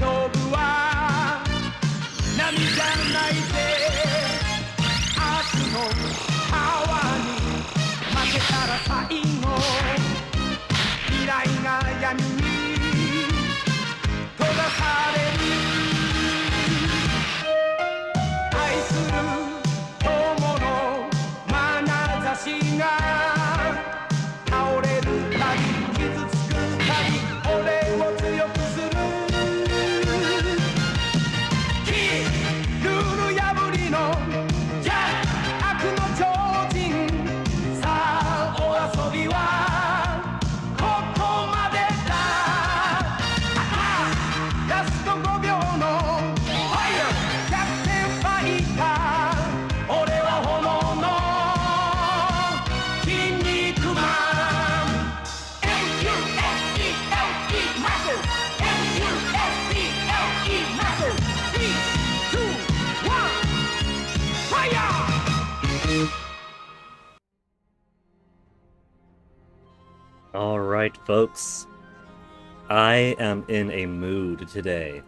勝負は波じゃないぜ明日の川に負けたら最後未来が闇に閉ざされる愛する友の眼差しが倒れるたび傷つくたび俺を強くするルール破りのジャッ悪の超人さあお遊びはここまでだラスト5秒のファイヤーキャプテンファイター俺は炎の筋肉マン MUSCLE マッスル MUSCLE マッスル 3、2、1ファイヤーAlright, folks. I am in a mood today.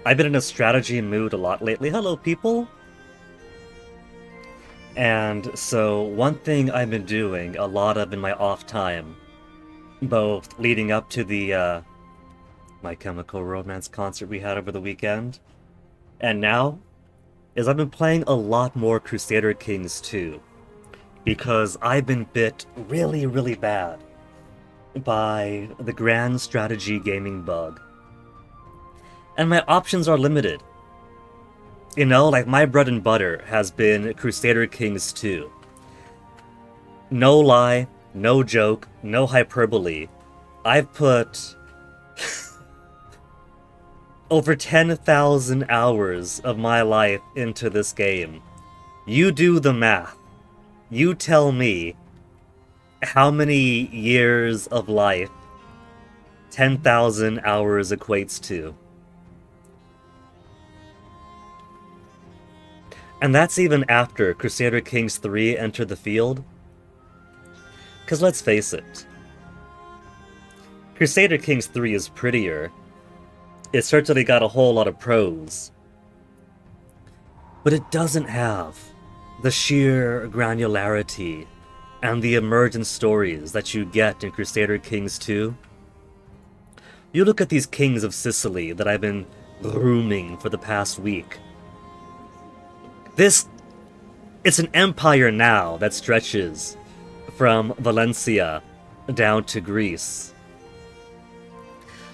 I've been in a strategy mood a lot lately. Hello, people! And so, one thing I've been doing a lot of in my off time, both leading up to the My Chemical Romance concert we had over the weekend, and now, is I've been playing a lot more Crusader Kings 2. Because I've been bit really, really bad by the grand strategy gaming bug. And my options are limited. You know, like my bread and butter has been Crusader Kings 2. No lie, no joke, no hyperbole. I've put over 10,000 hours of my life into this game. You do the math. You tell me how many years of life 10,000 hours equates to. And that's even after Crusader Kings 3 entered the field. Because let's face it, Crusader Kings 3 is prettier. It's certainly got a whole lot of pros. But it doesn't have the sheer granularity and the emergent stories that you get in Crusader Kings 2. You look at these kings of Sicily that I've been grooming for the past week. It's an empire now that stretches from Valencia down to Greece.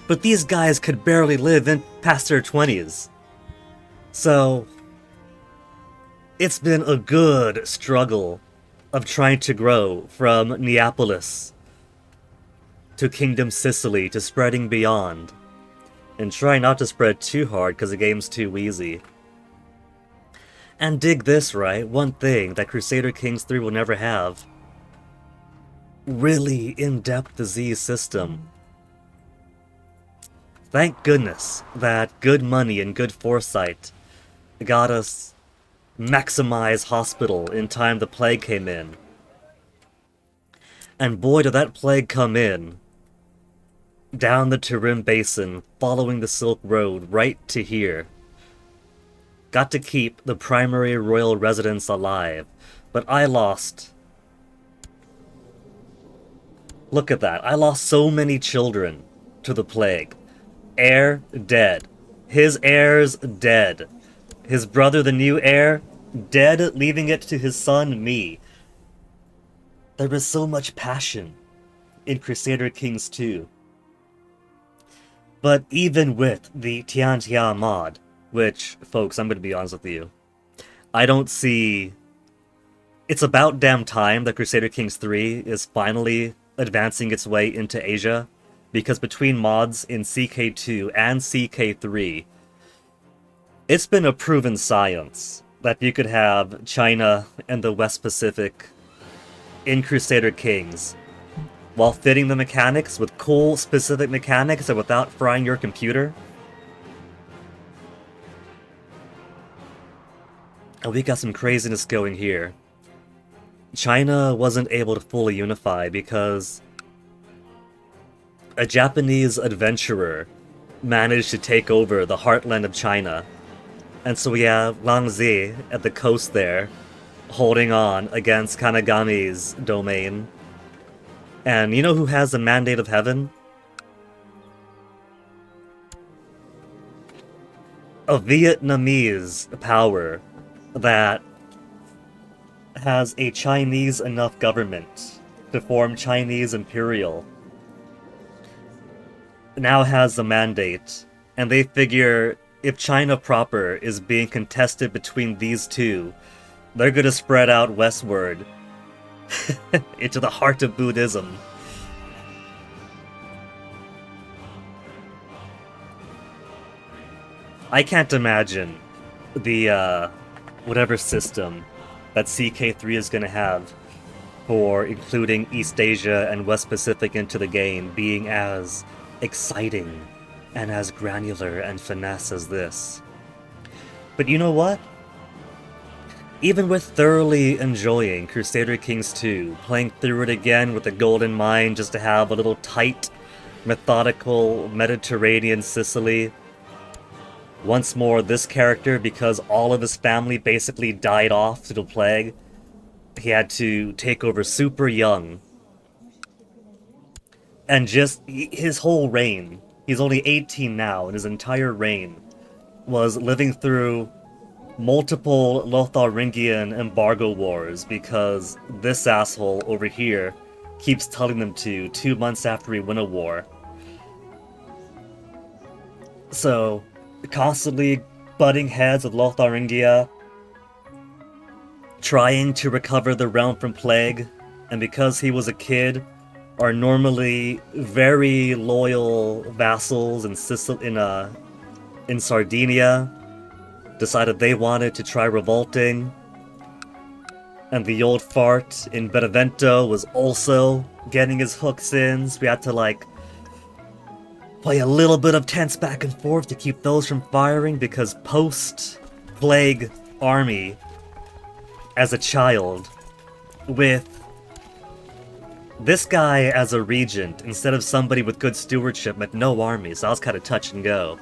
But these guys could barely live in past their 20s. So it's been a good struggle of trying to grow from Neapolis to Kingdom Sicily to spreading beyond. And try not to spread too hard because the game's too easy. And dig this, right? One thing that Crusader Kings 3 will never have. Really in-depth disease system. Thank goodness that good money and good foresight got us maximize hospital in time the plague came in. And boy did that plague come in. Down the Turin Basin, following the Silk Road right to here. Got to keep the primary royal residence alive, but I lost. Look at that, I lost so many children to the plague. Heir, dead. His heirs, dead. His brother, the new heir, dead, leaving it to his son, me. There is so much passion in Crusader Kings 2. But even with the Tianjia mod, which, folks, I'm going to be honest with you, I don't see... It's about damn time that Crusader Kings 3 is finally advancing its way into Asia, because between mods in CK2 and CK3, it's been a proven science that you could have China and the West Pacific in Crusader Kings, while fitting the mechanics with cool, specific mechanics and without frying your computer. And we got some craziness going here. China wasn't able to fully unify because a Japanese adventurer managed to take over the heartland of China. And so we have Lang Zi at the coast there, holding on against Kanagami's domain. And you know who has the Mandate of Heaven? A Vietnamese power that has a Chinese enough government to form Chinese Imperial now has the mandate, and they figure if China proper is being contested between these two, they're gonna spread out westward into the heart of Buddhism. I can't imagine the whatever system that CK3 is gonna have for including East Asia and West Pacific into the game being as exciting and as granular and finesse as this. But you know what? Even with thoroughly enjoying Crusader Kings 2, playing through it again with a golden mind just to have a little tight, methodical Mediterranean Sicily, once more this character, because all of his family basically died off to the plague, he had to take over super young. And just his whole reign, he's only 18 now, and his entire reign was living through multiple Lotharingian embargo wars because this asshole over here keeps telling them to 2 months after we win a war. So, constantly butting heads with Lotharingia, trying to recover the realm from plague, and because he was a kid, are normally very loyal vassals in in Sardinia, decided they wanted to try revolting, and the old fart in Benevento was also getting his hooks in, so we had to like play a little bit of tense back and forth to keep those from firing, because post-plague army as a child with this guy as a regent, instead of somebody with good stewardship, meant no army, so I was kind of touch and go.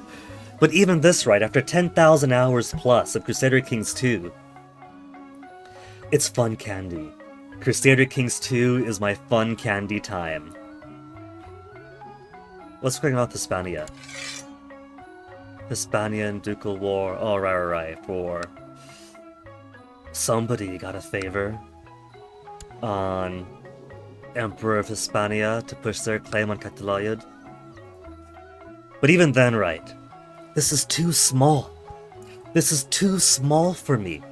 But even this, right, after 10,000 hours plus of Crusader Kings 2, it's fun candy. Crusader Kings 2 is my fun candy time. What's going on with Hispania? Hispanian Ducal War, oh right, for... Somebody got a favor on Emperor of Hispania to push their claim on Catalayud. But even then, right, this is too small. This is too small for me.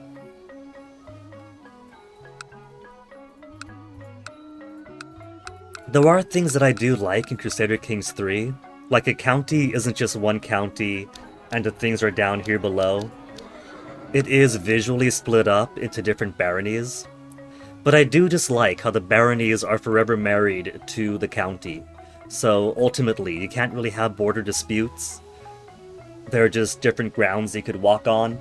There are things that I do like in Crusader Kings 3, like a county isn't just one county and the things are down here below. It is visually split up into different baronies. But I do just like how the baronies are forever married to the county. So ultimately, you can't really have border disputes. They're just different grounds you could walk on,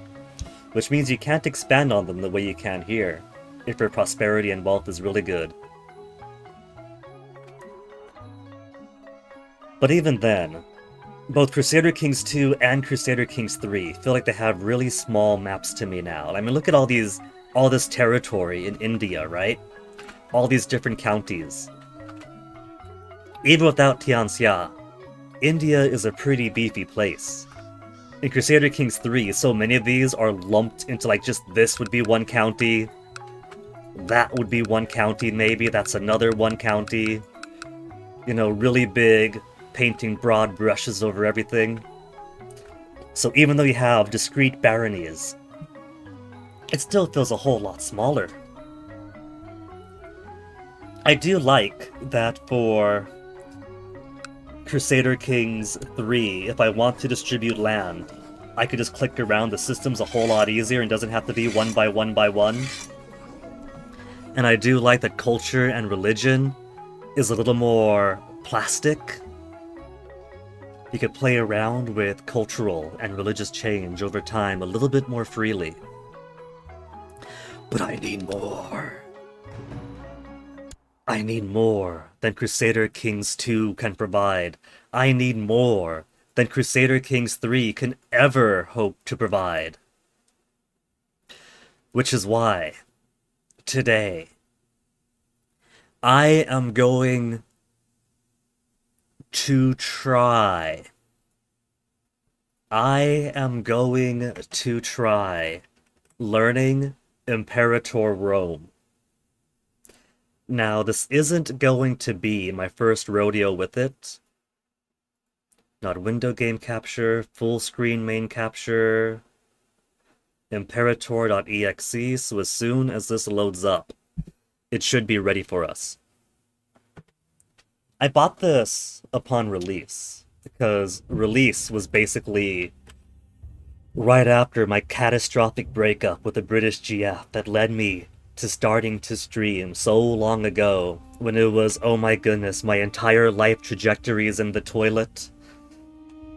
which means you can't expand on them the way you can here, if your prosperity and wealth is really good. But even then, both Crusader Kings 2 and Crusader Kings 3 feel like they have really small maps to me now. I mean, look at all this territory in India, right? All these different counties. Even without Tianxia, India is a pretty beefy place. In Crusader Kings 3, so many of these are lumped into like just this would be one county, that would be one county maybe, that's another one county. You know, really big, painting broad brushes over everything. So even though you have discrete baronies, it still feels a whole lot smaller. I do like that for Crusader Kings 3, if I want to distribute land, I could just click around the systems a whole lot easier and doesn't have to be one by one by one. And I do like that culture and religion is a little more plastic. You could play around with cultural and religious change over time a little bit more freely. But I need more. I need more than Crusader Kings 2 can provide. I need more than Crusader Kings 3 can ever hope to provide. Which is why, today, I am going to try. I am going to try learning Imperator Rome. Now, this isn't going to be my first rodeo with it. Not window game capture, full screen main capture, Imperator.exe, so as soon as this loads up, it should be ready for us. I bought this upon release, because release was basically right after my catastrophic breakup with the British GF that led me to starting to stream so long ago, when it was, oh my goodness, my entire life trajectory is in the toilet.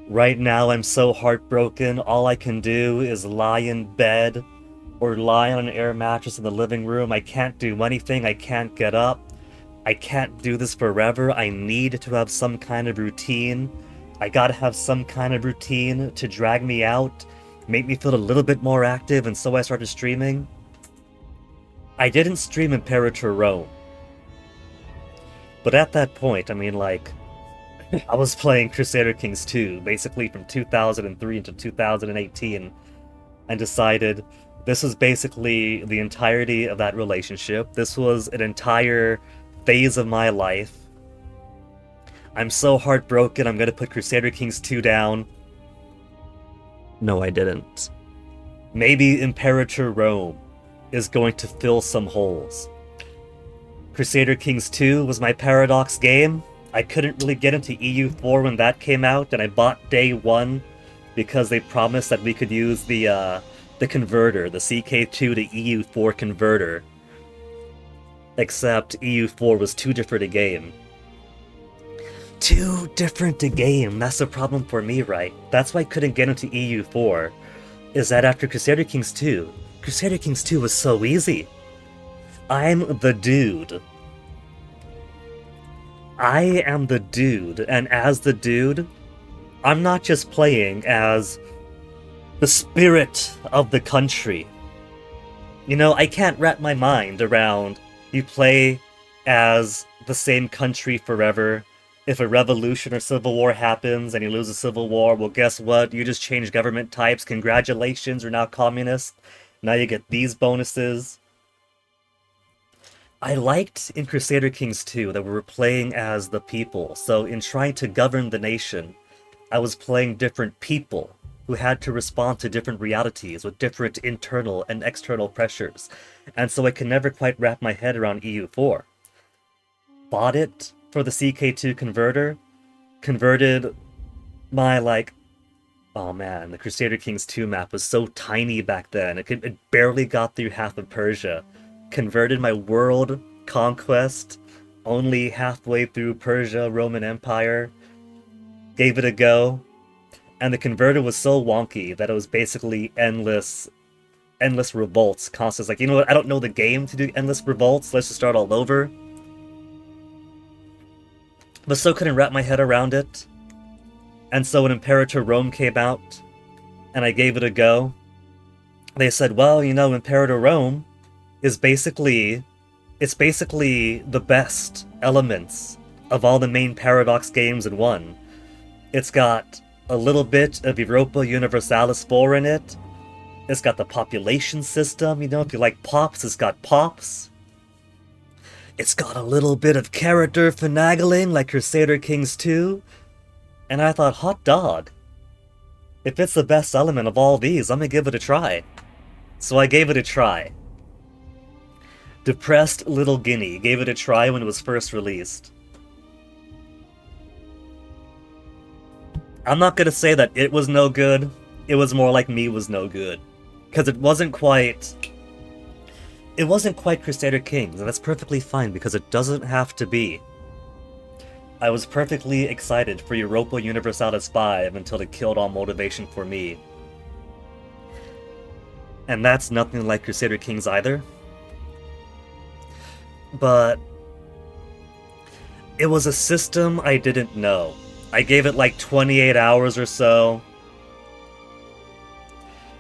Right now I'm so heartbroken, all I can do is lie in bed or lie on an air mattress in the living room. I can't do anything, I can't get up. I can't do this forever. I need to have some kind of routine. I gotta have some kind of routine to drag me out, make me feel a little bit more active, and so I started streaming. I didn't stream Imperator Rome. But at that point, I mean, like, I was playing Crusader Kings 2, basically from 2003 into 2018, and decided this was basically the entirety of that relationship. This was an entire phase of my life. I'm so heartbroken, I'm gonna put Crusader Kings 2 down. No, I didn't. Maybe Imperator Rome is going to fill some holes. Crusader Kings 2 was my Paradox game. I couldn't really get into EU4 when that came out, and I bought day one because they promised that we could use the converter, the CK2 to EU4 converter. Except EU4 was too different a game. Too different a game, that's the problem for me, right? That's why I couldn't get into EU4, is that after Crusader Kings 2, Crusader Kings 2 was so easy. I'm the dude. I am the dude, and as the dude, I'm not just playing as the spirit of the country. You know, I can't wrap my mind around you play as the same country forever. If a revolution or civil war happens and you lose a civil war, well, guess what? You just change government types. Congratulations, you're now communist. Now you get these bonuses. I liked in Crusader Kings 2 that we were playing as the people, so in trying to govern the nation, I was playing different people who had to respond to different realities with different internal and external pressures, and so I could never quite wrap my head around EU4. Bought it for the CK2 converter, converted my, like, oh man, the Crusader Kings 2 map was so tiny back then, it barely got through half of Persia. Converted my world conquest only halfway through Persia, Roman Empire. Gave it a go. And the converter was so wonky that it was basically endless revolts. Constantly like, you know what, I don't know the game to do endless revolts, let's just start all over. But still couldn't wrap my head around it. And so when Imperator Rome came out, and I gave it a go, they said, well, you know, Imperator Rome is basically the best elements of all the main Paradox games in one. It's got a little bit of Europa Universalis 4 in it. It's got the population system, you know, if you like pops, it's got pops. It's got a little bit of character finagling like Crusader Kings 2. And I thought, hot dog. If it's the best element of all these, I'm gonna give it a try. So I gave it a try. Depressed Little Guinea gave it a try when it was first released. I'm not gonna say that it was no good, it was more like me was no good. Because it wasn't quite Crusader Kings, and that's perfectly fine because it doesn't have to be. I was perfectly excited for Europa Universalis 5 until it killed all motivation for me. And that's nothing like Crusader Kings either. But It was a system I didn't know. I gave it like 28 hours or so,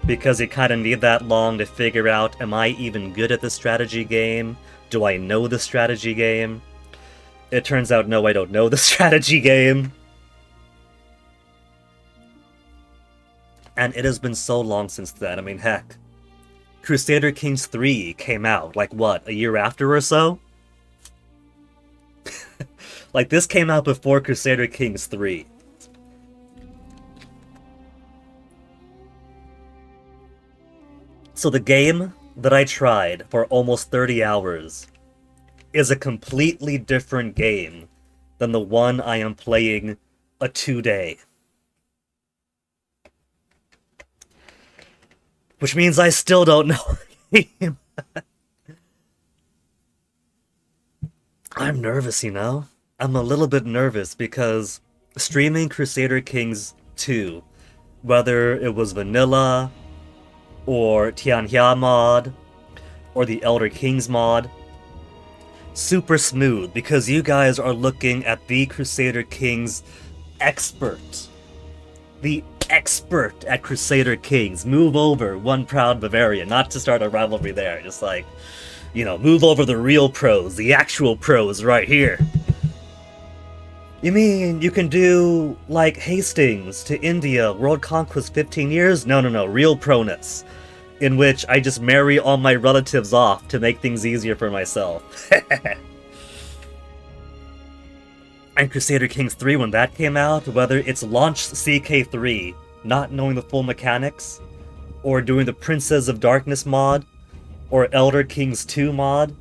because you kind of need that long to figure out, am I even good at the strategy game? Do I know the strategy game? It turns out, no, I don't know the strategy game. And it has been so long since then. I mean, heck, Crusader Kings 3 came out, like, what, a year after or so? Like, this came out before Crusader Kings 3. So the game that I tried for almost 30 hours is a completely different game than the one I am playing today. Which means I still don't know the game. I'm nervous, you know? I'm a little bit nervous because streaming Crusader Kings 2, whether it was vanilla, or Tianhia mod, or the Elder Kings mod, super smooth because you guys are looking at the Crusader Kings expert. The expert at Crusader Kings. Move over, one proud Bavarian. Not to start a rivalry there, just like, you know, move over the real pros, the actual pros right here. You mean you can do, like, Hastings to India, World Conquest 15 years? No, real proness. In which I just marry all my relatives off to make things easier for myself. And Crusader Kings 3, when that came out, whether it's launched CK3, not knowing the full mechanics, or doing the Princess of Darkness mod, or Elder Kings 2 mod,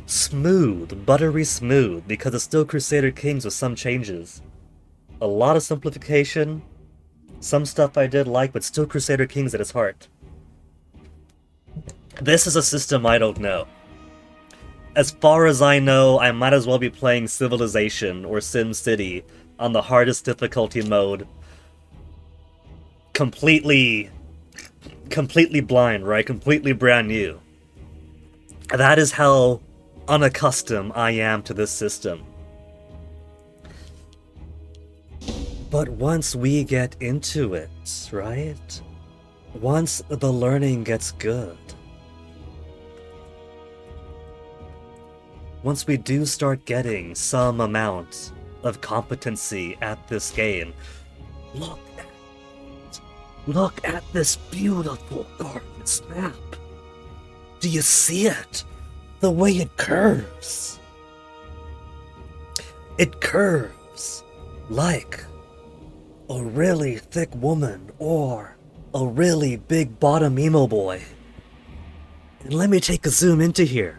smooth, buttery smooth, because it's still Crusader Kings with some changes. A lot of simplification, some stuff I did like, but still Crusader Kings at its heart. This is a system I don't know. As far as I know, I might as well be playing Civilization or SimCity on the hardest difficulty mode. Completely blind, right? Completely brand new. That is how unaccustomed I am to this system. But once we get into it, right? Once the learning gets good, once we do start getting some amount of competency at this game, look at this beautiful Garden's map. Do you see it? The way it curves. It curves like a really thick woman or a really big bottom emo boy. And let me take a zoom into here.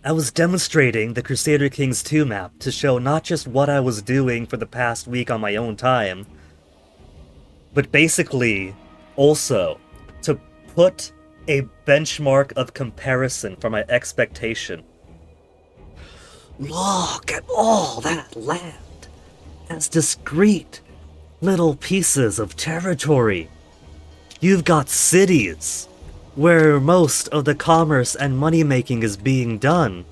I was demonstrating the Crusader Kings 2 map to show not just what I was doing for the past week on my own time, but basically also to put a benchmark of comparison for my expectation. Look at all that land as discrete little pieces of territory. You've got cities where most of the commerce and money-making is being done,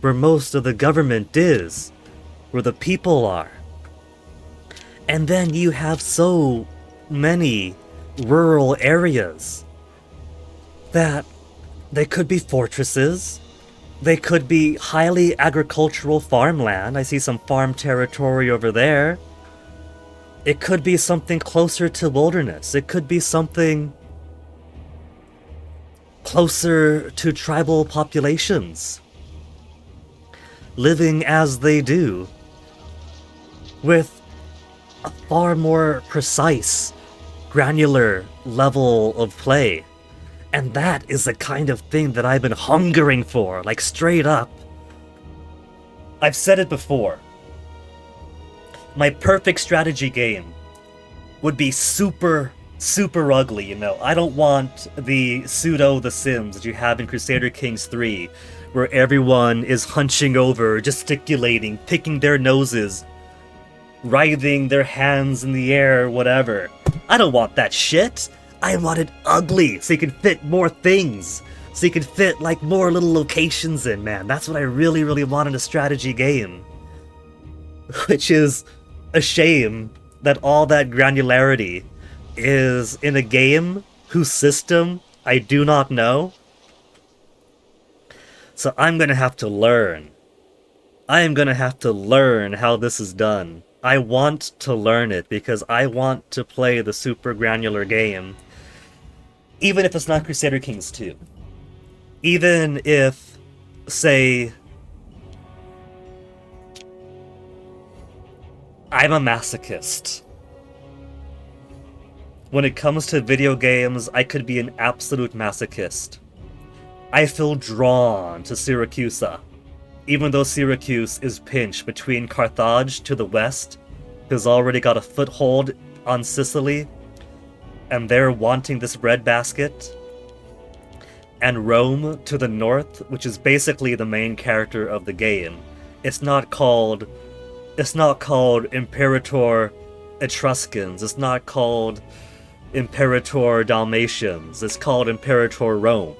where most of the government is, where the people are. And then you have so many rural areas that they could be fortresses, they could be highly agricultural farmland. I see some farm territory over there. It could be something closer to wilderness. It could be something closer to tribal populations, living as they do, with a far more precise, granular level of play. And that is the kind of thing that I've been hungering for, like straight up. I've said it before. My perfect strategy game would be super ugly, you know. I don't want the pseudo The Sims that you have in Crusader Kings 3, where everyone is hunching over, gesticulating, picking their noses, writhing their hands in the air, whatever. I don't want that shit. I want it ugly, so you can fit more things. So you can fit, like, more little locations in, man. That's what I really want in a strategy game. which is a shame that all that granularity is in a game whose system I do not know. So I'm gonna have to learn. I am gonna have to learn how this is done. I want to learn it because I want to play the super granular game, even if it's not Crusader Kings 2. Even if, say, I'm a masochist. When it comes to video games, I could be an absolute masochist. I feel drawn to Syracusa, even though Syracuse is pinched between Carthage to the west, who's already got a foothold on Sicily, and they're wanting this breadbasket, and Rome to the north, which is basically the main character of the game. It's not called Imperator Etruscans. It's not called Imperator Dalmatians. It's called Imperator Rome.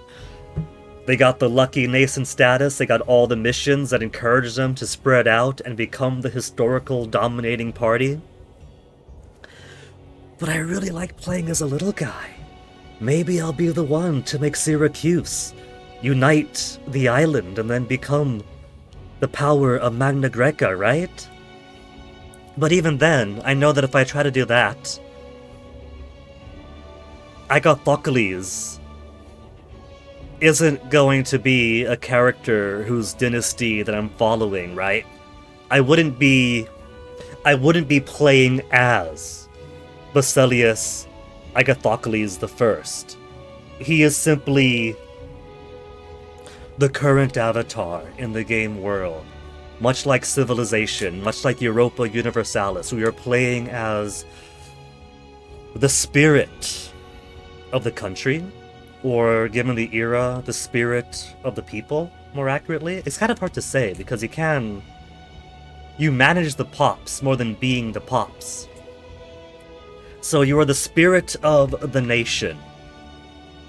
They got the lucky nascent status, they got all the missions that encourage them to spread out and become the historical dominating party. But I really like playing as a little guy. Maybe I'll be the one to make Syracuse unite the island and then become the power of Magna Greca, right? But even then, I know that if I try to do that, Agathocles isn't going to be a character whose dynasty that I'm following, right? I wouldn't be playing as Basileus Agathocles the First. He is simply the current avatar in the game world. Much like Civilization, much like Europa Universalis, we are playing as the spirit of the country, or given the era, the spirit of the people, more accurately. It's kind of hard to say, because you manage the pops more than being the pops. So you are the spirit of the nation,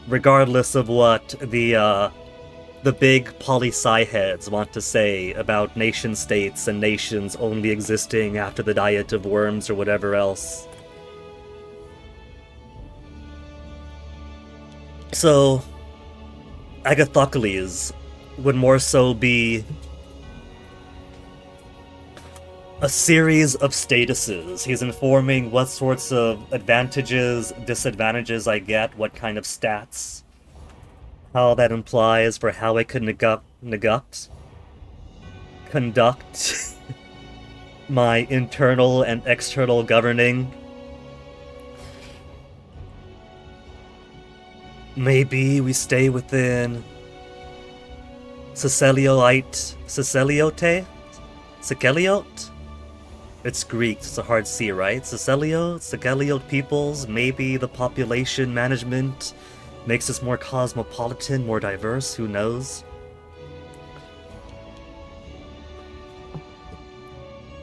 regardless of what the big poli-sci heads want to say about nation-states and nations only existing after the diet of worms or whatever else. So, Agathocles would more so be a series of statuses. He's informing what sorts of advantages, disadvantages I get, what kind of stats, how that implies for how I could conduct my internal and external governing. Maybe we stay within Siceliote? Siceliote? It's Greek, it's a hard C, right? Siceliote peoples, maybe the population management makes us more cosmopolitan, more diverse, who knows?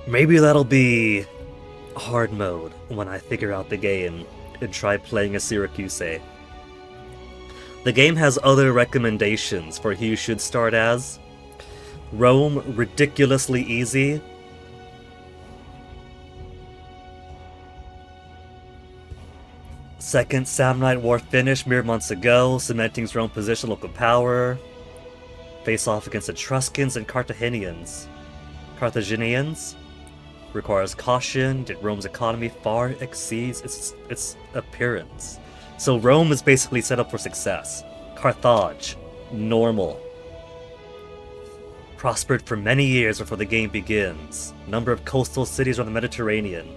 Maybe that'll be hard mode when I figure out the game and try playing as Syracuse. The game has other recommendations for who you should start as. Rome, ridiculously easy. Second Samnite War finished mere months ago, cementing Rome's position local power. Face off against Etruscans and Carthaginians. Requires caution, yet Rome's economy far exceeds its appearance. So Rome is basically set up for success. Carthage, normal. Prospered for many years before the game begins. Number of coastal cities on the Mediterranean.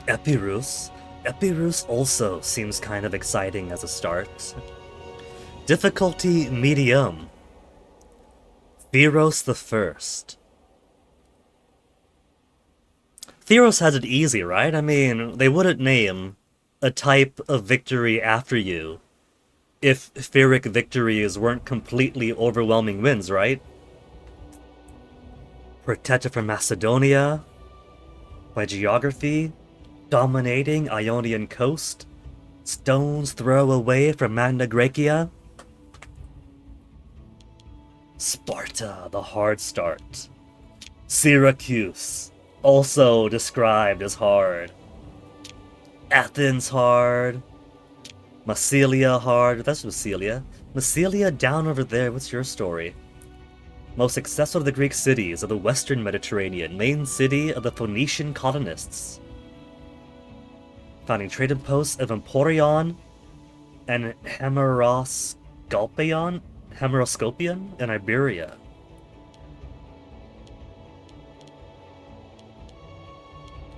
Epirus also seems kind of exciting as a start. Difficulty medium. Theros the First. Theros has it easy, right? I mean, they wouldn't name a type of victory after you if Pyrrhic victories weren't completely overwhelming wins, right? Protected from Macedonia by geography, dominating Ionian coast, stone's throw away from Magna Graecia. Sparta, the hard start. Syracuse, also described as hard. Athens hard. Massilia hard. That's Massilia. Massilia down over there, what's your story? Most successful of the Greek cities of the Western Mediterranean, main city of the Phoenician colonists. Founding trading posts of Emporion and Hemeroscopion in Iberia.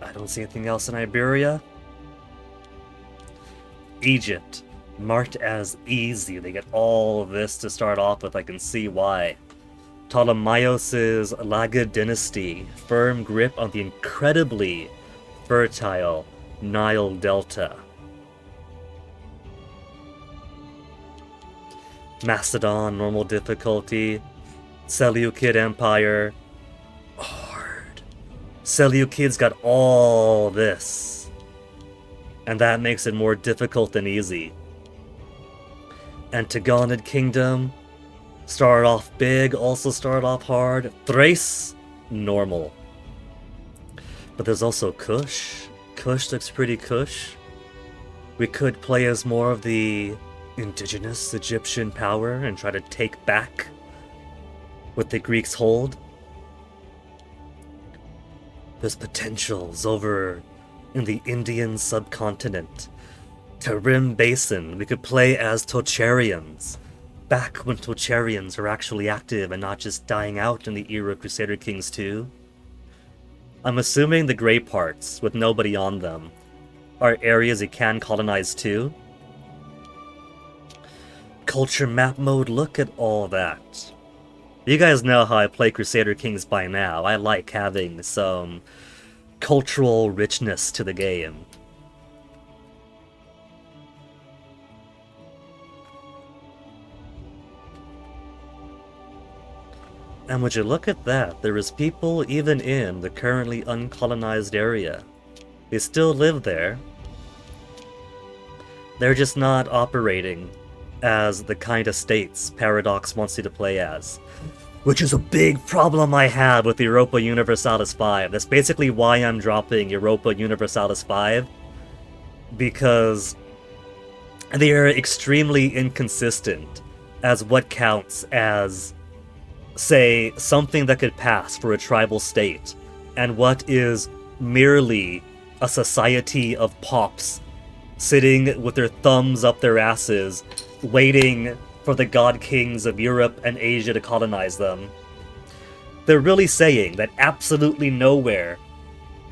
I don't see anything else in Iberia. Egypt, marked as easy. They get all this to start off with. I can see why. Ptolemaios' Lagid dynasty, firm grip on the incredibly fertile Nile Delta. Macedon, normal difficulty. Seleucid Empire, hard. Seleucids got all this, and that makes it more difficult than easy. Antigonid Kingdom, started off big, also started off hard. Thrace, normal. But there's also Kush. Kush looks pretty Kush. We could play as more of the indigenous Egyptian power and try to take back what the Greeks hold. There's potentials over in the Indian subcontinent. Tarim Basin, we could play as Tocharians, back when Tocharians were actually active and not just dying out in the era of Crusader Kings 2. I'm assuming the gray parts, with nobody on them, are areas you can colonize too. Culture map mode, look at all that. You guys know how I play Crusader Kings by now. I like having some cultural richness to the game. And would you look at that, there is people even in the currently uncolonized area. They still live there. They're just not operating as the kind of states Paradox wants you to play as. Which is a big problem I have with Europa Universalis 5. That's basically why I'm dropping Europa Universalis 5. Because they are extremely inconsistent as what counts as, say, something that could pass for a tribal state, and what is merely a society of pops sitting with their thumbs up their asses, waiting for the god kings of Europe and Asia to colonize them. They're really saying that absolutely nowhere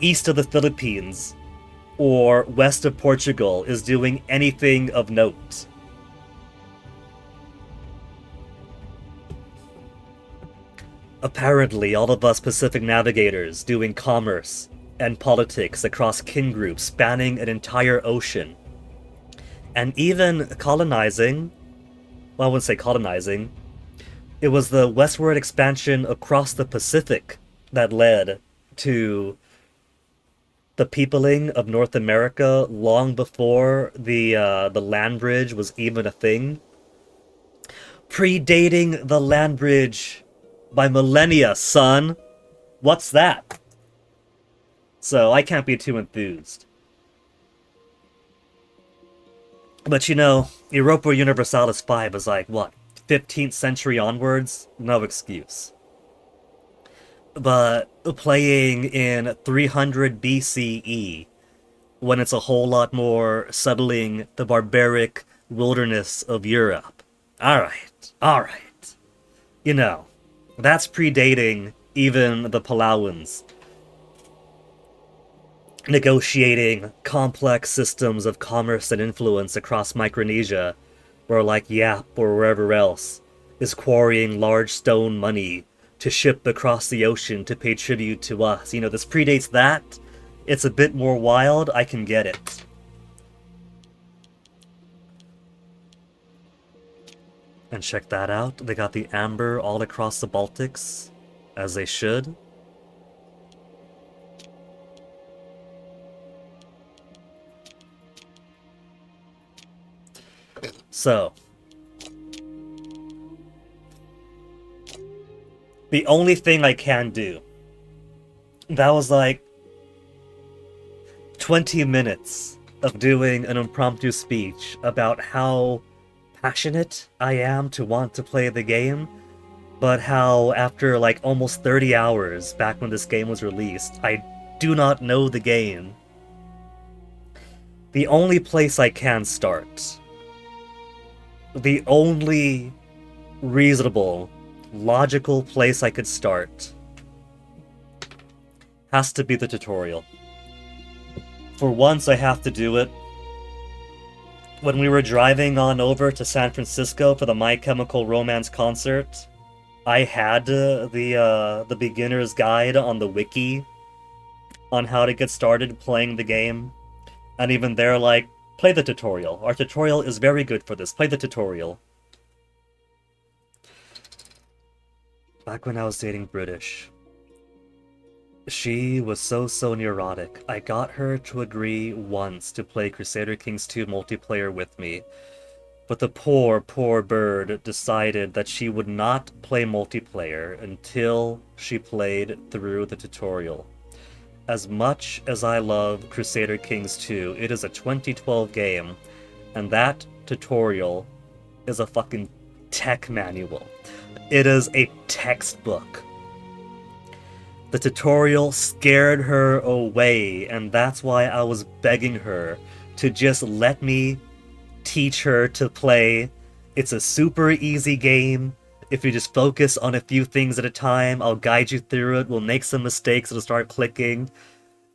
east of the Philippines or west of Portugal is doing anything of note. Apparently, all of us Pacific navigators doing commerce and politics across kin groups spanning an entire ocean, and even colonizing, well, I wouldn't say colonizing, it was the westward expansion across the Pacific that led to the peopling of North America long before the land bridge was even a thing. Predating the land bridge by millennia, son. What's that? So I can't be too enthused. But you know, Europa Universalis 5 is like, what, 15th century onwards? No excuse. But playing in 300 BCE, when it's a whole lot more settling the barbaric wilderness of Europe. Alright. You know, that's predating even the Palauans. Negotiating complex systems of commerce and influence across Micronesia, where like Yap or wherever else is quarrying large stone money to ship across the ocean to pay tribute to us. You know, this predates that. It's a bit more wild, I can get it. And check that out, they got the amber all across the Baltics, as they should. So, The only thing I can do, that was like 20 minutes of doing an impromptu speech about how passionate I am to want to play the game, but how after like almost 30 hours back when this game was released, I do not know the game. The only place I can start, the only reasonable, logical place I could start, has to be the tutorial. For once, I have to do it. When we were driving on over to San Francisco for the My Chemical Romance concert, I had the beginner's guide on the wiki on how to get started playing the game. And even they're like, play the tutorial. Our tutorial is very good for this. Play the tutorial. Back when I was dating British, she was so neurotic. I got her to agree once to play Crusader Kings 2 multiplayer with me. But the poor bird decided that she would not play multiplayer until she played through the tutorial. As much as I love Crusader Kings 2, it is a 2012 game, and that tutorial is a fucking tech manual. It is a textbook. The tutorial scared her away, and that's why I was begging her to just let me teach her to play. It's a super easy game. If you just focus on a few things at a time, I'll guide you through it. We'll make some mistakes, it'll start clicking.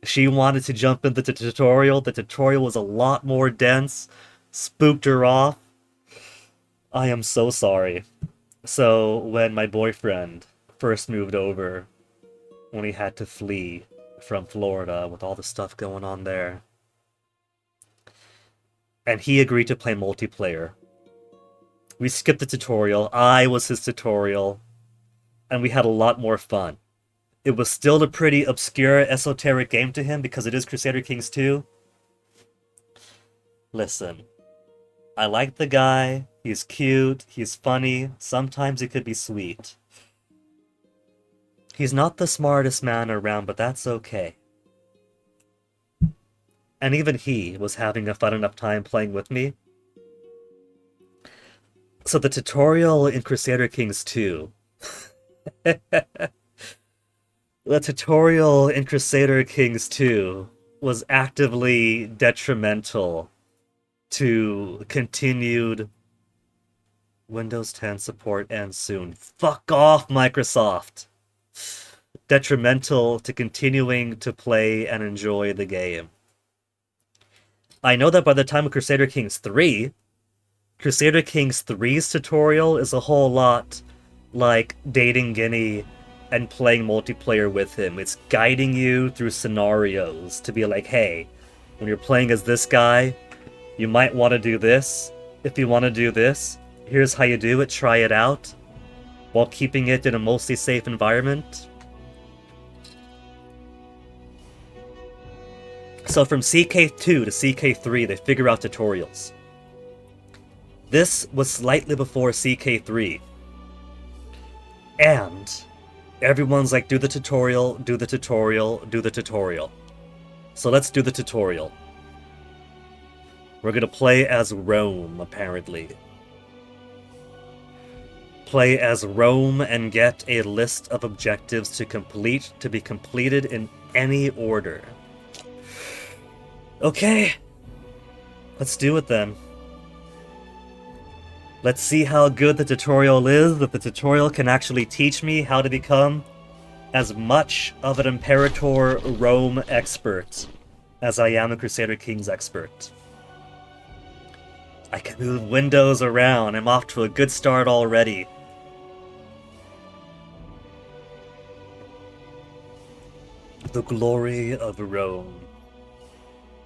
She wanted to jump into the tutorial. The tutorial was a lot more dense. Spooked her off. I am so sorry. So, when my boyfriend first moved over, when he had to flee from Florida with all the stuff going on there, and he agreed to play multiplayer, we skipped the tutorial. I was his tutorial, and we had a lot more fun. It was still a pretty obscure, esoteric game to him because it is Crusader Kings 2. Listen, I like the guy. He's cute. He's funny. Sometimes he could be sweet. He's not the smartest man around, but that's okay. And even he was having a fun enough time playing with me. So the tutorial in Crusader Kings 2... The tutorial in Crusader Kings 2 was actively detrimental to continued Windows 10 support and soon. Fuck off, Microsoft! Detrimental to continuing to play and enjoy the game. I know that by the time of Crusader Kings 3, Crusader Kings 3's tutorial is a whole lot like dating Guinea and playing multiplayer with him. It's guiding you through scenarios to be like, hey, when you're playing as this guy, you might want to do this. If you want to do this, here's how you do it, try it out, while keeping it in a mostly safe environment. So from CK2 to CK3, they figure out tutorials. This was slightly before CK3. And everyone's like, do the tutorial, do the tutorial, do the tutorial. So let's do the tutorial. We're gonna play as Rome, apparently. Play as Rome and get a list of objectives to complete, to be completed in any order. Okay. Let's do it then. Let's see how good the tutorial is, if the tutorial can actually teach me how to become as much of an Imperator Rome expert as I am a Crusader Kings expert. I can move windows around. I'm off to a good start already. The glory of Rome.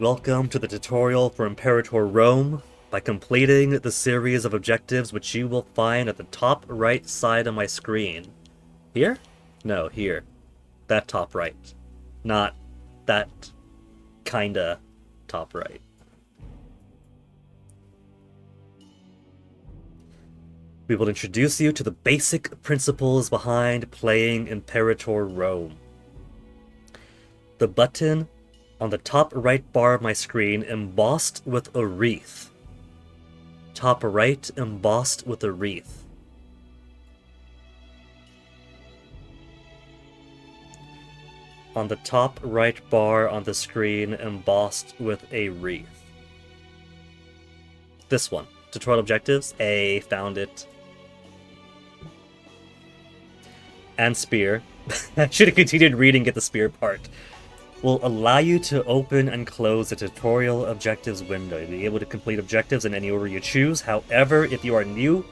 Welcome to the tutorial for Imperator Rome. By completing the series of objectives which you will find at the top right side of my screen. Here? No, here. That top right. Not that kinda top right. We will introduce you to the basic principles behind playing Imperator Rome. The button on the top right bar of my screen embossed with a wreath. Top right embossed with a wreath. On the top right bar on the screen embossed with a wreath. This one. Tutorial objectives. A, found it. And spear. I should have continued reading, get the spear part. Will allow you to open and close the tutorial objectives window. You'll be able to complete objectives in any order you choose. However, if you are new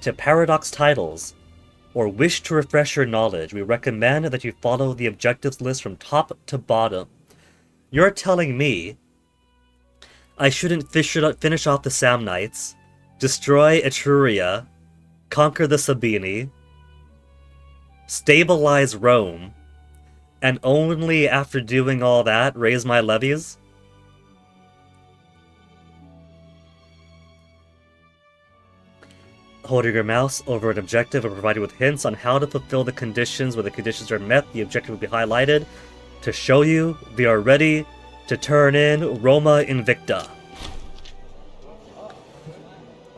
to Paradox titles, or wish to refresh your knowledge, we recommend that you follow the objectives list from top to bottom. You're telling me I shouldn't finish off the Samnites, destroy Etruria, conquer the Sabini, stabilize Rome, and only after doing all that raise my levies? Holding your mouse over an objective and provided with hints on how to fulfill the conditions. When the conditions are met, the objective will be highlighted to show you we are ready to turn in Roma Invicta.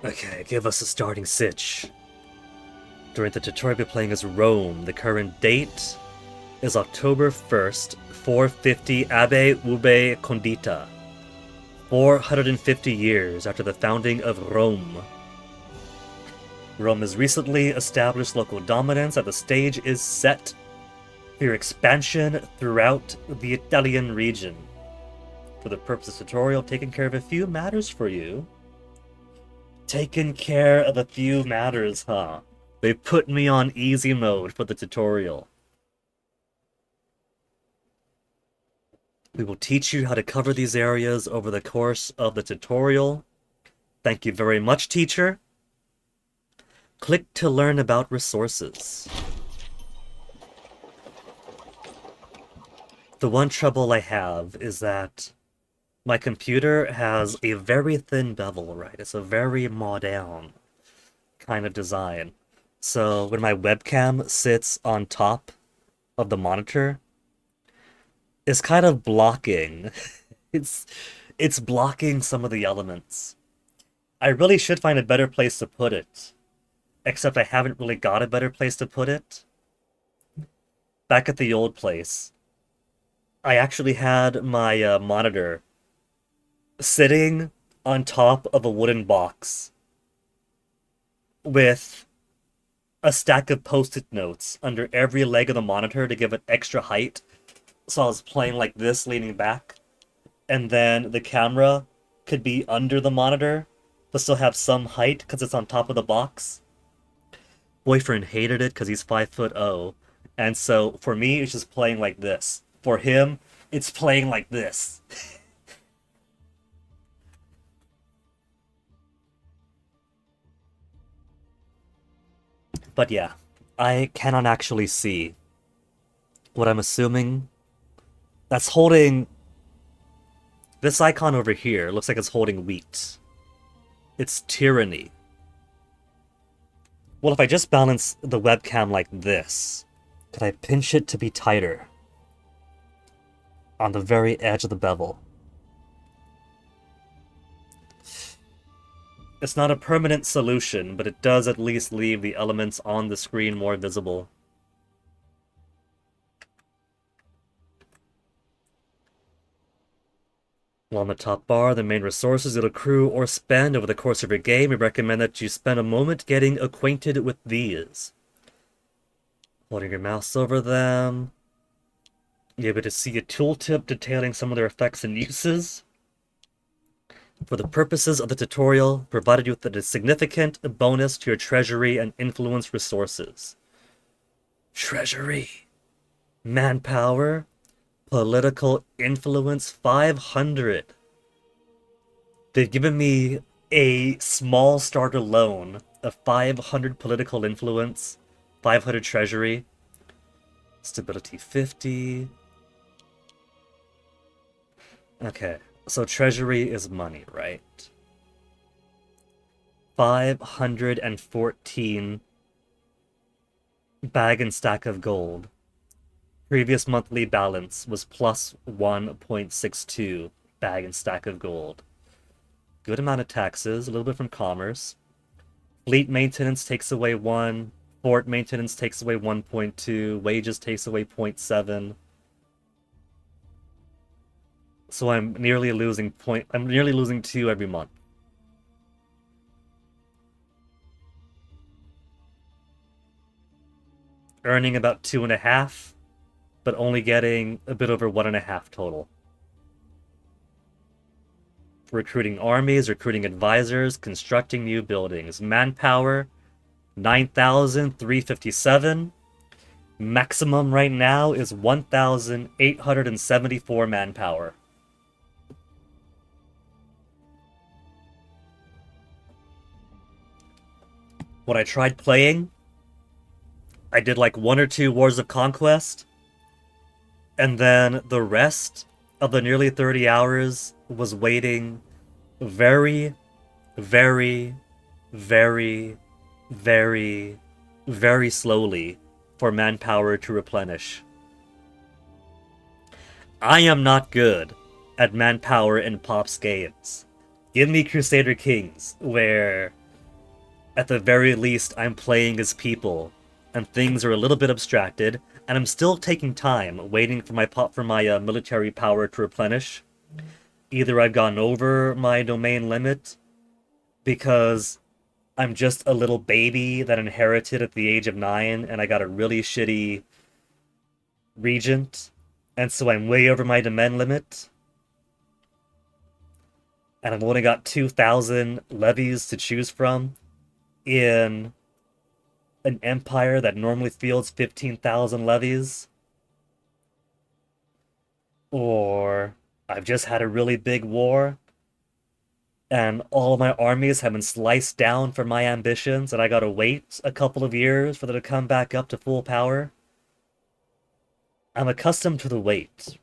Okay, give us a starting sitch. During the tutorial, we'll be playing as Rome. The current date is October 1st, 450 Abbe Ube Condita. 450 years after the founding of Rome. Rome has recently established local dominance, and the stage is set for your expansion throughout the Italian region. For the purpose of the tutorial, I've taken care of a few matters for you. Taken care of a few matters, huh? They put me on easy mode for the tutorial. We will teach you how to cover these areas over the course of the tutorial. Thank you very much, teacher. Click to learn about resources. The one trouble I have is that my computer has a very thin bevel, right? It's a very modern kind of design. So when my webcam sits on top of the monitor, it's kind of blocking. It's blocking some of the elements. I really should find a better place to put it. Except I haven't really got a better place to put it. Back at the old place, I actually had my monitor sitting on top of a wooden box with a stack of post-it notes under every leg of the monitor to give it extra height. So I was playing like this, leaning back, and then the camera could be under the monitor, but still have some height because it's on top of the box. Boyfriend hated it because he's 5'0", and so for me it's just playing like this. For him, it's playing like this. But yeah, I cannot actually see what I'm assuming. That's holding... This icon over here looks like it's holding wheat. It's tyranny. Well, if I just balance the webcam like this, could I pinch it to be tighter? On the very edge of the bevel. It's not a permanent solution, but it does at least leave the elements on the screen more visible. While on the top bar, the main resources you'll accrue or spend over the course of your game, we recommend that you spend a moment getting acquainted with these. Holding your mouse over them, you're able to see a tooltip detailing some of their effects and uses. For the purposes of the tutorial, provided you with a significant bonus to your treasury and influence resources. Treasury, manpower, political influence 500. They've given me a small starter loan of 500 political influence, 500 treasury, stability 50. Okay, so treasury is money, right? 514 bag and stack of gold. Previous monthly balance was plus 1.62 bag and stack of gold. Good amount of taxes, a little bit from commerce. Fleet maintenance takes away 1. Fort maintenance takes away 1.2. Wages takes away 0.7. So I'm nearly losing 2 every month. Earning about 2.5, but only getting a bit over 1.5 total. Recruiting armies, recruiting advisors, constructing new buildings. Manpower, 9,357. Maximum right now is 1,874 manpower. When I tried playing, I did like 1 or 2 Wars of Conquest, and then the rest of the nearly 30 hours was waiting very, very, very, very, very slowly for manpower to replenish. I am not good at manpower in Pop's games. Give me Crusader Kings, where at the very least I'm playing as people, and things are a little bit abstracted, and I'm still taking time waiting for my military power to replenish. Either I've gone over my domain limit because I'm just a little baby that inherited at the age of 9 and I got a really shitty regent, and so I'm way over my domain limit. And I've only got 2,000 levies to choose from in an empire that normally fields 15,000 levies. Or I've just had a really big war and all of my armies have been sliced down for my ambitions and I gotta wait a couple of years for them to come back up to full power. I'm accustomed to the wait.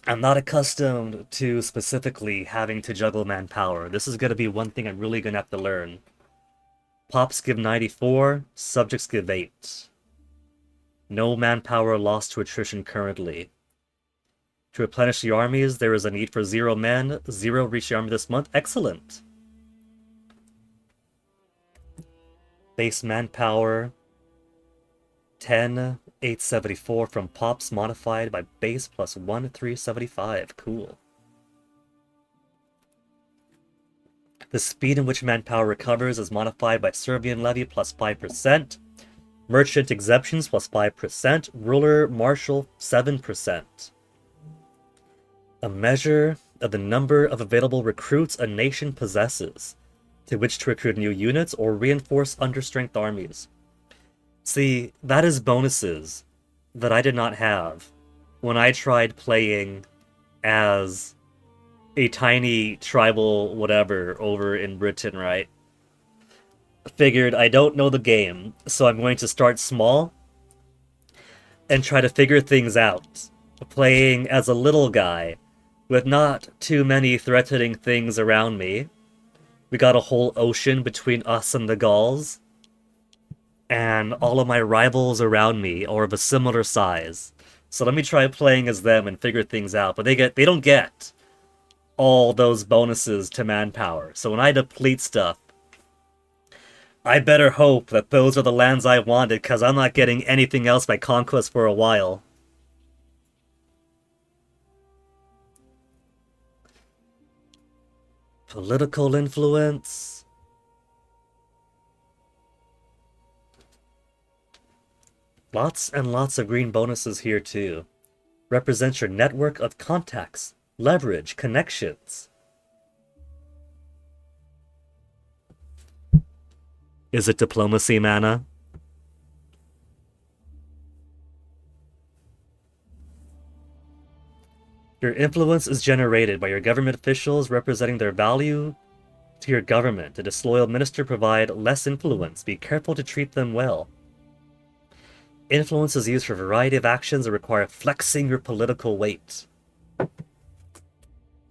I'm not accustomed to specifically having to juggle manpower. This is gonna be one thing I'm really gonna have to learn. Pops give 94, subjects give 8. No manpower lost to attrition currently. To replenish the armies, there is a need for 0 men. 0 reach the army this month. Excellent. Base manpower. 10,874 from Pops modified by base plus 1,375. Cool. The speed in which manpower recovers is modified by Serbian levy plus 5%. Merchant exemptions plus 5%. Ruler marshal 7%. A measure of the number of available recruits a nation possesses, to which to recruit new units or reinforce understrength armies. See, that is bonuses that I did not have when I tried playing as a tiny tribal whatever over in Britain, right? Figured I don't know the game, so I'm going to start small and try to figure things out, playing as a little guy with not too many threatening things around me. We got a whole ocean between us and the Gauls, and all of my rivals around me are of a similar size. So let me try playing as them and figure things out. But they don't get all those bonuses to manpower. So when I deplete stuff, I better hope that those are the lands I wanted, because I'm not getting anything else by conquest for a while. Political influence. Lots and lots of green bonuses here too. Represents your network of contacts, leverage, connections. Is it diplomacy, mana? Your influence is generated by your government officials representing their value to your government. A disloyal minister provide less influence. Be careful to treat them well. Influence is used for a variety of actions that require flexing your political weight.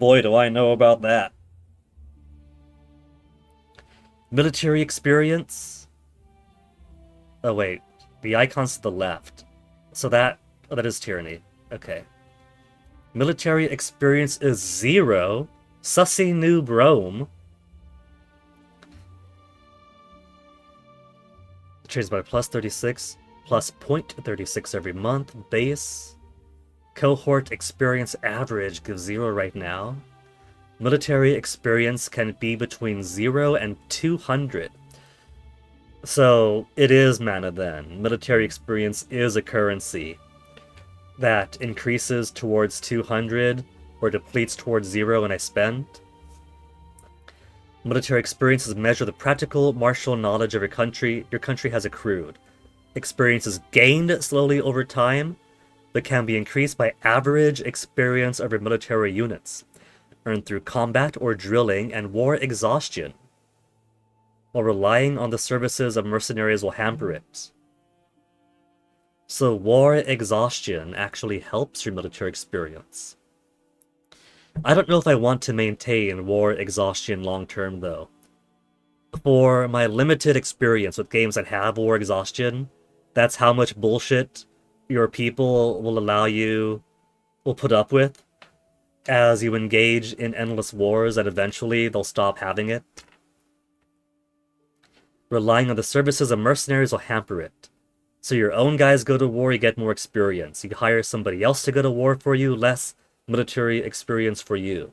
Boy, do I know about that. Military experience. Oh wait, the icon's to the left. So that is tyranny. Okay. Military experience is 0. Sussy noob Rome. Trades by plus 36, plus 0.36 every month. Base. Cohort experience average gives 0 right now. Military experience can be between 0 and 200. So it is mana then. Military experience is a currency that increases towards 200 or depletes towards 0 when I spend. Military experience is measure the practical martial knowledge of your country has accrued. Experience is gained slowly over time, but can be increased by average experience of your military units, earned through combat or drilling and war exhaustion, while relying on the services of mercenaries will hamper it. So war exhaustion actually helps your military experience. I don't know if I want to maintain war exhaustion long term though. For my limited experience with games that have war exhaustion, that's how much bullshit your people will put up with as you engage in endless wars, and eventually they'll stop having it. Relying on the services of mercenaries will hamper it. So your own guys go to war, you get more experience. You hire somebody else to go to war for you, less military experience for you.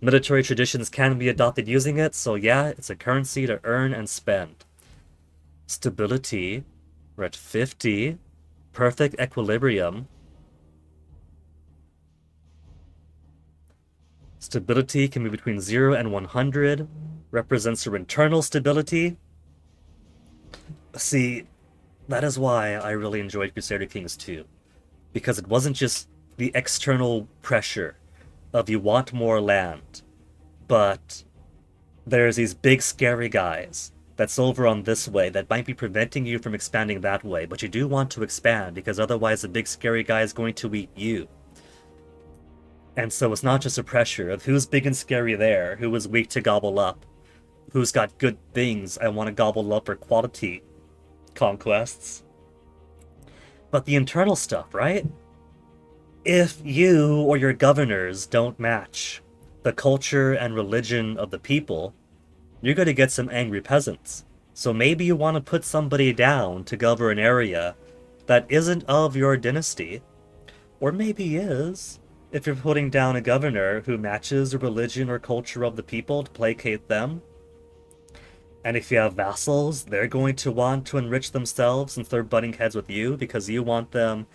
Military traditions can be adopted using it, so yeah, it's a currency to earn and spend. Stability, we're at 50. Perfect equilibrium. Stability can be between 0 and 100. Represents your internal stability. See, that is why I really enjoyed Crusader Kings 2. Because it wasn't just the external pressure of you want more land, but there's these big scary guys that's over on this way that might be preventing you from expanding that way, but you do want to expand because otherwise the big scary guy is going to eat you. And so it's not just a pressure of who's big and scary there, who is weak to gobble up, who's got good things I want to gobble up for quality conquests, but the internal stuff, right? If you or your governors don't match the culture and religion of the people, you're going to get some angry peasants. So maybe you want to put somebody down to govern an area that isn't of your dynasty, or maybe is, if you're putting down a governor who matches the religion or culture of the people to placate them. And if you have vassals, they're going to want to enrich themselves since they're butting heads with you because you want them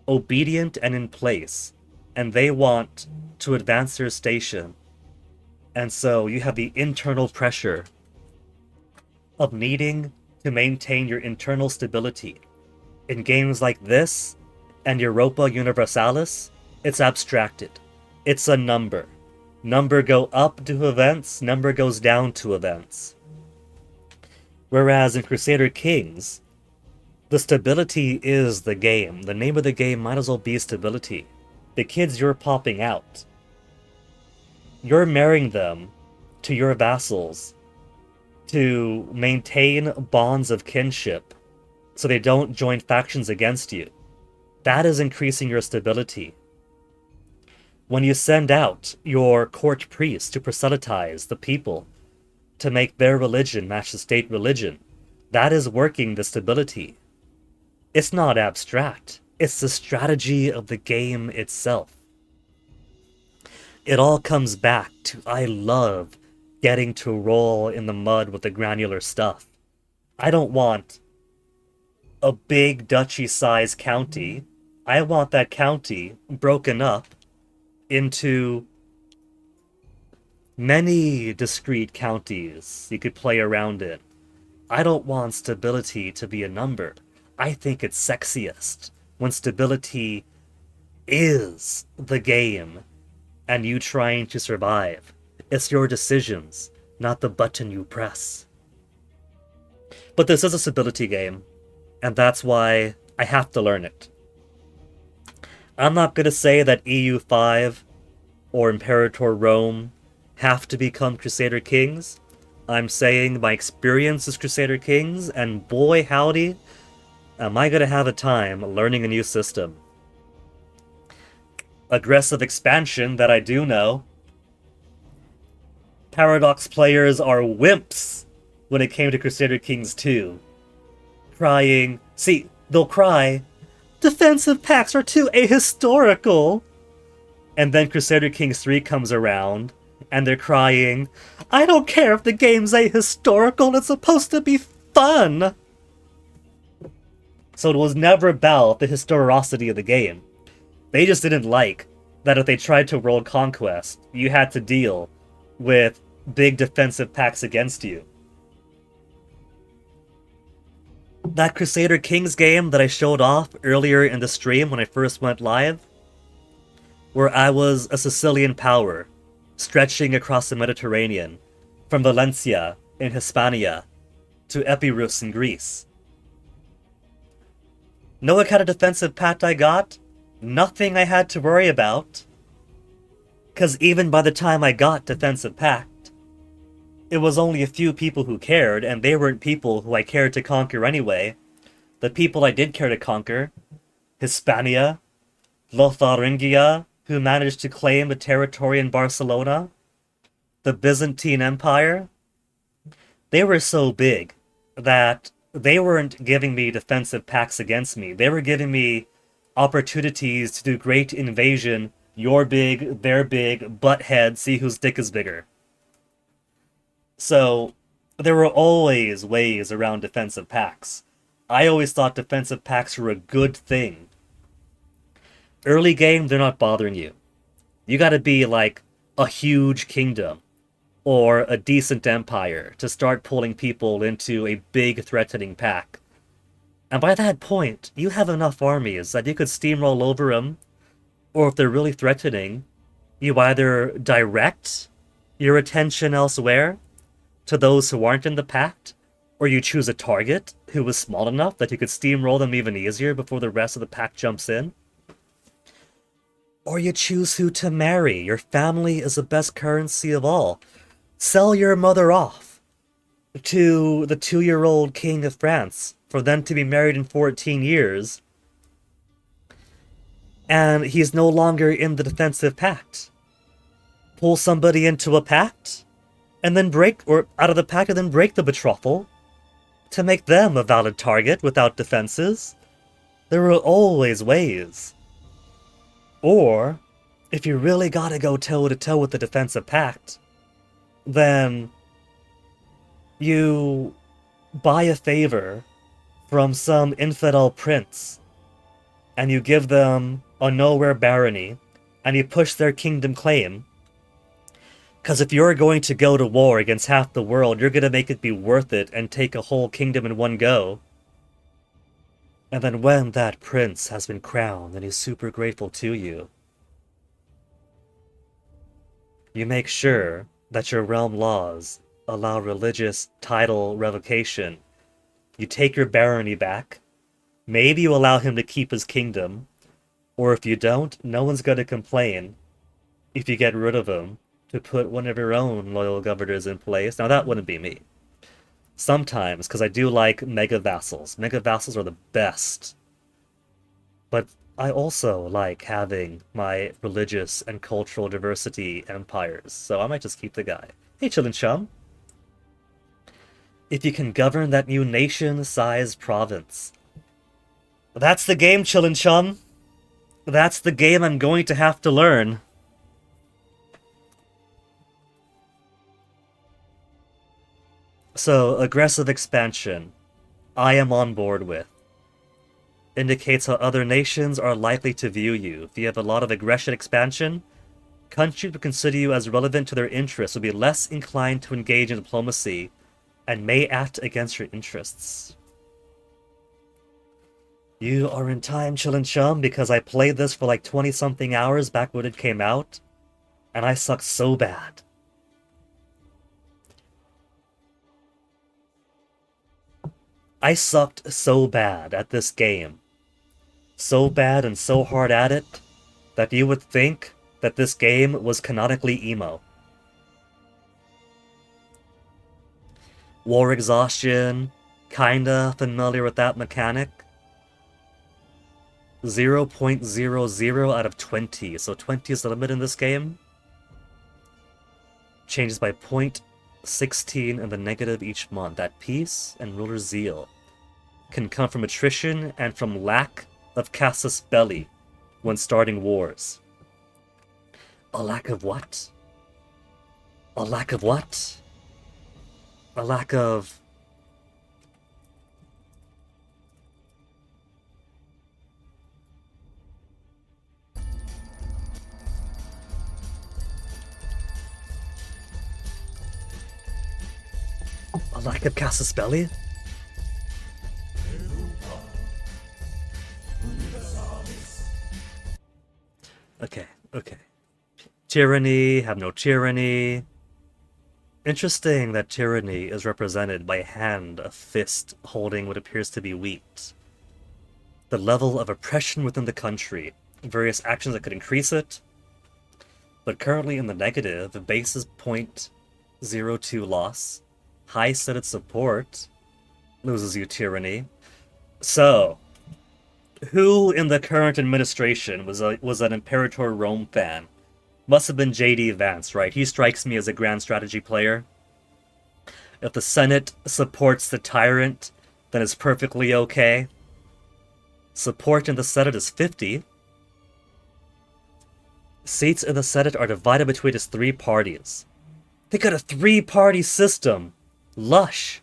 obedient and in place, and they want to advance their station. And so you have the internal pressure of needing to maintain your internal stability. In games like this and Europa Universalis, it's abstracted. It's a number. Number go up to events, number goes down to events. Whereas in Crusader Kings, the stability is the game. The name of the game might as well be stability. The kids you're popping out, you're marrying them to your vassals to maintain bonds of kinship so they don't join factions against you. That is increasing your stability. When you send out your court priests to proselytize the people to make their religion match the state religion, that is working the stability. It's not abstract. It's the strategy of the game itself. It all comes back to I love getting to roll in the mud with the granular stuff. I don't want a big duchy-sized county. I want that county broken up into many discrete counties you could play around in. I don't want stability to be a number. I think it's sexiest when stability is the game and you trying to survive. It's your decisions, not the button you press. But this is a stability game, and that's why I have to learn it. I'm not going to say that EU5 or Imperator Rome have to become Crusader Kings, I'm saying my experience as Crusader Kings, and boy howdy, am I gonna have a time learning a new system. Aggressive expansion that I do know. Paradox players are wimps when it came to Crusader Kings 2. Crying. See, they'll cry, defensive packs are too ahistorical. And then Crusader Kings 3 comes around, and they're crying, I don't care if the game's ahistorical, it's supposed to be fun! So it was never about the historicity of the game. They just didn't like that if they tried to world conquest, you had to deal with big defensive packs against you. That Crusader Kings game that I showed off earlier in the stream when I first went live, where I was a Sicilian power, stretching across the Mediterranean, from Valencia in Hispania to Epirus in Greece. Know what kind of defensive pact I got? Nothing I had to worry about. Because even by the time I got defensive pact, it was only a few people who cared, and they weren't people who I cared to conquer anyway. The people I did care to conquer, Hispania, Lotharingia, who managed to claim a territory in Barcelona, the Byzantine Empire, they were so big that they weren't giving me defensive pacts against me. They were giving me opportunities to do great invasion. You're big, they're big, butt head, see whose dick is bigger. So, there were always ways around defensive pacts. I always thought defensive pacts were a good thing. Early game, they're not bothering you. You gotta be like a huge kingdom or a decent empire to start pulling people into a big threatening pack. And by that point, you have enough armies that you could steamroll over them, or if they're really threatening, you either direct your attention elsewhere to those who aren't in the pact, or you choose a target who was small enough that you could steamroll them even easier before the rest of the pack jumps in. Or you choose who to marry. Your family is the best currency of all. Sell your mother off to the 2-year-old king of France for them to be married in 14 years, and he's no longer in the defensive pact. Pull somebody into a pact, and then break, or out of the pact and then break the betrothal to make them a valid target without defenses. There were always ways. Or, if you really gotta go toe-to-toe with the defensive pact, then you buy a favor from some infidel prince, and you give them a nowhere barony, and you push their kingdom claim. Because if you're going to go to war against half the world, you're going to make it be worth it and take a whole kingdom in one go. And then when that prince has been crowned and he's super grateful to you, you make sure that your realm laws allow religious title revocation. You take your barony back. Maybe you allow him to keep his kingdom. Or if you don't, no one's going to complain if you get rid of him to put one of your own loyal governors in place. Now that wouldn't be me. Sometimes, because I do like mega vassals. Mega vassals are the best. But I also like having my religious and cultural diversity empires, so I might just keep the guy. Hey, Chillin' Chum. If you can govern that new nation-sized province. That's the game, Chillin' Chum. That's the game I'm going to have to learn. So, aggressive expansion, I am on board with. Indicates how other nations are likely to view you. If you have a lot of aggression expansion, countries would consider you as relevant to their interests, will be less inclined to engage in diplomacy, and may act against your interests. You are in time, Chillin' Chum, because I played this for like 20-something hours back when it came out, and I sucked so bad. I sucked so bad at this game. So bad and so hard at it that you would think that this game was canonically emo. War exhaustion, kinda familiar with that mechanic. 0.00 out of 20, so 20 is the limit in this game. Changes by 0.16 in the negative each month. That peace and ruler's zeal can come from attrition and from lack of casus belli when starting wars. A lack of what? A lack of what? A lack of... A lack of casus belli? Okay. Tyranny, have no tyranny. Interesting that tyranny is represented by a hand, a fist, holding what appears to be wheat. The level of oppression within the country, various actions that could increase it, but currently in the negative, base is 0.02 loss, high set its support, loses you tyranny. So, who in the current administration was an Imperator Rome fan? Must have been JD Vance, right? He strikes me as a grand strategy player. If the Senate supports the tyrant, then it's perfectly okay. Support in the Senate is 50. Seats in the Senate are divided between its 3 parties. They got a 3-party system. Lush.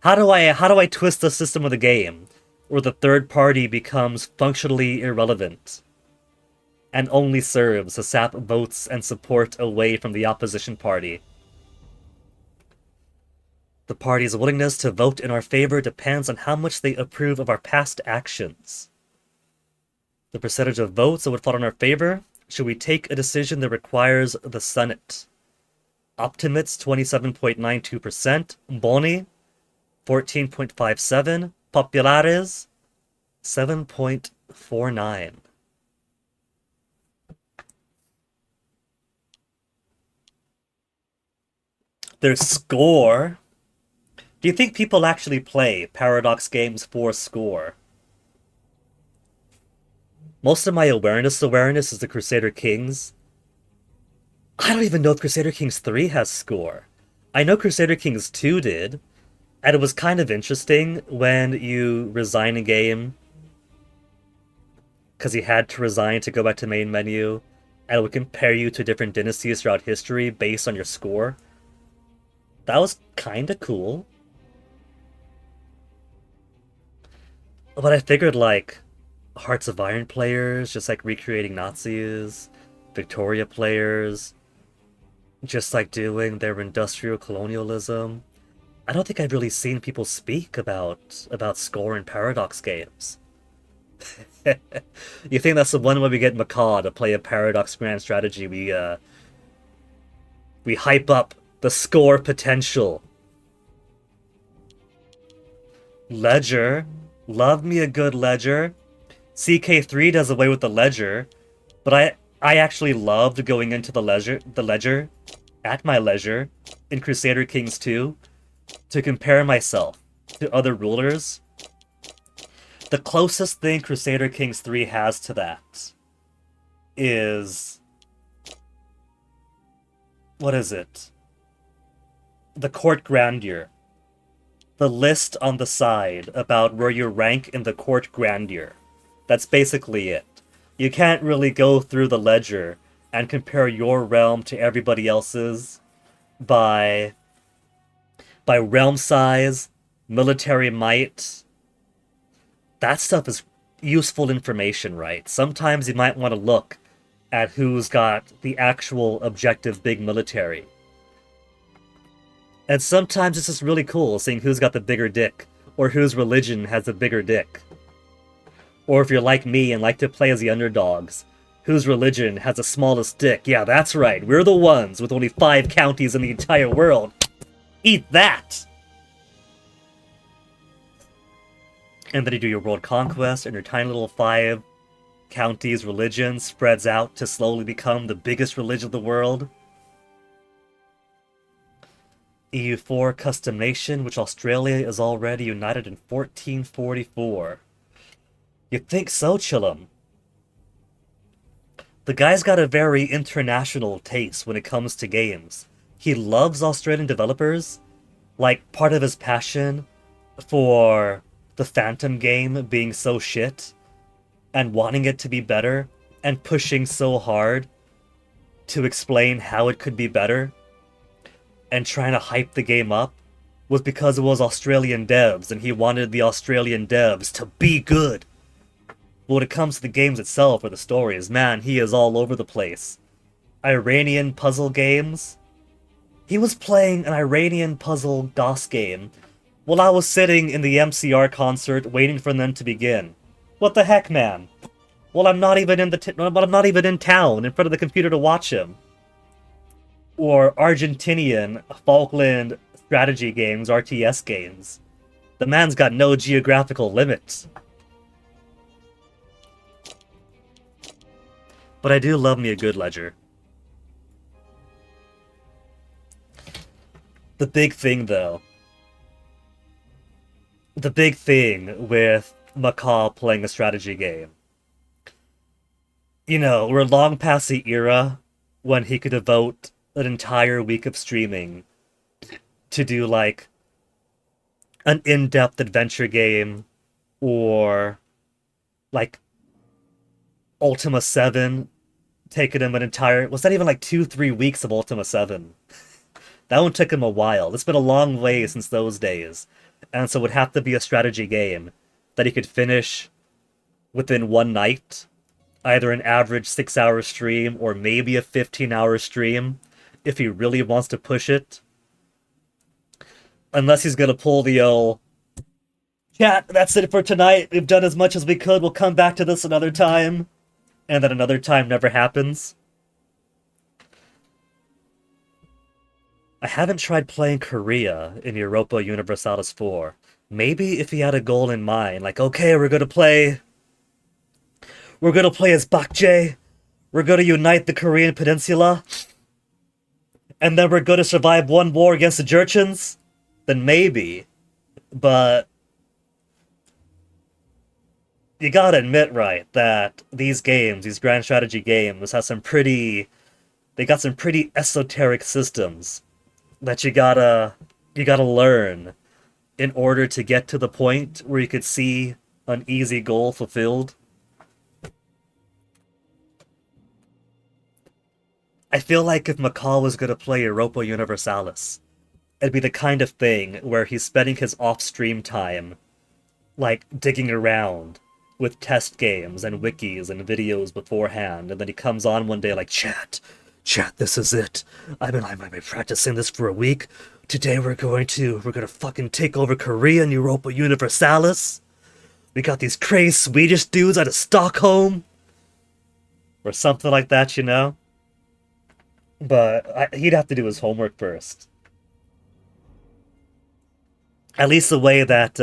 How do I twist the system of the game where the third party becomes functionally irrelevant and only serves to sap votes and support away from the opposition party? The party's willingness to vote in our favor depends on how much they approve of our past actions. The percentage of votes that would fall in our favor should we take a decision that requires the Senate. Optimates 27.92%, Boni 14.57%, Populares 7.49%. Their score? Do you think people actually play Paradox games for score? Most of my awareness is the Crusader Kings. I don't even know if Crusader Kings 3 has score. I know Crusader Kings 2 did, and it was kind of interesting when you resign a game, because you had to resign to go back to main menu, and it would compare you to different dynasties throughout history based on your score. That was kinda cool. But I figured, like, Hearts of Iron players, just like recreating Nazis, Victoria players, just like doing their industrial colonialism. I don't think I've really seen people speak about score in Paradox games. You think that's the one way we get Macaw to play a Paradox grand strategy? We hype up the score potential. Ledger. Love me a good Ledger. CK3 does away with the Ledger, but I actually loved going into the Ledger, at my leisure, in Crusader Kings 2, to compare myself to other rulers. The closest thing Crusader Kings 3 has to that is... what is it? The Court Grandeur. The list on the side about where you rank in the Court Grandeur. That's basically it. You can't really go through the ledger and compare your realm to everybody else's by realm size, military might. That stuff is useful information, right? Sometimes you might want to look at who's got the actual objective big military. And sometimes it's just really cool seeing who's got the bigger dick, or whose religion has the bigger dick. Or if you're like me and like to play as the underdogs, whose religion has the smallest dick. Yeah, that's right, we're the ones with only 5 counties in the entire world. Eat that! And then you do your world conquest, and your tiny little 5 counties religion spreads out to slowly become the biggest religion of the world. EU4 custom nation, which Australia is already united in 1444. You'd think so, Chillum. The guy's got a very international taste when it comes to games. He loves Australian developers. Like, part of his passion for the Phantom game being so shit and wanting it to be better and pushing so hard to explain how it could be better and trying to hype the game up was because it was Australian devs and he wanted the Australian devs to be good. But when it comes to the games itself or the stories, man, he is all over the place. Iranian puzzle games. He was playing an Iranian puzzle DOS game while I was sitting in the MCR concert waiting for them to begin. What the heck, man? Well, I'm not even I'm not even in town in front of the computer to watch him. Or Argentinian Falkland strategy games, RTS games. The man's got no geographical limits. But I do love me a good ledger. The big thing, though. The big thing with Macaw playing a strategy game. You know, we're long past the era when he could devote an entire week of streaming to do, like, an in-depth adventure game or, like, Ultima 7 taking him an entire... Was that even like 2-3 weeks of Ultima 7? That one took him a while. It's been a long way since those days. And so it would have to be a strategy game that he could finish within one night. Either an average 6-hour stream or maybe a 15-hour stream if he really wants to push it. Unless he's gonna pull the old... Chat, that's it for tonight. We've done as much as we could. We'll come back to this another time. And then another time never happens. I haven't tried playing Korea in Europa Universalis 4. Maybe if he had a goal in mind, like, okay, we're gonna play as Bakje, we're gonna unite the Korean Peninsula, and then we're gonna survive one war against the Jurchens, then maybe. But you gotta admit, right, that these games, these grand strategy games, have some pretty... They got some pretty esoteric systems that you gotta learn in order to get to the point where you could see an easy goal fulfilled. I feel like if Macaw was gonna play Europa Universalis, it'd be the kind of thing where he's spending his off-stream time, like, digging around with test games and wikis and videos beforehand, and then he comes on one day like, Chat, this is it. I've been practicing this for a week. Today we're gonna fucking take over Korea and Europa Universalis. We got these crazy Swedish dudes out of Stockholm. Or something like that, you know? But he'd have to do his homework first. At least the way that,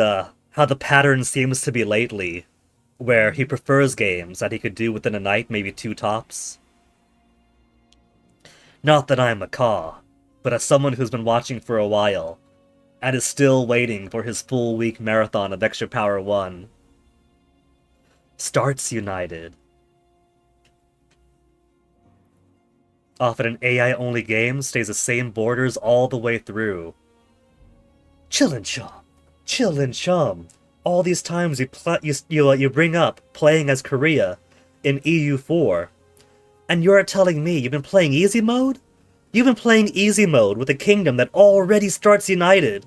how the pattern seems to be lately, where he prefers games that he could do within a night, maybe 2 tops. Not that I'm Macaw, but as someone who's been watching for a while, and is still waiting for his full week marathon of Extra Power 1. Starts united. Often an AI-only game stays the same borders all the way through. Chillin' chum. All these times you bring up playing as Korea in EU4, and you're telling me you've been playing easy mode? You've been playing easy mode with a kingdom that already starts united.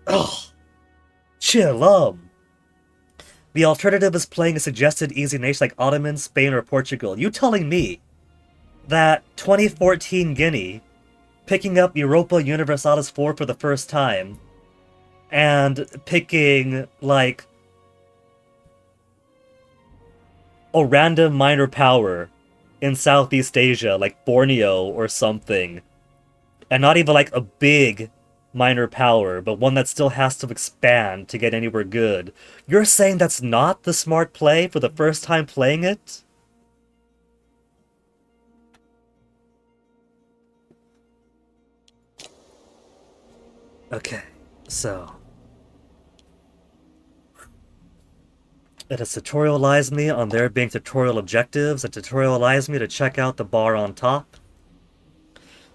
Ugh. Chill. The alternative is playing a suggested easy nation like Ottoman, Spain, or Portugal. You telling me that 2014 Guinea picking up Europa Universalis 4 for the first time and picking, like, a random minor power in Southeast Asia, like Borneo or something, and not even like a big minor power, but one that still has to expand to get anywhere good. You're saying that's not the smart play for the first time playing it? Okay, so it has tutorialized me on there being tutorial objectives and tutorialized me to check out the bar on top.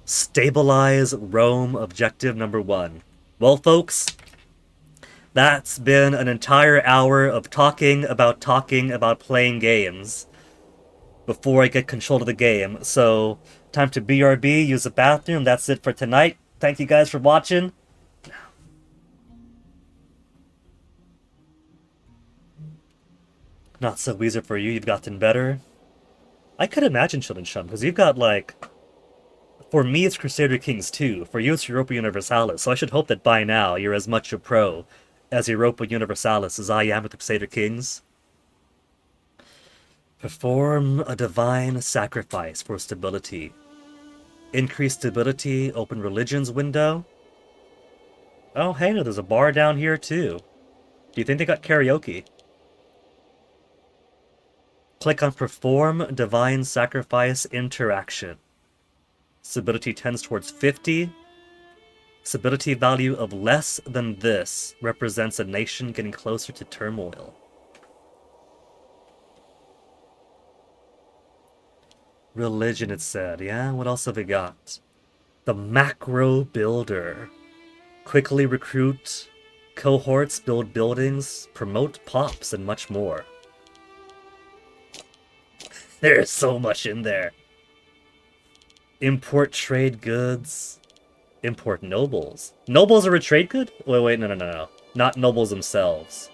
Stabilize Rome objective number 1. Well, folks, that's been an entire hour of talking about playing games before I get control of the game. So, time to BRB, use the bathroom. That's it for tonight. Thank you guys for watching. Not so easy for you, you've gotten better. I could imagine Chillin' Chum, because you've got, like... For me, it's Crusader Kings 2. For you, it's Europa Universalis. So I should hope that by now, you're as much a pro as Europa Universalis as I am with the Crusader Kings. Perform a divine sacrifice for stability. Increase stability, open religions window. Oh, hey, there's a bar down here, too. Do you think they got karaoke? Click on Perform Divine Sacrifice Interaction. Stability tends towards 50. Stability value of less than this represents a nation getting closer to turmoil. Religion, it said. Yeah, what else have we got? The Macro Builder. Quickly recruit cohorts, build buildings, promote pops, and much more. There's so much in there. Import trade goods. Import nobles. Nobles are a trade good? Wait, no. Not nobles themselves.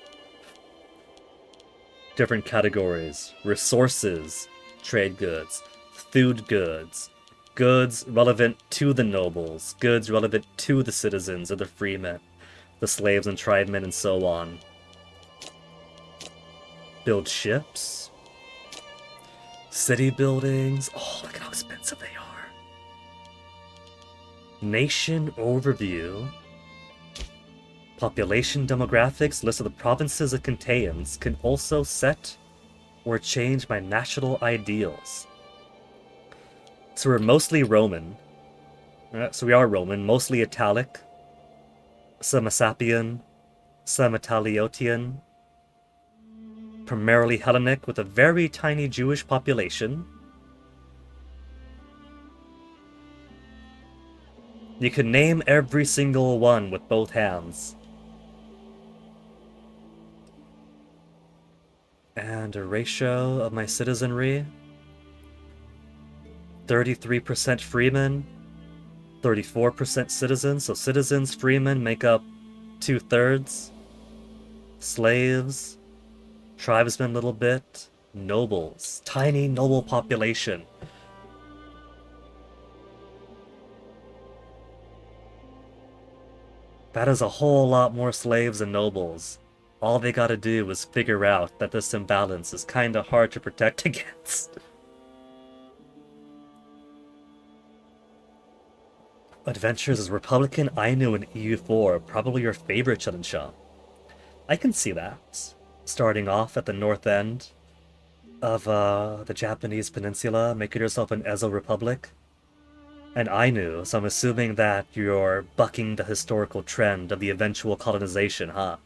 Different categories. Resources, trade goods. Food goods. Goods relevant to the nobles. Goods relevant to the citizens or the freemen. The slaves and tribemen and so on. Build ships. City buildings. Oh, look at how expensive they are. Nation overview. Population demographics, list of the provinces it contains, can also set or change my national ideals. So we're mostly Roman. So we are Roman, mostly Italic, some Sapian, some Italiotian, primarily Hellenic with a very tiny Jewish population. You can name every single one with both hands. And a ratio of my citizenry. 33% freemen, 34% citizens. So citizens, freemen make up 2/3. Slaves, tribesmen a little bit. Nobles, tiny noble population. That is a whole lot more slaves and nobles. All they gotta do is figure out that this imbalance is kinda hard to protect against. Adventures as Republican, Ainu, and EU4, probably your favorite Challenge. I can see that. Starting off at the north end of the Japanese peninsula, making yourself an Ezo Republic. And Ainu, so I'm assuming that you're bucking the historical trend of the eventual colonization, huh?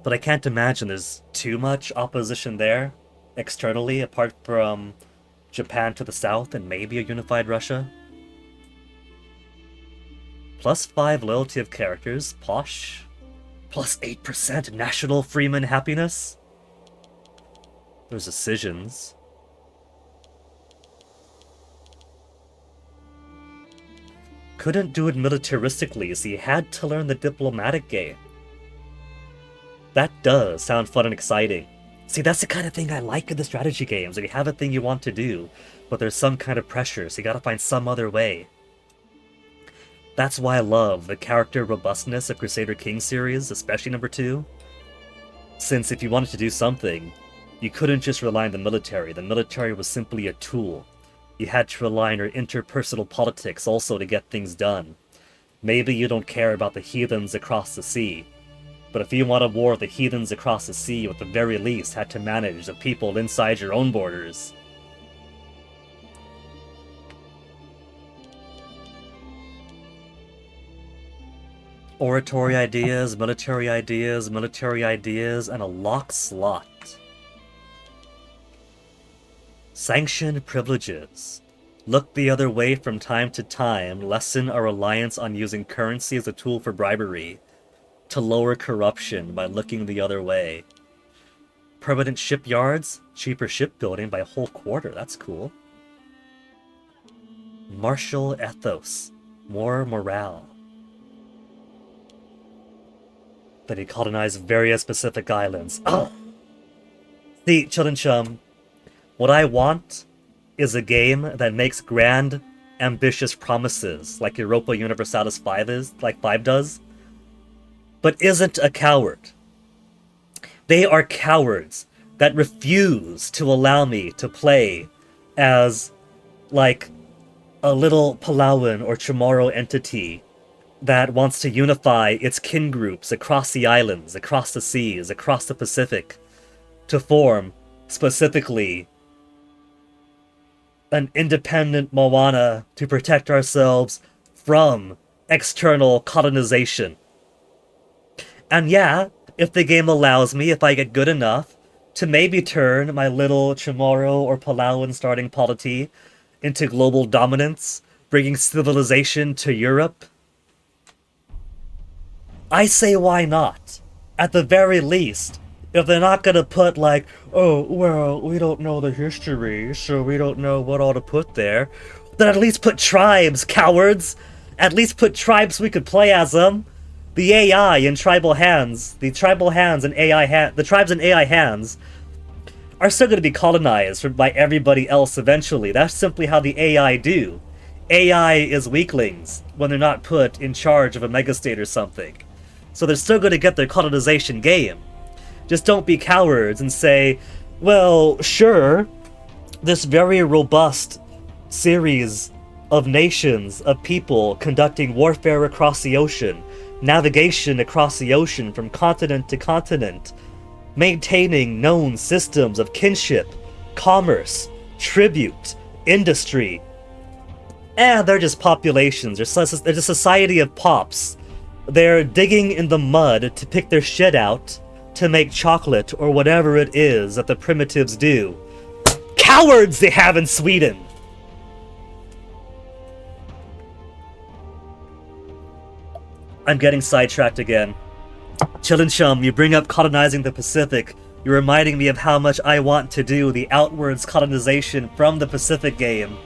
But I can't imagine there's too much opposition there, externally, apart from Japan to the south and maybe a unified Russia. +5 loyalty of characters, posh. +8% national freeman happiness. There's decisions. Couldn't do it militaristically, so you had to learn the diplomatic game. That does sound fun and exciting. See, that's the kind of thing I like in the strategy games, where you have a thing you want to do, but there's some kind of pressure, so you gotta find some other way. That's why I love the character robustness of Crusader Kings series, especially number 2. Since if you wanted to do something, you couldn't just rely on the military. The military was simply a tool. You had to rely on your interpersonal politics also to get things done. Maybe you don't care about the heathens across the sea, but if you want a war with the heathens across the sea, you at the very least had to manage the people inside your own borders. Oratory ideas, military ideas, and a lock slot. Sanctioned privileges. Look the other way from time to time, lessen our reliance on using currency as a tool for bribery, to lower corruption by looking the other way. Permanent shipyards, cheaper shipbuilding by a whole quarter, that's cool. Martial ethos, more morale. That he colonized various Pacific islands. Oh! See, Children Chum, what I want is a game that makes grand, ambitious promises, like Europa Universalis 5 does, but isn't a coward. They are cowards that refuse to allow me to play as, like, a little Palauan or Chamorro entity that wants to unify its kin groups across the islands, across the seas, across the Pacific, to form, specifically, an independent Moana to protect ourselves from external colonization. And yeah, if the game allows me, if I get good enough, to maybe turn my little Chamorro or Palauan starting polity into global dominance, bringing civilization to Europe, I say why not? At the very least, if they're not gonna put like, oh, well, we don't know the history, so we don't know what all to put there, then at least put tribes, cowards! At least put tribes so we could play as them! The AI in tribal hands, the tribes and AI hands, are still gonna be colonized by everybody else eventually. That's simply how the AI do. AI is weaklings when they're not put in charge of a megastate or something. So they're still gonna get their colonization game. Just don't be cowards and say, well, sure, this very robust series of nations, of people conducting warfare across the ocean, navigation across the ocean from continent to continent, maintaining known systems of kinship, commerce, tribute, industry. They're just populations. They're a society of pops. They're digging in the mud to pick their shit out to make chocolate or whatever it is that the primitives do. Cowards they have in Sweden! I'm getting sidetracked again. Chillin' Chum, you bring up colonizing the Pacific. You're reminding me of how much I want to do the outwards colonization from the Pacific game.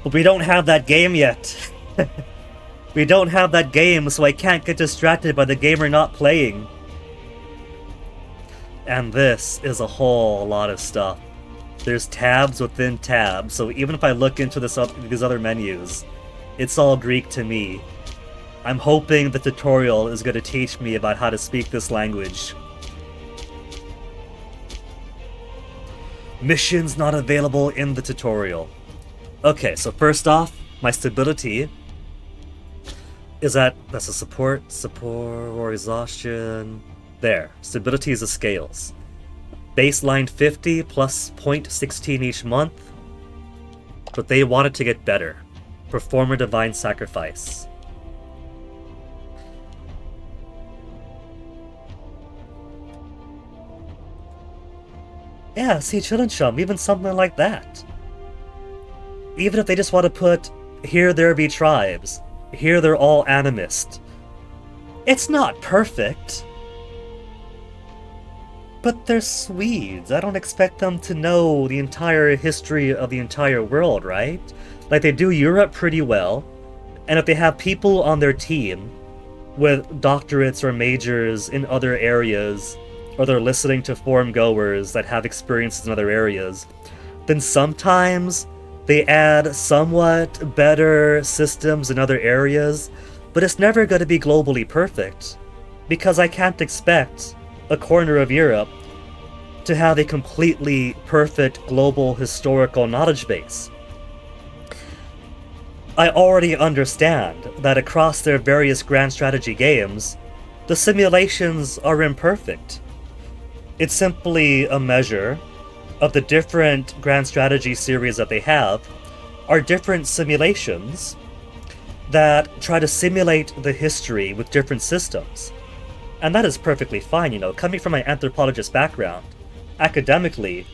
But we don't have that game yet. We don't have that game, so I can't get distracted by the game we're not playing. And this is a whole lot of stuff. There's tabs within tabs, so even if I look into these other menus, it's all Greek to me. I'm hoping the tutorial is going to teach me about how to speak this language. Missions not available in the tutorial. Okay, so first off, my stability is that's a support or exhaustion. There, stability is the scales. Baseline 50 plus 0.16 each month, but they wanted to get better. Perform a divine sacrifice. Yeah, see, Chillin' Chum, even something like that. Even if they just want to put, here there be tribes, here they're all animist. It's not perfect. But they're Swedes. I don't expect them to know the entire history of the entire world, right? Like, they do Europe pretty well, and if they have people on their team with doctorates or majors in other areas, or they're listening to forum goers that have experiences in other areas, then sometimes they add somewhat better systems in other areas, but it's never going to be globally perfect, because I can't expect a corner of Europe to have a completely perfect global historical knowledge base. I already understand that across their various grand strategy games, the simulations are imperfect. It's simply a measure of the different grand strategy series that they have are different simulations that try to simulate the history with different systems. And that is perfectly fine, you know, coming from my anthropologist background. Academically,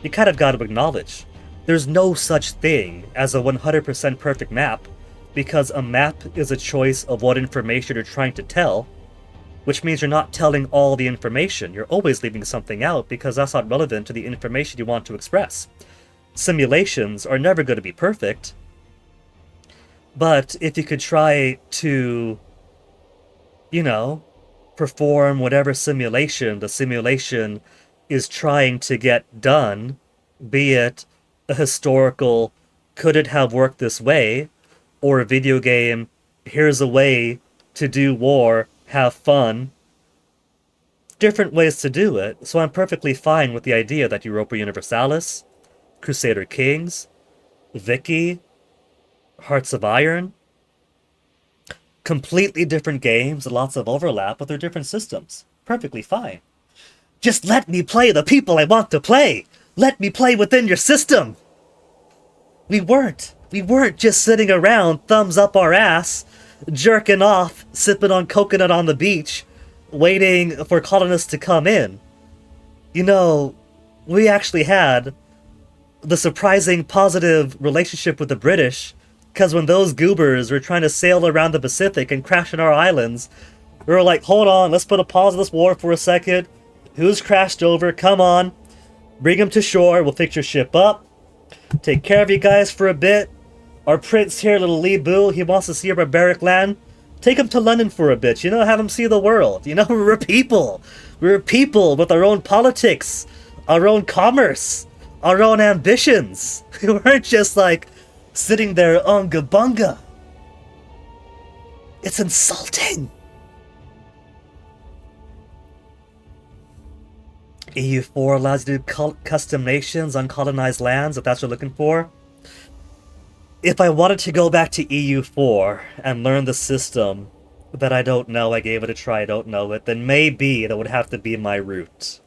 you kind of got to acknowledge there's no such thing as a 100% perfect map, because a map is a choice of what information you're trying to tell, which means you're not telling all the information. You're always leaving something out because that's not relevant to the information you want to express. Simulations are never going to be perfect, but if you could try to, you know, perform whatever simulation the simulation is trying to get done, be it a historical, could it have worked this way, or a video game, here's a way to do war, have fun. Different ways to do it, so I'm perfectly fine with the idea that Europa Universalis, Crusader Kings, Vicky, Hearts of Iron, completely different games and lots of overlap, but they're different systems. Perfectly fine. Just let me play the people I want to play! Let me play within your system! We weren't just sitting around, thumbs up our ass, jerking off, sipping on coconut on the beach, waiting for colonists to come in. You know, we actually had the surprising positive relationship with the British, because when those goobers were trying to sail around the Pacific and crash on our islands, we were like, hold on, let's put a pause on this war for a second. Who's crashed over? Come on. Bring them to shore, we'll fix your ship up. Take care of you guys for a bit. Our prince here, little Lee Boo, he wants to see a barbaric land. Take him to London for a bit, you know, have him see the world. You know, we're people. We're people with our own politics, our own commerce, our own ambitions. We weren't just like sitting there unga bunga. It's insulting. EU4 allows you to do custom nations on colonized lands, if that's what you're looking for. If I wanted to go back to EU4 and learn the system that I don't know, I gave it a try, I don't know it, then maybe that would have to be my route.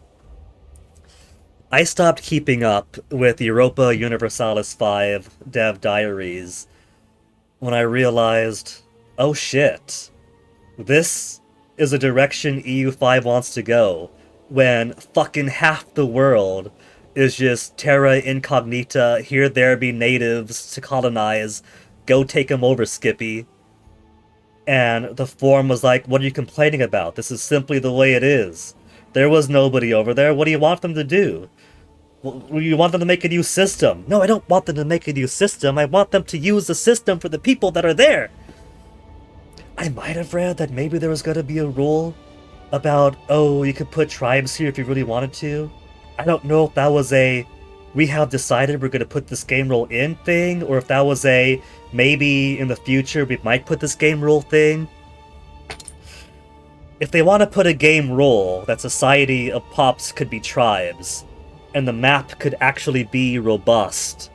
I stopped keeping up with Europa Universalis 5 dev diaries when I realized, oh shit, this is a direction EU5 wants to go, when fucking half the world is just terra incognita, here there be natives to colonize, go take them over, Skippy. And the forum was like, what are you complaining about? This is simply the way it is. There was nobody over there, what do you want them to do? Well, you want them to make a new system? No, I don't want them to make a new system, I want them to use the system for the people that are there! I might have read that maybe there was going to be a rule about, oh, you could put tribes here if you really wanted to. I don't know if that was a, we have decided we're going to put this game rule in thing, or if that was a, maybe in the future we might put this game rule thing. If they want to put a game rule that Society of Pops could be tribes, and the map could actually be robust,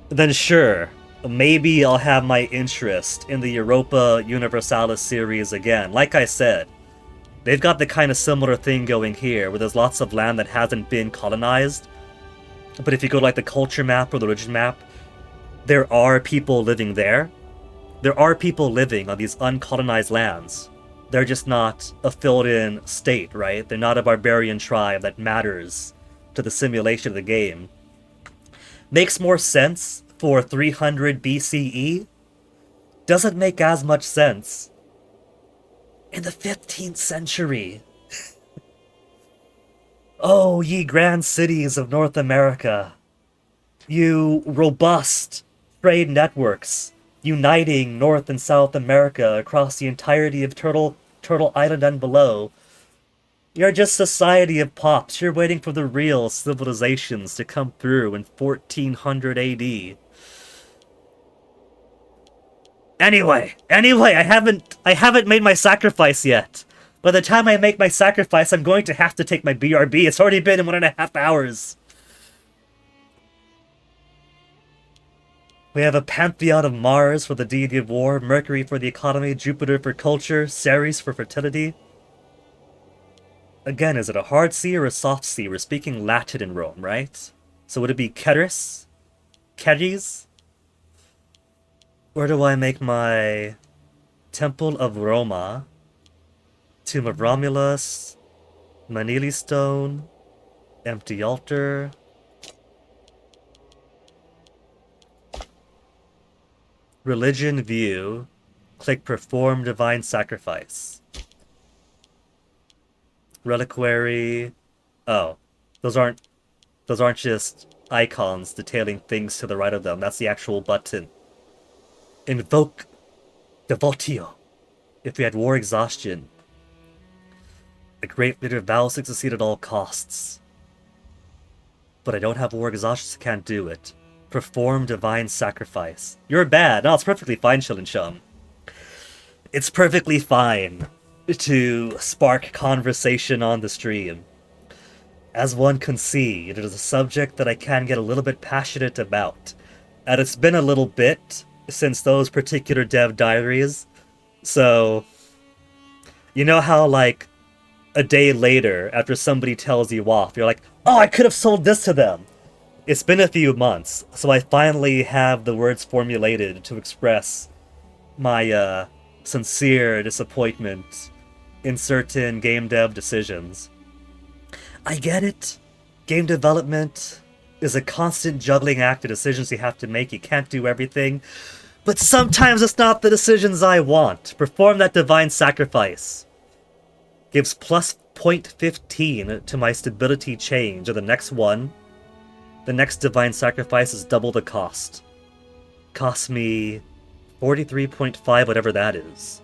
then sure, maybe I'll have my interest in the Europa Universalis series again. Like I said, they've got the kind of similar thing going here, where there's lots of land that hasn't been colonized. But if you go to like the culture map or the religion map, there are people living there. There are people living on these uncolonized lands. They're just not a filled-in state, right? They're not a barbarian tribe that matters to the simulation of the game. Makes more sense for 300 BCE. Doesn't make as much sense in the 15th century. Oh, ye grand cities of North America, you robust trade networks uniting North and South America across the entirety of Turtle Island and below. You're just Society of Pops. You're waiting for the real civilizations to come through in 1400 AD. Anyway, I haven't made my sacrifice yet. By the time I make my sacrifice, I'm going to have to take my BRB. It's already been 1.5 hours. We have a pantheon of Mars for the deity of war, Mercury for the economy, Jupiter for culture, Ceres for fertility. Again, is it a hard C or a soft C? We're speaking Latin in Rome, right? So would it be Ceres? Ceres? Where do I make my Temple of Roma? Tomb of Romulus, Manili Stone, Empty Altar. Religion View. Click Perform Divine Sacrifice. Reliquary. Oh, those aren't just icons detailing things to the right of them. That's the actual button. Invoke Devotio. If we had war exhaustion. A great leader vows to succeed at all costs. But I don't have war exhaustion, so can't do it. Perform divine sacrifice. You're bad. No, it's perfectly fine, Chillin' Chum. It's perfectly fine to spark conversation on the stream. As one can see, it is a subject that I can get a little bit passionate about. And it's been a little bit since those particular dev diaries. So, you know how, like, a day later, after somebody tells you off, you're like, oh, I could have sold this to them. It's been a few months, so I finally have the words formulated to express my sincere disappointment in certain game dev decisions. I get it. Game development is a constant juggling act of decisions you have to make. You can't do everything. But sometimes it's not the decisions I want. Perform that divine sacrifice. Gives plus 0.15 to my stability change, or the next one. The next divine sacrifice is double the cost. Costs me 43.5, whatever that is.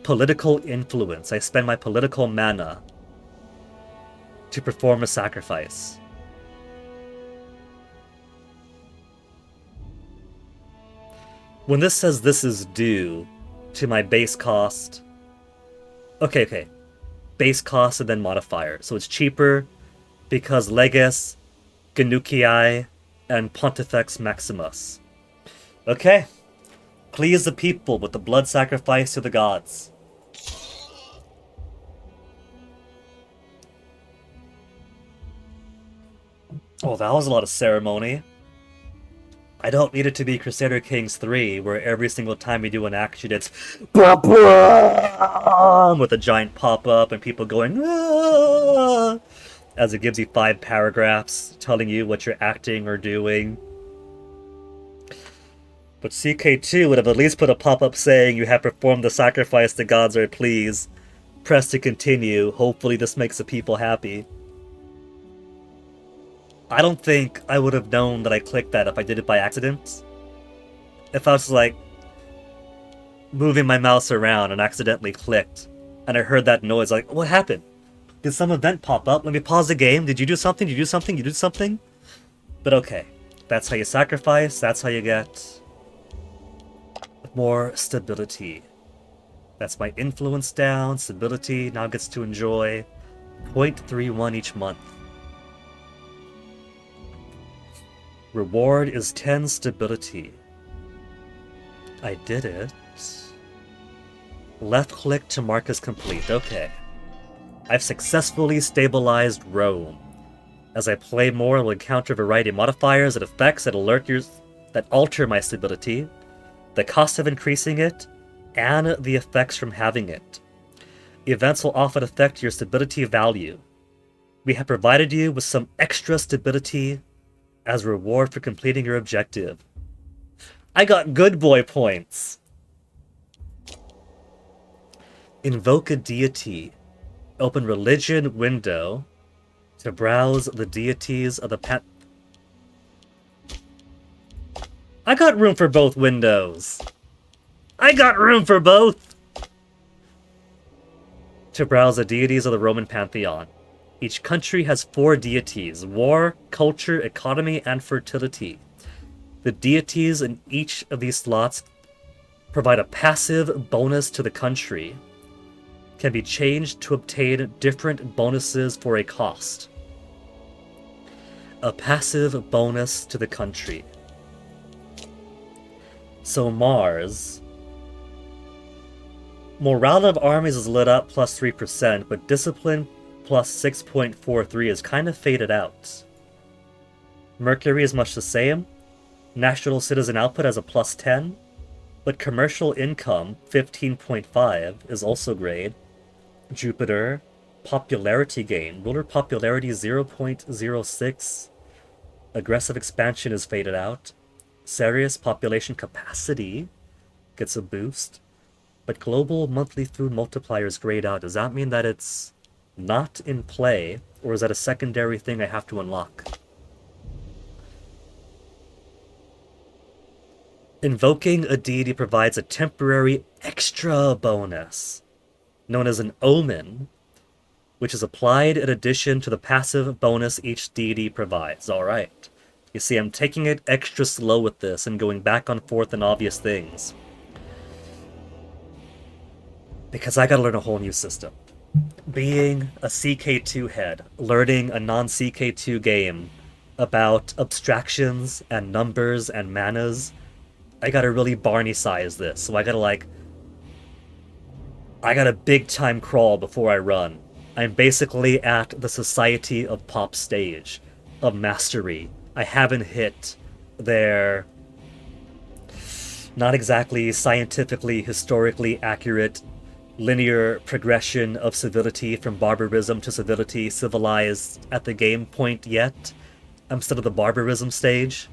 Political influence. I spend my political mana to perform a sacrifice. When this says this is due to my base cost... Okay. Base cost and then modifier. So it's cheaper because Legis, Genucii, and Pontifex Maximus. Okay. Please the people with the blood sacrifice to the gods. Oh, that was a lot of ceremony. I don't need it to be Crusader Kings 3, where every single time we do an action, it's with a giant pop-up and people going Aah! As it gives you 5 paragraphs telling you what you're acting or doing. But CK2 would have at least put a pop-up saying you have performed the sacrifice the gods are pleased. Press to continue. Hopefully this makes the people happy. I don't think I would have known that I clicked that if I did it by accident. If I was like moving my mouse around and accidentally clicked and I heard that noise, like, what happened? Did some event pop up? Let me pause the game. Did you do something? Did you do something? You did something? But okay. That's how you sacrifice. That's how you get more stability. That's my influence down. Stability now gets to enjoy 0.31 each month. Reward is 10 stability. I did it. Left click to mark as complete. Okay. I've successfully stabilized Rome. As I play more, I will encounter a variety of modifiers and effects that alter my stability, the cost of increasing it, and the effects from having it. Events will often affect your stability value. We have provided you with some extra stability as a reward for completing your objective. I got good boy points. Invoke a deity. Open religion window to browse the deities of the I got room for both windows. I got room for both. To browse the deities of the Roman pantheon. Each country has 4 deities: war, culture, economy, and fertility. The deities in each of these slots provide a passive bonus to the country. Can be changed to obtain different bonuses for a cost. A passive bonus to the country. So Mars. Morale of armies is lit up plus 3%, but discipline plus 6.43 is kind of faded out. Mercury is much the same. National citizen output has a plus 10, but commercial income, 15.5, is also great. Jupiter, popularity gain, ruler popularity 0.06. Aggressive expansion is faded out. Serious population capacity gets a boost. But global monthly food multiplier is grayed out. Does that mean that it's not in play, or is that a secondary thing I have to unlock? Invoking a deity provides a temporary extra bonus, known as an omen, which is applied in addition to the passive bonus each deity provides. Alright. You see, I'm taking it extra slow with this and going back and forth on obvious things. Because I gotta learn a whole new system. Being a CK2 head, learning a non-CK2 game about abstractions and numbers and manas, I gotta really Barney size this. So I gotta big time crawl before I run. I'm basically at the Society of Pop stage of mastery. I haven't hit their not exactly scientifically, historically accurate linear progression of civility from barbarism to civility, civilized at the game point yet. I'm still at the barbarism stage.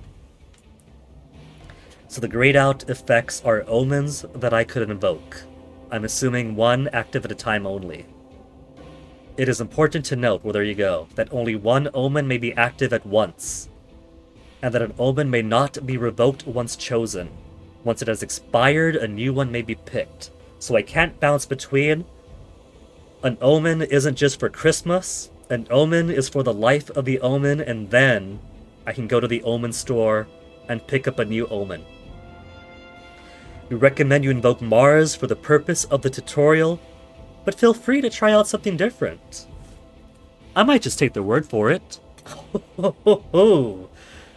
So the grayed out effects are omens that I could invoke. I'm assuming one active at a time only. It is important to note, well there you go, that only one omen may be active at once, and that an omen may not be revoked once chosen. Once it has expired, a new one may be picked. So I can't bounce between. An omen isn't just for Christmas, an omen is for the life of the omen, and then I can go to the omen store and pick up a new omen. We recommend you invoke Mars for the purpose of the tutorial, but feel free to try out something different. I might just take their word for it.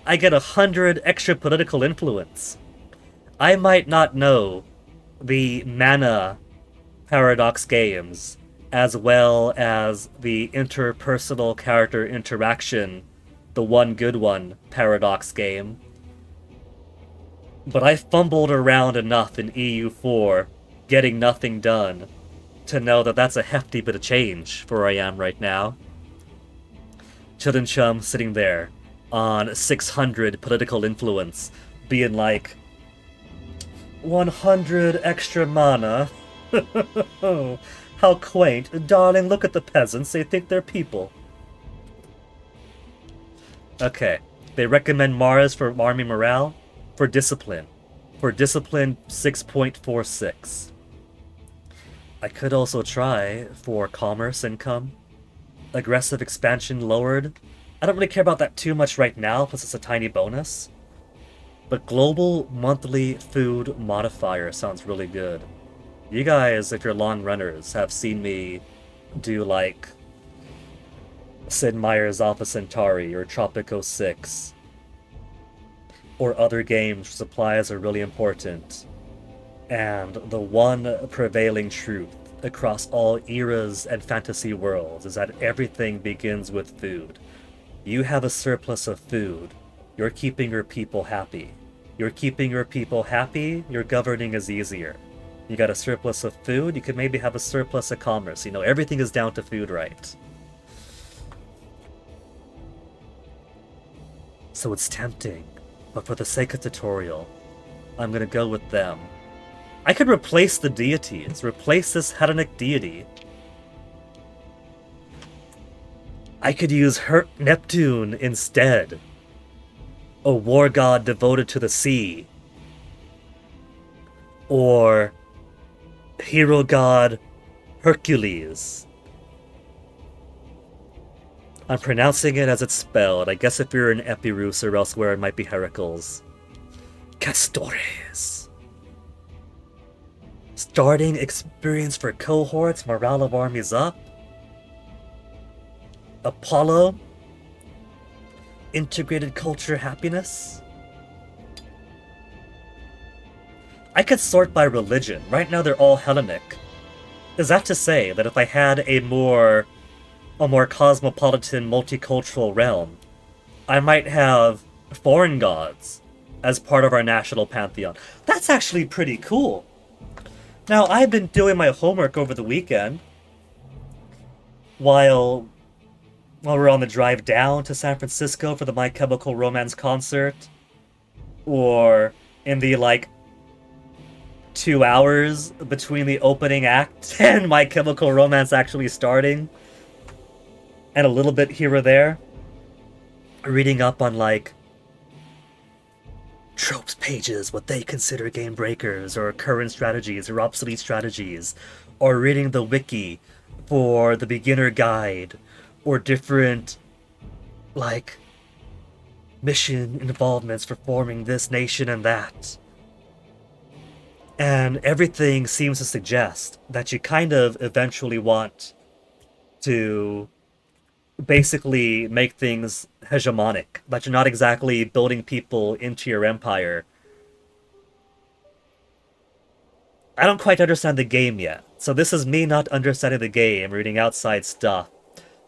I get 100 extra political influence. I might not know the mana paradox games as well as the interpersonal character interaction, the one good one paradox game, but I fumbled around enough in EU4 getting nothing done to know that that's a hefty bit of change for where I am right now. Chillin' Chum sitting there on 600 political influence, being like, 100 extra mana. How quaint. Darling, look at the peasants. They think they're people. Okay. They recommend Mars for army morale. For discipline. For discipline, 6.46. I could also try for commerce income. Aggressive expansion lowered. I don't really care about that too much right now, plus it's a tiny bonus. But global monthly food modifier sounds really good. You guys, if you're long runners, have seen me do like Sid Meier's Alpha Centauri or Tropico 6 or other games where supplies are really important. And the one prevailing truth across all eras and fantasy worlds is that everything begins with food. You have a surplus of food, you're keeping your people happy. You're keeping your people happy, your governing is easier. You got a surplus of food, you could maybe have a surplus of commerce. You know, everything is down to food, right? So it's tempting, but for the sake of tutorial, I'm gonna go with them. I could replace the deities, replace this hedonic deity. I could use Neptune instead. A war god devoted to the sea. Or hero god Hercules. I'm pronouncing it as it's spelled. I guess if you're in Epirus or elsewhere, it might be Heracles. Castores. Starting experience for cohorts, morale of armies up. Apollo. Integrated culture happiness. I could sort by religion. Right now they're all Hellenic. Is that to say that if I had a more cosmopolitan, multicultural realm, I might have foreign gods as part of our national pantheon. That's actually pretty cool. Now, I've been doing my homework over the weekend while we're on the drive down to San Francisco for the My Chemical Romance concert, or in the like 2 hours between the opening act and My Chemical Romance actually starting, and a little bit here or there, reading up on like tropes pages, what they consider game breakers, or current strategies, or obsolete strategies, or reading the wiki for the beginner guide, or different, like, mission involvements for forming this nation and that. And everything seems to suggest that you kind of eventually want to basically make things hegemonic, that you're not exactly building people into your empire. I don't quite understand the game yet, so this is me not understanding the game, reading outside stuff,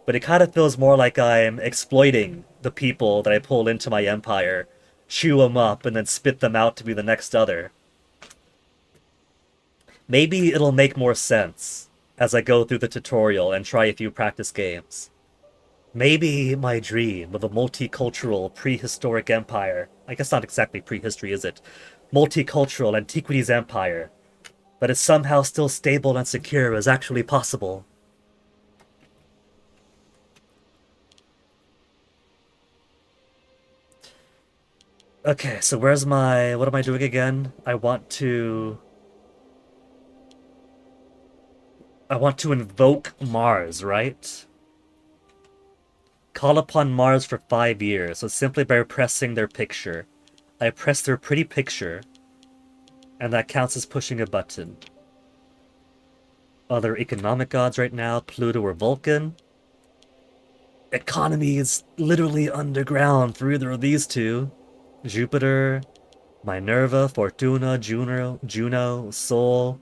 but it kind of feels more like I'm exploiting the people that I pull into my empire, chew them up, and then spit them out to be the next other. Maybe it'll make more sense as I go through the tutorial and try a few practice games. Maybe my dream of a multicultural prehistoric empire, I guess not exactly prehistory, is it? Multicultural antiquities empire, but is somehow still stable and secure, is actually possible. Okay, so where's my... what am I doing again? I want to invoke Mars, right? Call upon Mars for 5 years, so simply by pressing their picture. I press their pretty picture, and that counts as pushing a button. Other economic gods right now, Pluto or Vulcan. Economy is literally underground for either of these two. Jupiter, Minerva, Fortuna, Juno, Sol,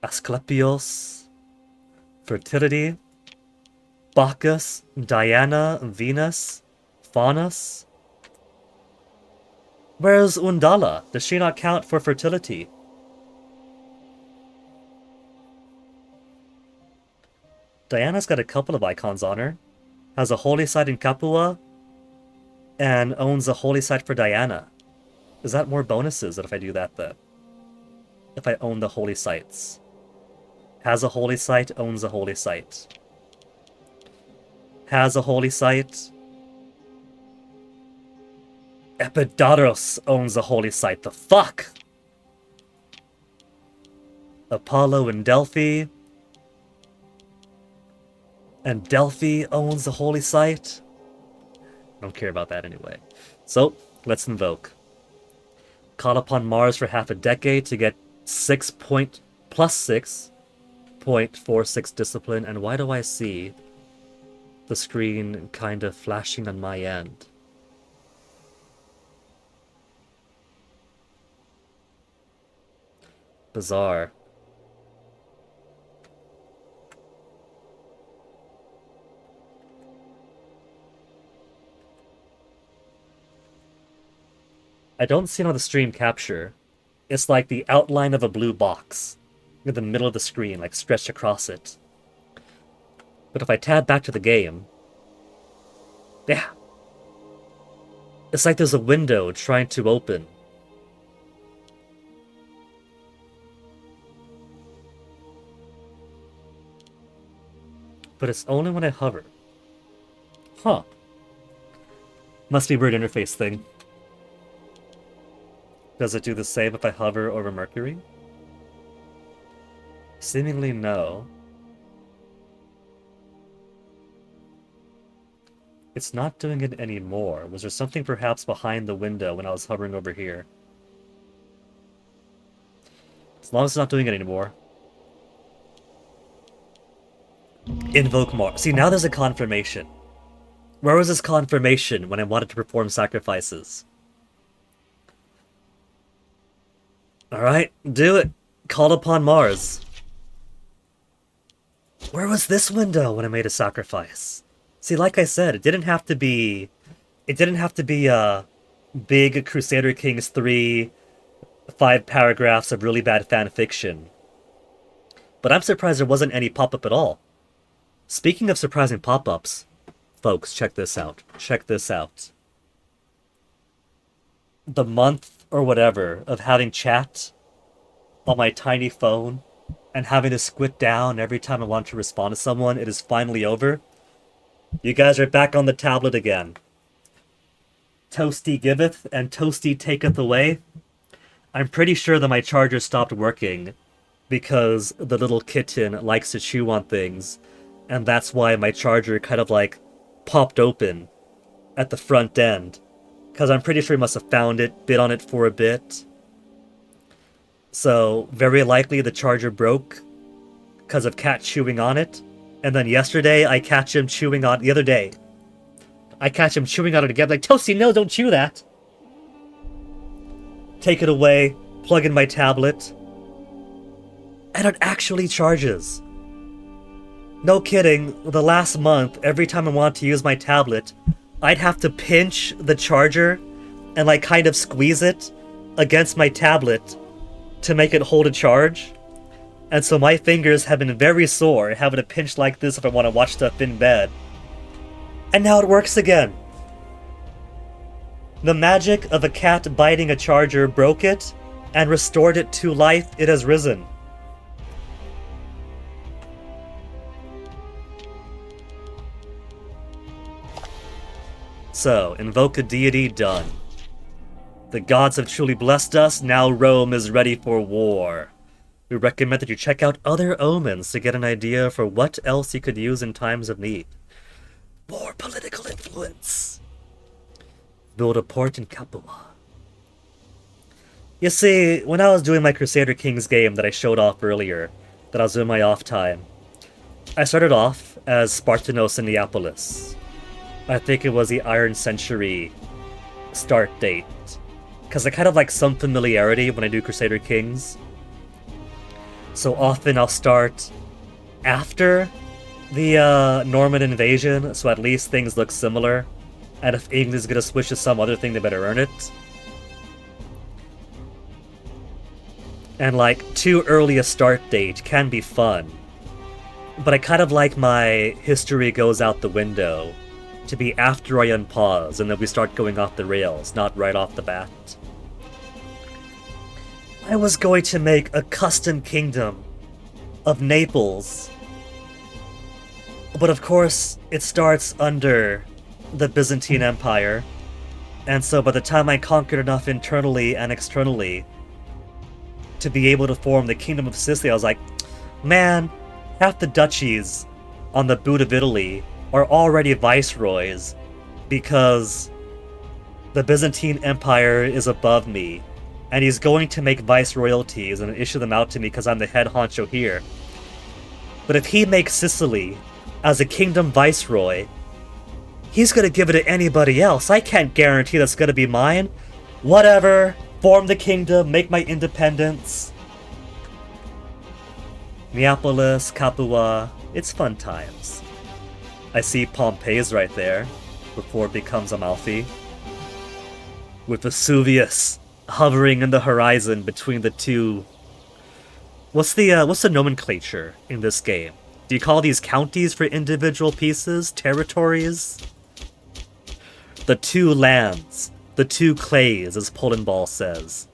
Asclepios, Fertility, Bacchus, Diana, Venus, Faunus. Where's Undala? Does she not count for fertility? Diana's got a couple of icons on her. Has a holy site in Capua, and owns a holy site for Diana. Is that more bonuses if I do that then? If I own the holy sites. Has a holy site, owns a holy site. Has a holy site. Epidaurus owns a holy site. The fuck? Apollo in Delphi. And Delphi owns a holy site? I don't care about that anyway. So, let's invoke. Call upon Mars for half a decade to get 6 point plus 6.46 discipline. And why do I see the screen kind of flashing on my end? Bizarre. I don't see it on the stream capture. It's like the outline of a blue box in the middle of the screen, like stretched across it. But if I tab back to the game, yeah, it's like there's a window trying to open. But it's only when I hover. Huh. Must be a weird interface thing. Does it do the same if I hover over Mercury? Seemingly no. It's not doing it anymore. Was there something perhaps behind the window when I was hovering over here? As long as it's not doing it anymore. Invoke Mars. See, now there's a confirmation. Where was this confirmation when I wanted to perform sacrifices? Alright, do it. Call upon Mars. Where was this window when I made a sacrifice? See, like I said, it didn't have to be big Crusader Kings 3, 5 paragraphs of really bad fan fiction. But I'm surprised there wasn't any pop-up at all. Speaking of surprising pop-ups, folks, check this out. Check this out. The month or whatever of having chat on my tiny phone and having to squint down every time I want to respond to someone, it is finally over. You guys are back on the tablet again. Toasty giveth and Toasty taketh away. I'm pretty sure that my charger stopped working because the little kitten likes to chew on things, and that's why my charger kind of like popped open at the front end. Because I'm pretty sure he must have found it, bit on it for a bit. So, very likely the charger broke because of cat chewing on it. And then yesterday, I catch him chewing on... The other day, I catch him chewing on it again. Like, Toasty, no, don't chew that. Take it away, plug in my tablet. And it actually charges. No kidding, the last month, every time I want to use my tablet, I'd have to pinch the charger and like kind of squeeze it against my tablet to make it hold a charge. And so my fingers have been very sore having to pinch like this if I want to watch stuff in bed. And now it works again. The magic of a cat biting a charger broke it and restored it to life. It has risen. So, invoke a deity, done. The gods have truly blessed us, now Rome is ready for war. We recommend that you check out other omens to get an idea for what else you could use in times of need. More political influence. Build a port in Capua. You see, when I was doing my Crusader Kings game that I showed off earlier, that I was doing my off time, I started off as Spartanos in Neapolis. I think it was the Iron Century start date. Because I kind of like some familiarity when I do Crusader Kings. So often I'll start after the Norman invasion, so at least things look similar. And if England is going to switch to some other thing, they better earn it. And like, too early a start date can be fun. But I kind of like my history goes out the window to be after I unpause, and then we start going off the rails, not right off the bat. I was going to make a custom kingdom of Naples. But of course, it starts under the Byzantine Empire, and so by the time I conquered enough internally and externally to be able to form the Kingdom of Sicily, I was like, man, half the duchies on the boot of Italy are already viceroys because the Byzantine Empire is above me, and he's going to make viceroyalties and issue them out to me because I'm the head honcho here. But if he makes Sicily as a kingdom viceroy, he's going to give it to anybody else. I can't guarantee that's going to be mine. Whatever, form the kingdom, make my independence. Neapolis, Capua, it's fun times. I see Pompeii's right there, before it becomes Amalfi. With Vesuvius hovering in the horizon between the two. What's the nomenclature in this game? Do you call these counties for individual pieces? Territories? The two lands. The two clays, as Pullen Ball says.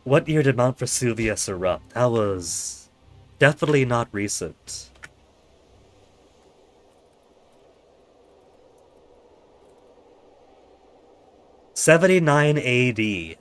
What year did Mount Vesuvius erupt? That was definitely not recent. '79 AD.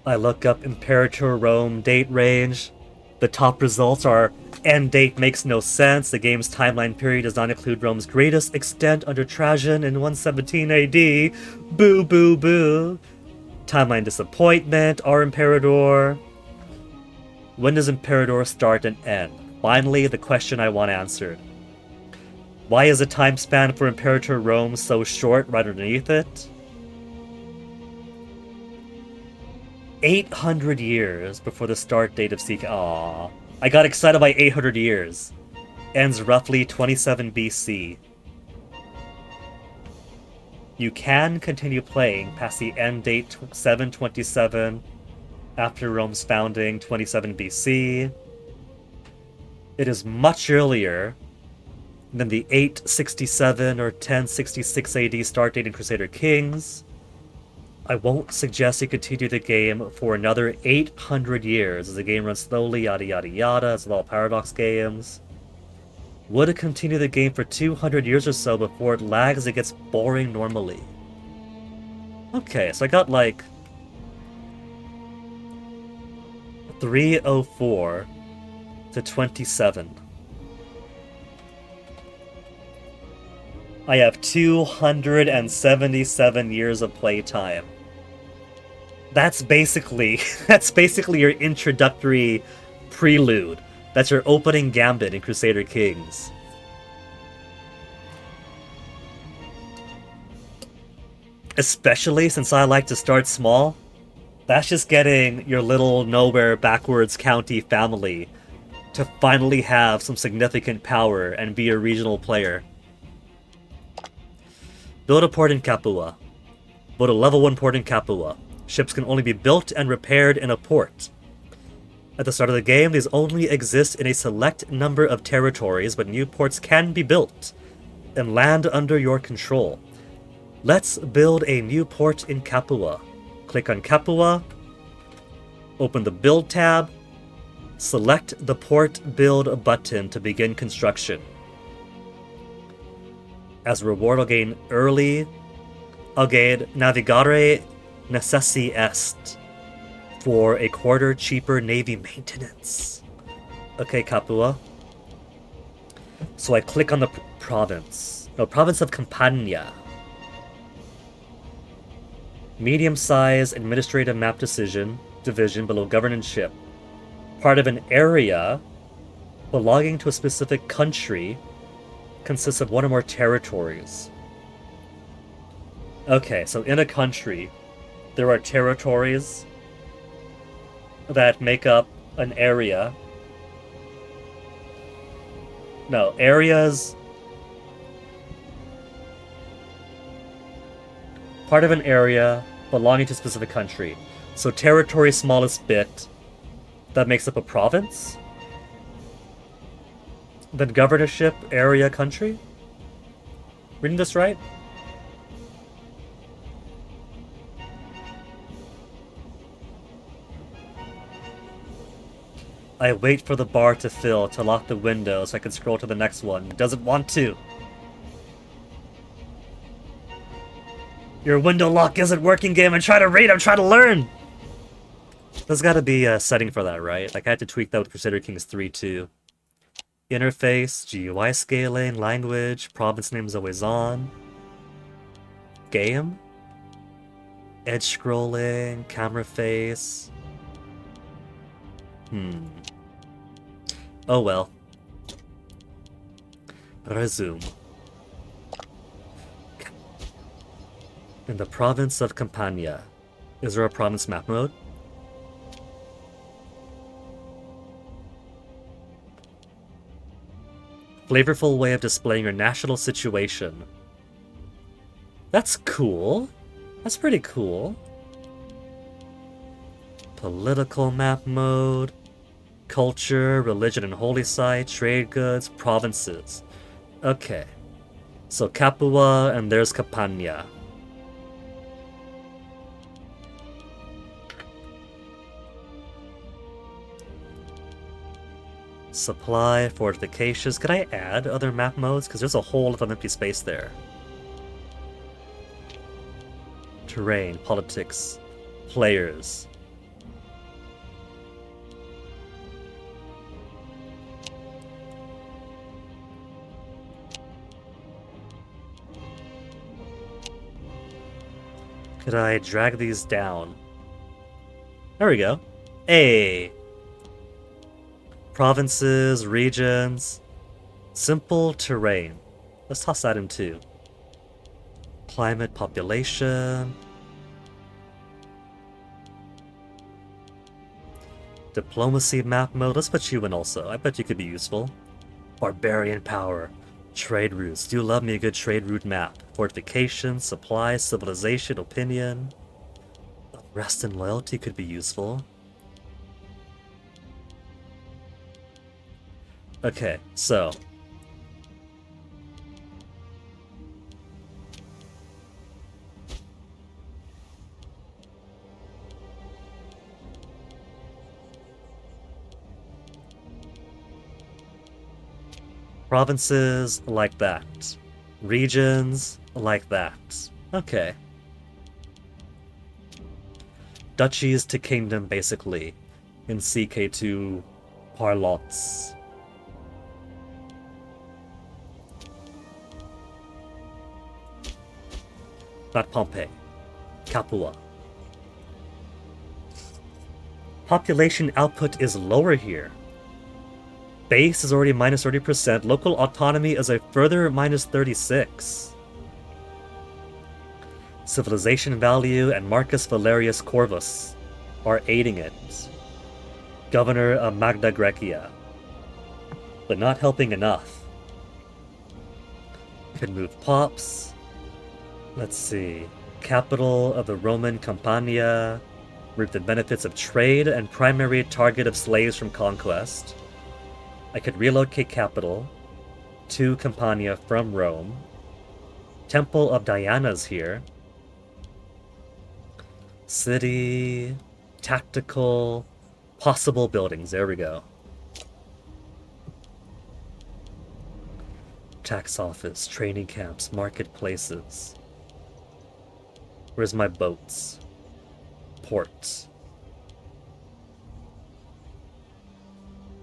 I look up Imperator Rome date range. The top results are end date makes no sense. The game's timeline period does not include Rome's greatest extent under Trajan in 117 AD. Boo boo boo. Timeline disappointment. Our Imperator. When does Imperator start and end? Finally, the question I want answered. Why is the time span for Imperator Rome so short right underneath it? 800 years before the start date of Seek. Aww. I got excited by 800 years. Ends roughly 27 BC. You can continue playing past the end date 727 after Rome's founding 27 BC. It is much earlier than the 867 or 1066 AD start date in Crusader Kings. I won't suggest you continue the game for another 800 years as the game runs slowly, yada yada yada, as with all Paradox games. Would it continue the game for 200 years or so before it lags as it gets boring normally? Okay, so I got like 304 to 27. I have 277 years of playtime. That's basically your introductory prelude. That's your opening gambit in Crusader Kings. Especially since I like to start small. That's just getting your little nowhere backwards county family to finally have some significant power and be a regional player. Build a port in Capua. Build a level 1 port in Capua. Ships can only be built and repaired in a port. At the start of the game, these only exist in a select number of territories, but new ports can be built and land under your control. Let's build a new port in Capua. Click on Capua, open the Build tab, select the Port Build button to begin construction. As a reward, I'll gain Navigare Necessi Est for a quarter cheaper navy maintenance. Okay, Capua. So I click on the province. No, province of Campania. Medium-sized administrative map division below governorship. Part of an area belonging to a specific country consists of one or more territories. Okay, so in a country, there are territories that make up an area. No, areas. Part of an area belonging to a specific country. So territory smallest bit that makes up a province. Then governorship, area, country? Reading this right? I wait for the bar to fill to lock the window so I can scroll to the next one. It doesn't want to. Your window lock isn't working, game. I'm trying to read, I'm trying to learn! There's gotta be a setting for that, right? Like, I had to tweak that with Crusader Kings 3 too. Interface, GUI scaling, language, province names always on. Game? Edge scrolling, camera face. Oh well. Resume. In the province of Campania. Is there a province map mode? Flavorful way of displaying your national situation. That's cool. That's pretty cool. Political map mode. Culture, religion and holy site, trade goods, provinces. Okay. So Capua and there's Campania. Supply, fortifications. Could I add other map modes? Because there's a whole lot of empty space there. Terrain, politics, players. Could I drag these down? There we go. Hey! Provinces, regions, simple terrain. Let's toss that in too. Climate, population. Diplomacy map mode. Let's put you in also. I bet you could be useful. Barbarian power. Trade routes. Do love me a good trade route map. Fortification, supplies, civilization, opinion. Rest and loyalty could be useful. Okay, so. Provinces like that. Regions like that. Okay. Duchies to kingdom, basically, in CK2 parlance. Not Pompeii. Capua. Population output is lower here. Base is already minus 30%. Local autonomy is a further minus 36. Civilization value and Marcus Valerius Corvus are aiding it. Governor of Magna Graecia. But not helping enough. Could move pops. Let's see. Capital of the Roman Campania. Reap the benefits of trade and primary target of slaves from conquest. I could relocate capital to Campania from Rome. Temple of Diana's here. City, tactical, possible buildings. There we go. Tax office, training camps, marketplaces. Where's my boats? Ports.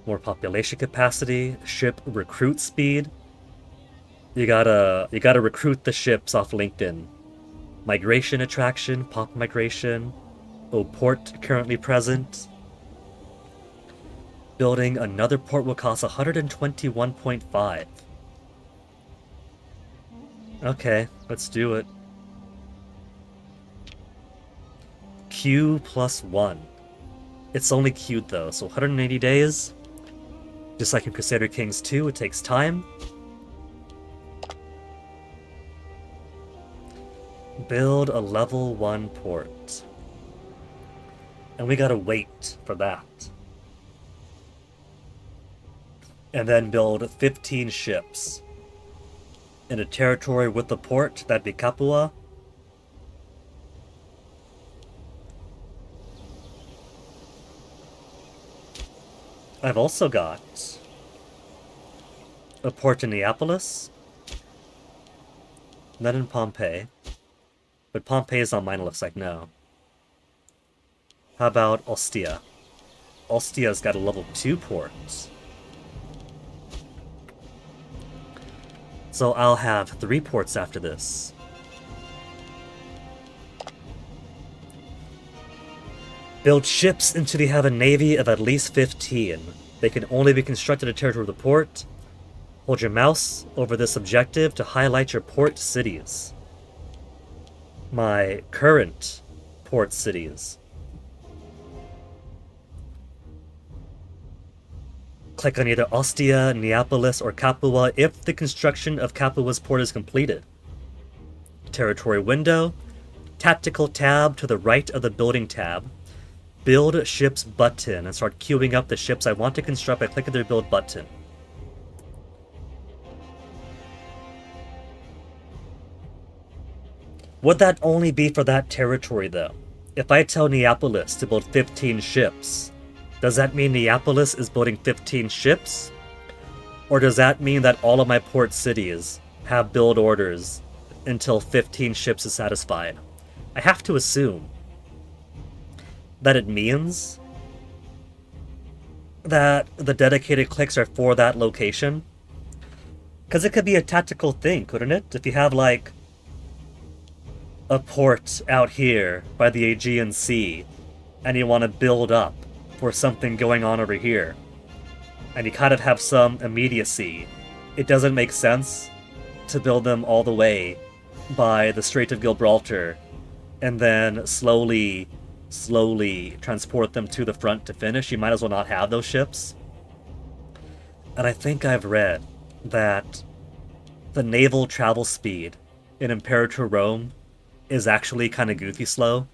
More population capacity, ship recruit speed. You gotta recruit the ships off LinkedIn. Migration attraction, pop migration. Oh, port currently present. Building another port will cost 121.5. Okay, let's do it. Q plus 1. It's only queued though, so 180 days. Just like in Crusader Kings 2, it takes time. Build a level 1 port. And we gotta wait for that. And then build 15 ships. In a territory with the port, that'd be Capua. I've also got a port in Neapolis, not in Pompeii, but Pompeii is on mine, it looks like, no. How about Ostia? Ostia's got a level 2 port. So I'll have 3 ports after this. Build ships until you have a navy of at least 15. They can only be constructed in territory of the port. Hold your mouse over this objective to highlight your port cities. My current port cities. Click on either Ostia, Neapolis, or Capua if the construction of Capua's port is completed. Territory window. Tactical tab to the right of the building tab. Build ships button and start queuing up the ships I want to construct by clicking their build button. Would that only be for that territory though? If I tell Neapolis to build 15 ships, does that mean Neapolis is building 15 ships? Or does that mean that all of my port cities have build orders until 15 ships is satisfied? I have to assume that it means that the dedicated clicks are for that location. Because it could be a tactical thing, couldn't it? If you have, like, a port out here by the Aegean Sea, and you want to build up for something going on over here, and you kind of have some immediacy, it doesn't make sense to build them all the way by the Strait of Gibraltar, and then slowly transport them to the front to finish. You might as well not have those ships. And I think I've read that the naval travel speed in Imperator Rome is actually kind of goofy slow.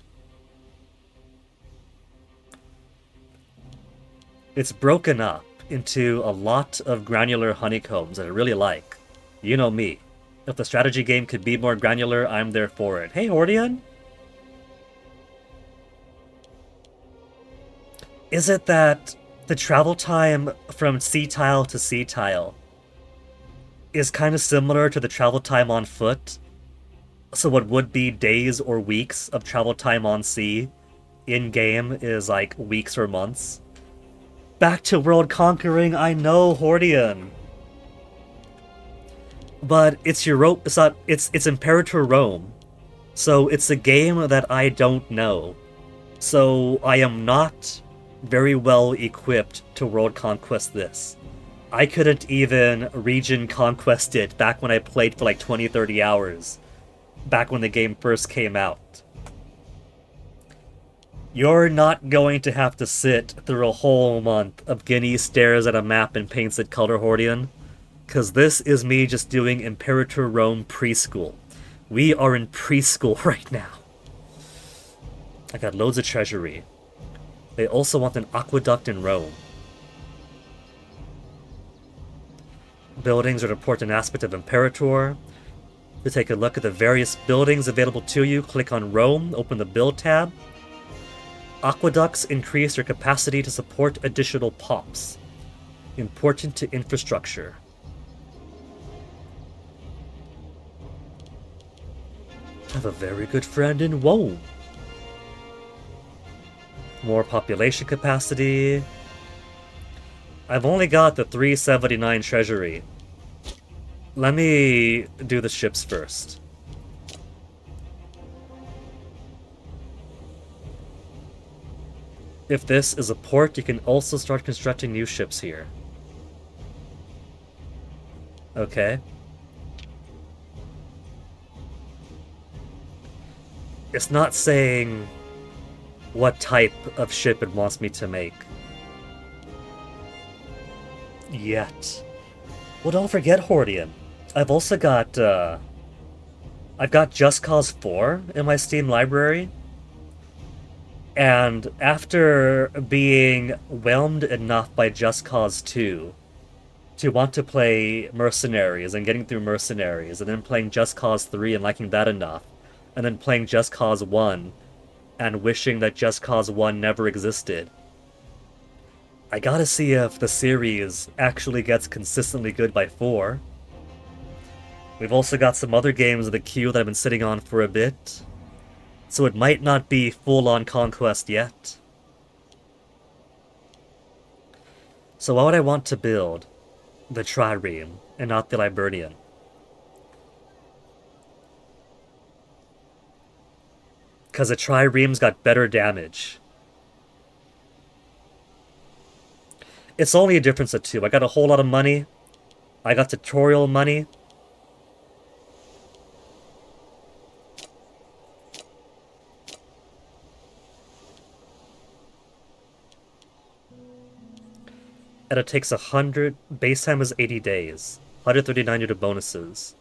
It's broken up into a lot of granular honeycombs that I really like. You know me. If the strategy game could be more granular, I'm there for it. Hey, Hordian? Is it that the travel time from sea tile to sea tile is kind of similar to the travel time on foot? So what would be days or weeks of travel time on sea in-game is like weeks or months? Back to world conquering, I know, Hordian. But it's it's Imperator Rome. So it's a game that I don't know. So I am not very well equipped to world conquest this. I couldn't even region conquest it back when I played for like 20-30 hours. Back when the game first came out. You're not going to have to sit through a whole month of Guinea stares at a map and paints it color, Hordian. Because this is me just doing Imperator Rome preschool. We are in preschool right now. I got loads of treasury. They also want an aqueduct in Rome. Buildings are an important aspect of Imperator. To take a look at the various buildings available to you, click on Rome, open the Build tab. Aqueducts increase your capacity to support additional pops. Important to infrastructure. I have a very good friend in Rome. More population capacity. I've only got the 379 treasury. Let me do the ships first. If this is a port, you can also start constructing new ships here. Okay. It's not saying what type of ship it wants me to make. Yet. Well, don't forget, Hordian. I've also got, I've got Just Cause 4 in my Steam library. And after being whelmed enough by Just Cause 2 to want to play Mercenaries and getting through Mercenaries, and then playing Just Cause 3 and liking that enough, and then playing Just Cause 1 and wishing that Just Cause 1 never existed, I gotta see if the series actually gets consistently good by 4. We've also got some other games in the queue that I've been sitting on for a bit, so it might not be full-on conquest yet. So why would I want to build the Trireme and not the Liburnian? Because the Trireme's got better damage. It's only a difference of 2. I got a whole lot of money. I got tutorial money. And it takes 100... Base time is 80 days. 139 due to bonuses.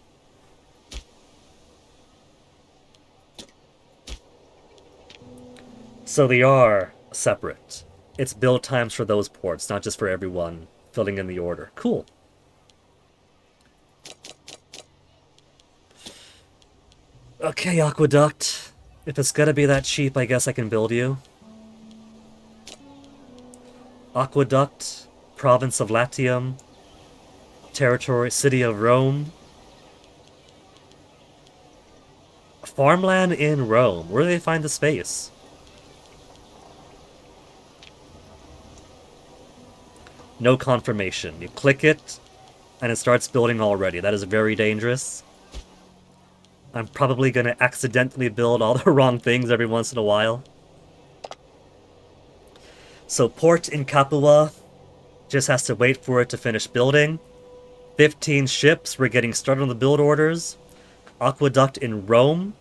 So they are separate. It's build times for those ports, not just for everyone filling in the order. Cool. Okay, Aqueduct. If it's gonna be that cheap, I guess I can build you. Aqueduct, Province of Latium, Territory, City of Rome. Farmland in Rome. Where do they find the space? No confirmation. You click it, and it starts building already. That is very dangerous. I'm probably going to accidentally build all the wrong things every once in a while. So port in Capua just has to wait for it to finish building. 15 ships, we're getting started on the build orders. Aqueduct in Rome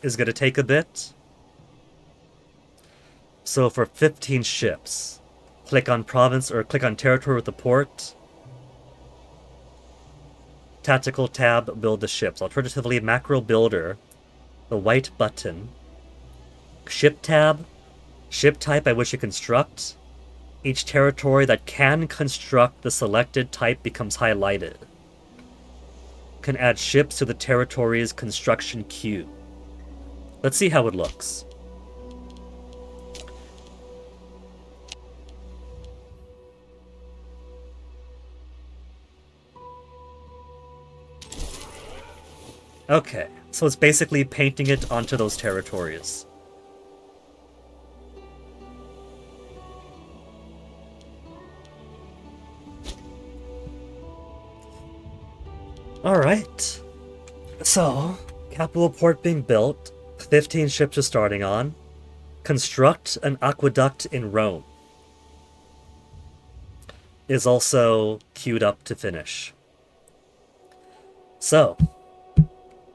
is going to take a bit. So for 15 ships, click on province or click on territory with the port. Tactical tab, build the ships. Alternatively, macro builder, the white button. Ship tab, ship type I wish to construct. Each territory that can construct the selected type becomes highlighted. Can add ships to the territory's construction queue. Let's see how it looks. Okay, so it's basically painting it onto those territories. Alright. So, capital port being built, 15 ships are starting on. Construct an aqueduct in Rome is also queued up to finish. So,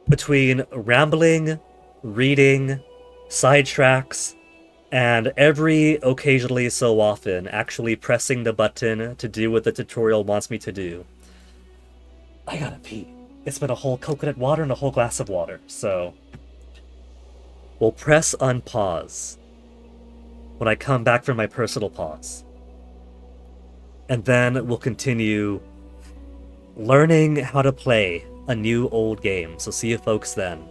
between rambling, reading, sidetracks, and every occasionally so often actually pressing the button to do what the tutorial wants me to do, I gotta pee. It's been a whole coconut water and a whole glass of water, so we'll press unpause when I come back from my personal pause. And then we'll continue learning how to play a new old game. So see you folks then.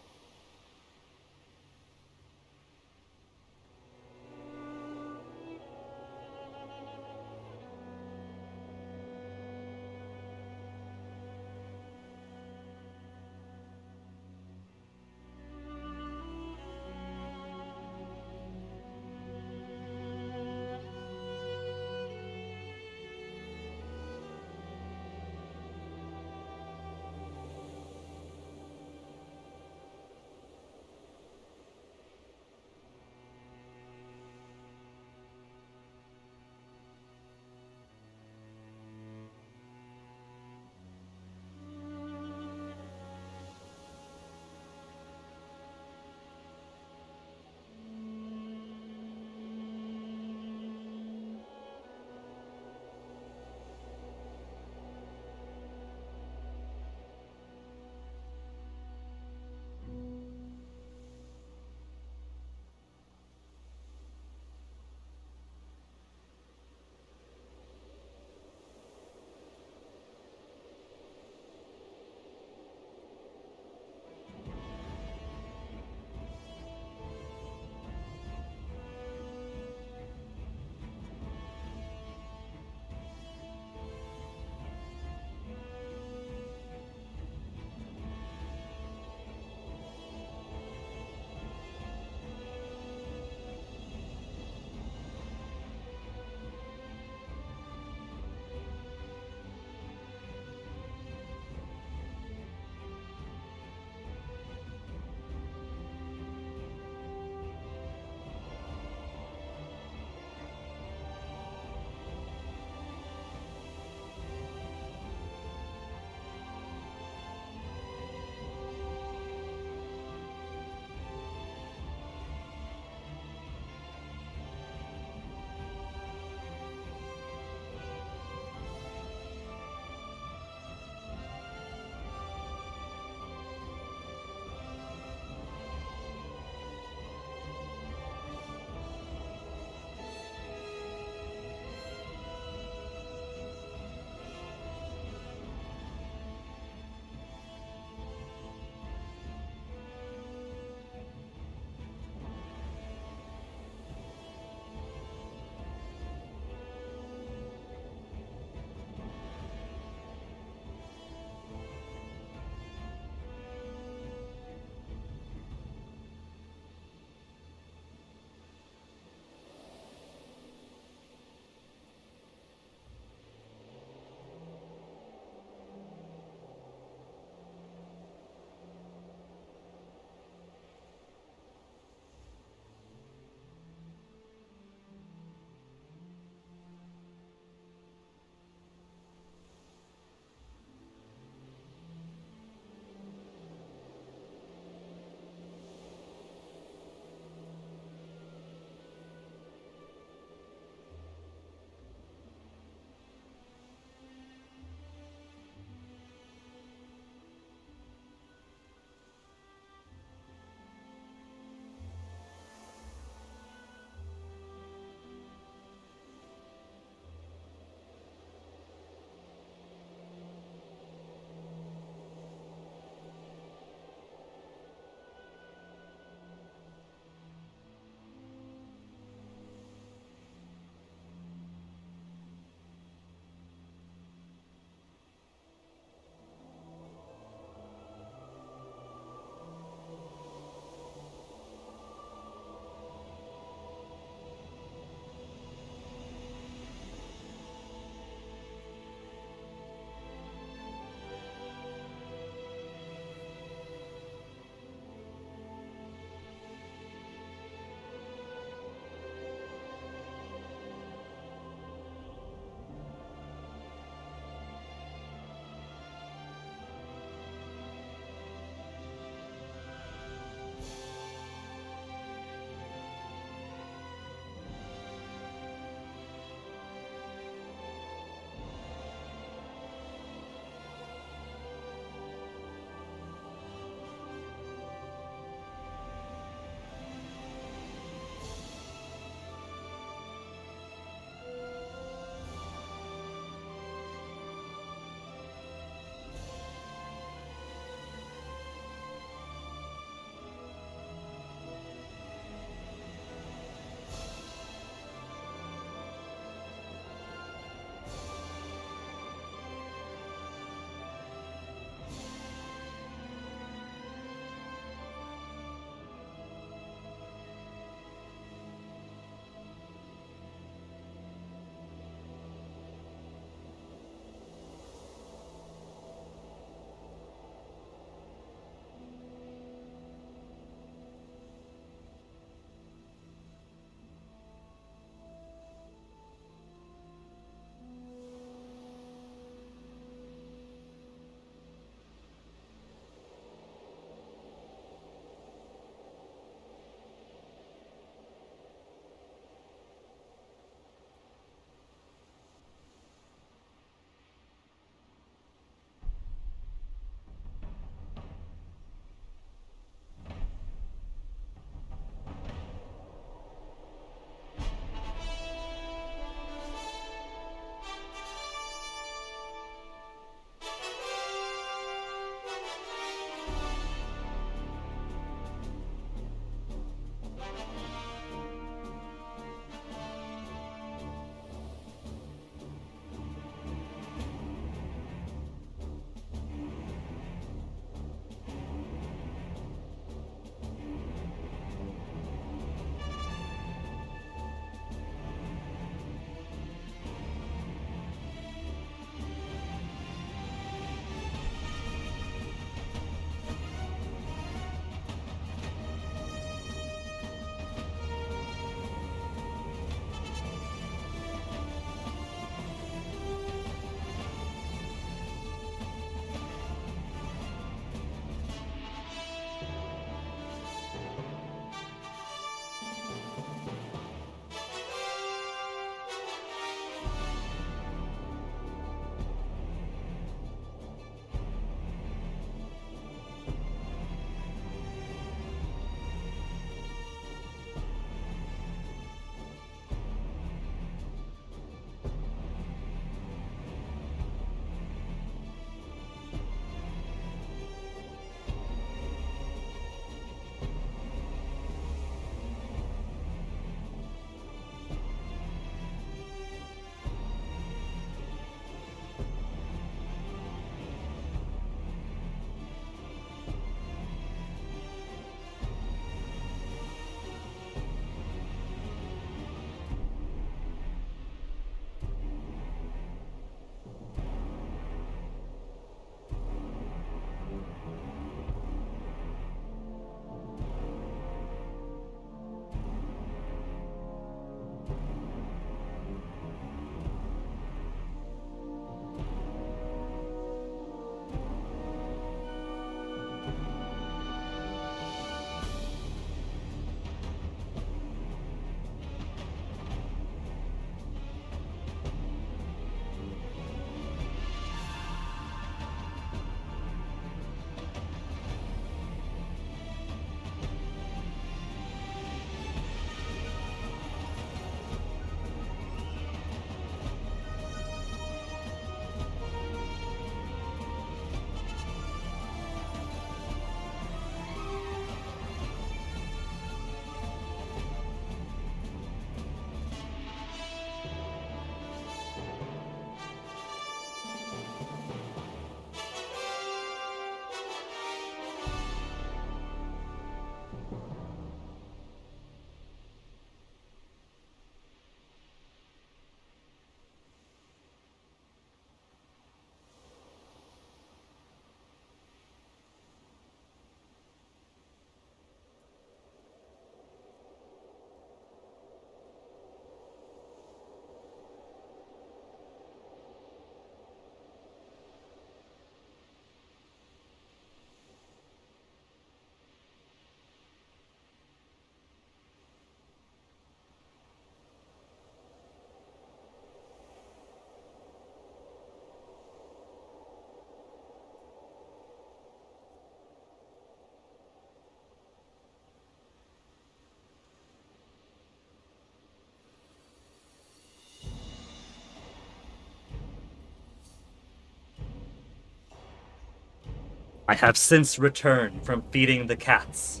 I have since returned from feeding the cats.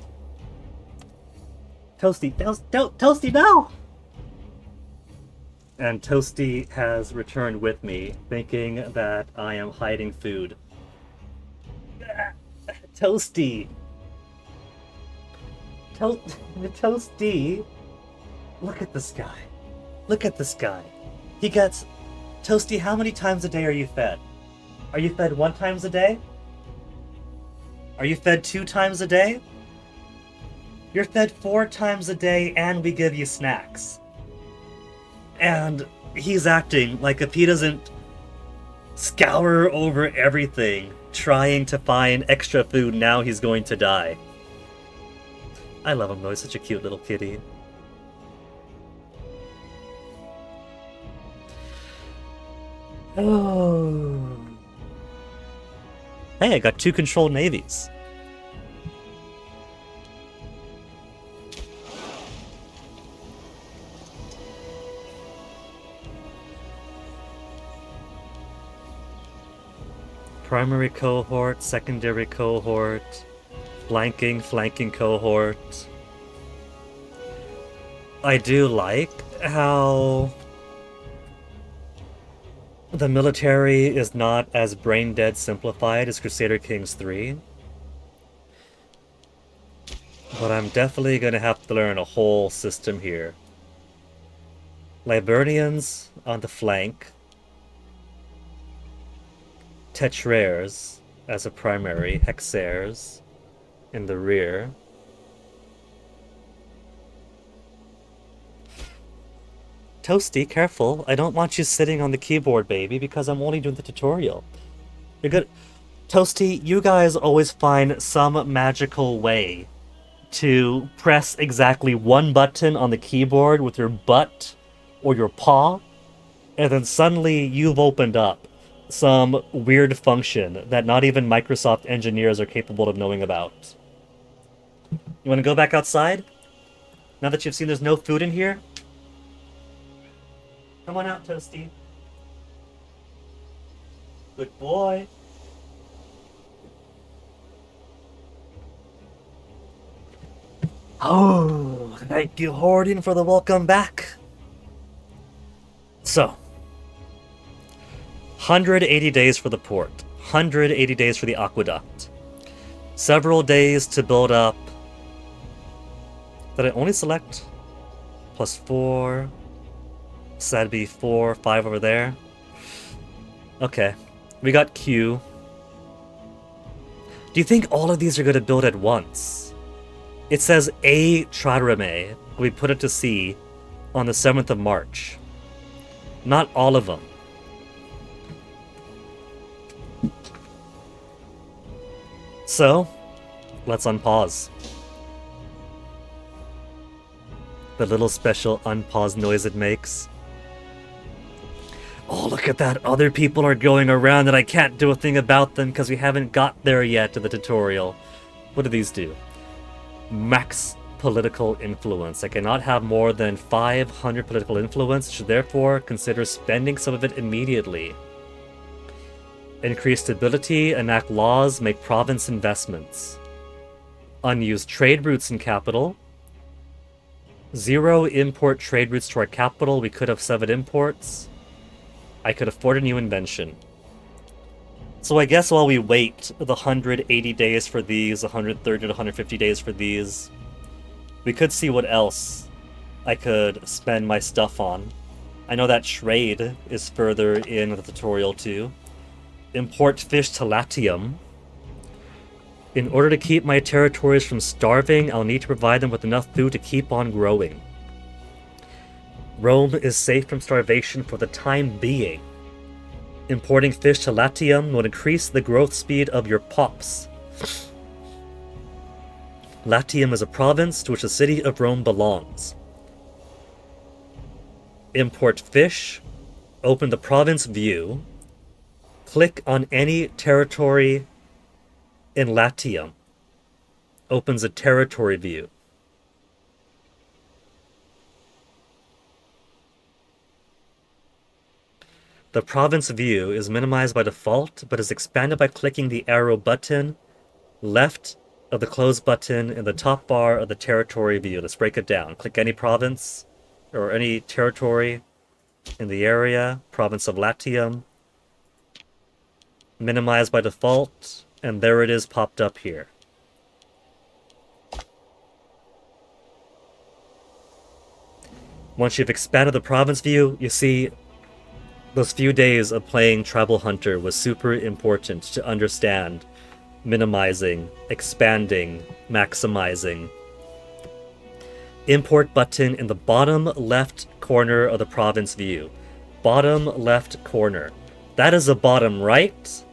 Toasty, Toasty, no! And Toasty has returned with me, thinking that I am hiding food. Toasty! Toasty! Look at this guy. Look at this guy. He gets... Toasty, how many times a day are you fed? Are you fed 1 time a day? Are you fed 2 times a day? You're fed 4 times a day and we give you snacks. And he's acting like if he doesn't scour over everything trying to find extra food, now he's going to die. I love him though, he's such a cute little kitty. Oh. Hey, I got 2 controlled navies. Primary cohort, secondary cohort, flanking cohort. I do like how the military is not as brain-dead simplified as Crusader Kings 3. But I'm definitely gonna have to learn a whole system here. Librarians on the flank. Tetraires as a primary, Hexaires in the rear. Toasty, careful. I don't want you sitting on the keyboard, baby, because I'm only doing the tutorial. You're good. Toasty, you guys always find some magical way to press exactly 1 button on the keyboard with your butt or your paw, and then suddenly you've opened up some weird function that not even Microsoft engineers are capable of knowing about. You want to go back outside? Now that you've seen there's no food in here? Come on out, Toasty. Good boy. Oh, thank you, Hording, for the welcome back. So, 180 days for the port, 180 days for the aqueduct, several days to build up. Did I only select +4? So that'd be 4, 5 over there. Okay, we got Q. Do you think all of these are going to build at once? It says a trireme. We put it to sea on the 7th of March. Not all of them. So, let's unpause. The little special unpause noise it makes. Oh, look at that. Other people are going around and I can't do a thing about them because we haven't got there yet in the tutorial. What do these do? Max political influence. I cannot have more than 500 political influence, should therefore consider spending some of it immediately. Increase stability, enact laws, make province investments. Unused trade routes in capital. 0 import trade routes to our capital. We could have 7 imports. I could afford a new invention. So I guess while we wait the 180 days for these, 130 to 150 days for these, we could see what else I could spend my stuff on. I know that trade is further in the tutorial too. Import fish to Latium. In order to keep my territories from starving, I'll need to provide them with enough food to keep on growing. Rome is safe from starvation for the time being. Importing fish to Latium will increase the growth speed of your pops. Latium is a province to which the city of Rome belongs. Import fish. Open the province view. Click on any territory in Latium. Opens a territory view. The province view is minimized by default, but is expanded by clicking the arrow button left of the close button in the top bar of the territory view. Let's break it down. Click any province or any territory in the area. Province of Latium. Minimize by default. And there it is popped up here. Once you've expanded the province view, you see those few days of playing Tribal Hunter was super important to understand minimizing, expanding, maximizing. Import button in the bottom left corner of the province view. Bottom left corner. That is the bottom right.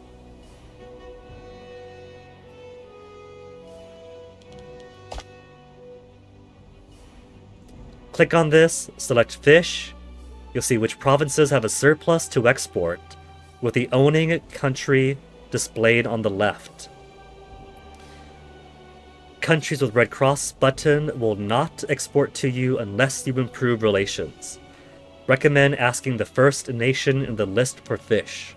Click on this, select fish. You'll see which provinces have a surplus to export, with the owning country displayed on the left. Countries with red cross button will not export to you unless you improve relations. Recommend asking the first nation in the list for fish.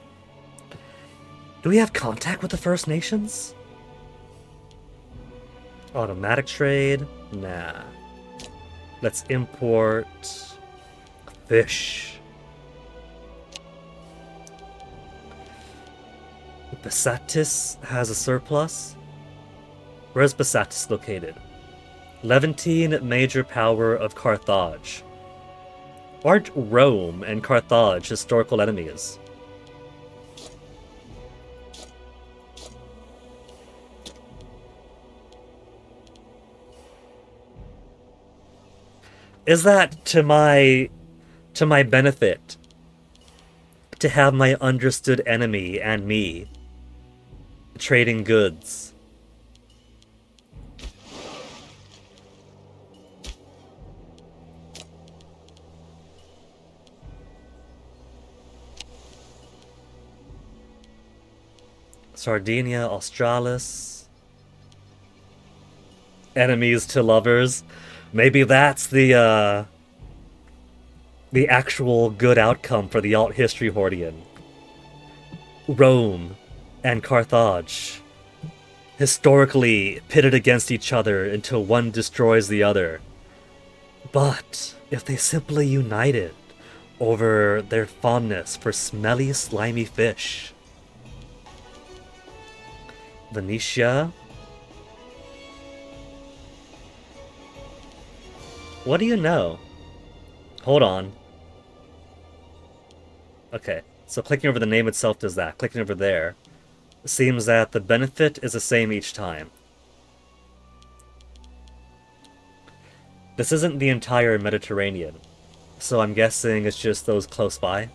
Do we have contact with the First Nations? Automatic trade? Nah. Let's import fish. Besatis has a surplus. Where's Besatis located? Levantine, major power of Carthage. Aren't Rome and Carthage historical enemies? Is that to my benefit to have my understood enemy and me trading goods? Sardinia, Australis. Enemies to lovers. Maybe that's the actual good outcome for the alt history Hordian. Rome and Carthage, historically pitted against each other until one destroys the other. But if they simply united over their fondness for smelly, slimy fish. Venetia. What do you know? Hold on. Okay, so clicking over the name itself does that. Clicking over there. Seems that the benefit is the same each time. This isn't the entire Mediterranean, so I'm guessing it's just those close by.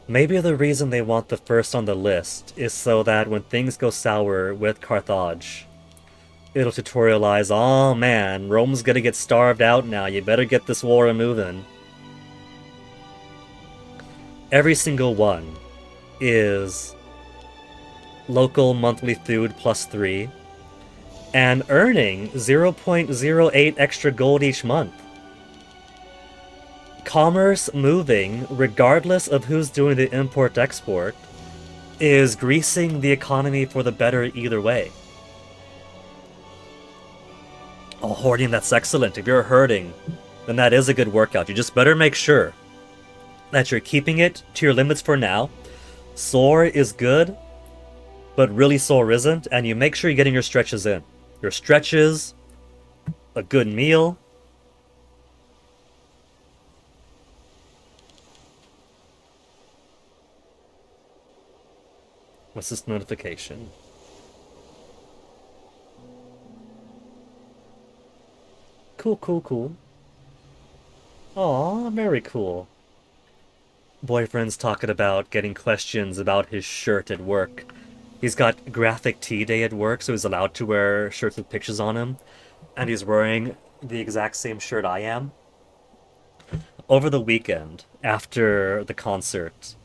Maybe the reason they want the first on the list is so that when things go sour with Carthage, it'll tutorialize, oh man, Rome's gonna get starved out now, you better get this war moving. Every single one is local monthly food +3, and earning 0.08 extra gold each month. Commerce moving, regardless of who's doing the import-export, is greasing the economy for the better either way. Oh, hoarding, that's excellent. If you're hurting, then that is a good workout. You just better make sure that you're keeping it to your limits for now. Sore is good, but really sore isn't, and you make sure you're getting your stretches in. Your stretches, a good meal. What's this notification? Cool, cool, cool. Aw, very cool. Boyfriend's talking about getting questions about his shirt at work. He's got graphic tea day at work, so he's allowed to wear shirts with pictures on him. And he's wearing the exact same shirt I am. Over the weekend, after the concert,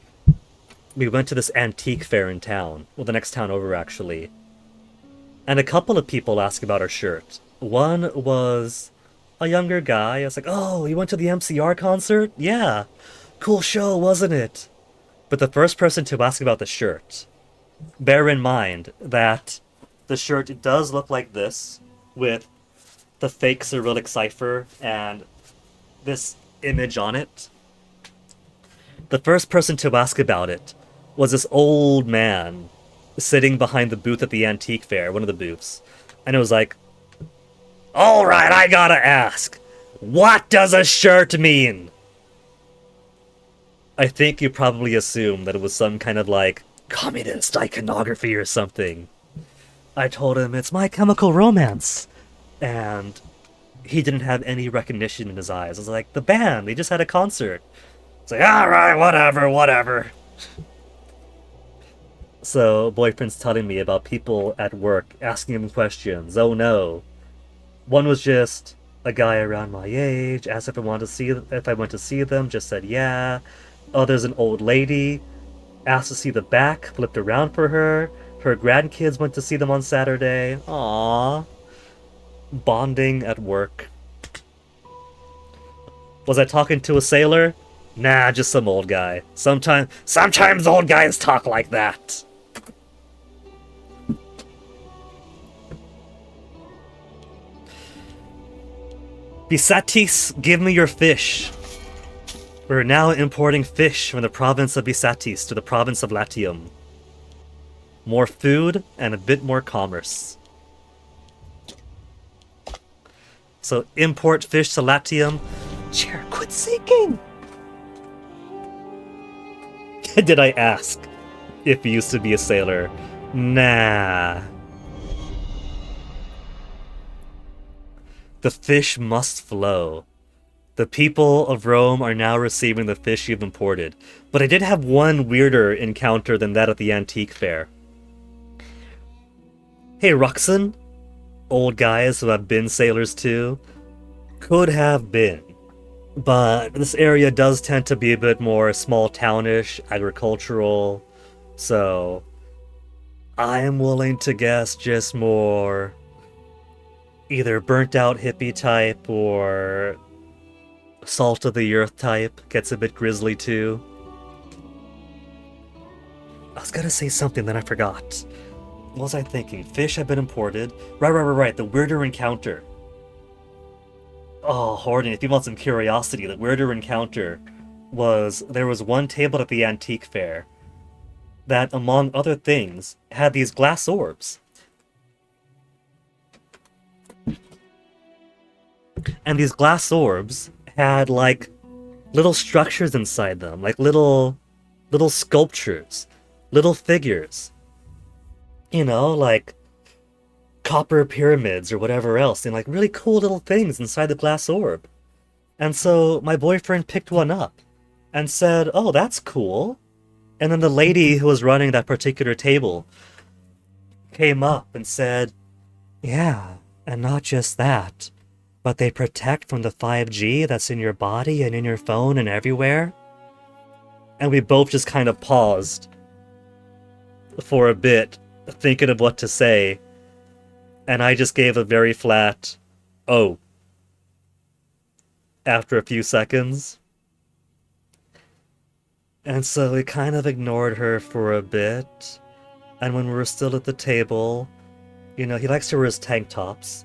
we went to this antique fair in town. Well, the next town over, actually. And a couple of people asked about our shirt. One was a younger guy. I was like, oh, you went to the MCR concert? Yeah. Cool show, wasn't it? But the first person to ask about the shirt bear in mind that the shirt does look like this, with the fake Cyrillic cipher and this image on it. The first person to ask about it was this old man sitting behind the booth at the antique fair, one of the booths. And it was like, alright, I gotta ask, what does a shirt mean? I think you probably assumed that it was some kind of like communist iconography or something. I told him it's My Chemical Romance. And he didn't have any recognition in his eyes. I was like, the band, they just had a concert. It's like, alright, whatever. So, boyfriend's telling me about people at work asking him questions. Oh no. One was just a guy around my age, asked if I went to see them, just said yeah. Oh, there's an old lady, asked to see the back, flipped around for her. Her grandkids went to see them on Saturday. Aww. Bonding at work. Was I talking to a sailor? Nah, just some old guy. Sometimes old guys talk like that. Bisatis, give me your fish. We're now importing fish from the province of Bisatis to the province of Latium. More food and a bit more commerce. So import fish to Latium. Chair, quit seeking! Did I ask if you used to be a sailor? Nah. The fish must flow. The people of Rome are now receiving the fish you've imported. But I did have one weirder encounter than that at the antique fair. Hey, Ruxin, old guys who have been sailors too, could have been. But this area does tend to be a bit more small townish, agricultural, so I am willing to guess just more either burnt out hippie type or salt of the earth type. Gets a bit grisly too. I was gonna say something, then I forgot. What was I thinking? Fish have been imported. Right. The weirder encounter. Oh, Horton, if you want some curiosity, the weirder encounter was there was one table at the antique fair that, among other things, had these glass orbs. And these glass orbs had, like, little structures inside them, like little sculptures, little figures. You know, like copper pyramids or whatever else, and like really cool little things inside the glass orb. And so my boyfriend picked one up and said, oh, that's cool. And then the lady who was running that particular table came up and said, yeah, and not just that, but they protect from the 5G that's in your body and in your phone and everywhere. And we both just kind of paused for a bit, thinking of what to say, and I just gave a very flat, oh, after a few seconds. And so we kind of ignored her for a bit, and when we were still at the table, you know, he likes to wear his tank tops,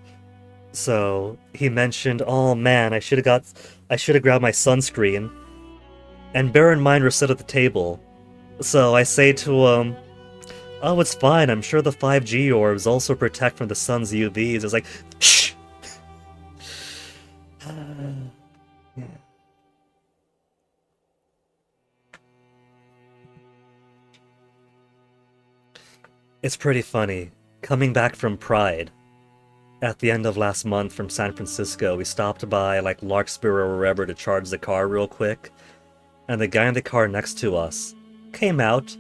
so he mentioned, oh man, I should have grabbed my sunscreen, and bear in mind we're still at the table, so I say to him, oh, it's fine, I'm sure the 5G orbs also protect from the sun's UVs. It's like, shh! Yeah. It's pretty funny. Coming back from Pride, at the end of last month from San Francisco, we stopped by, like, Larkspur or wherever to charge the car real quick, and the guy in the car next to us came out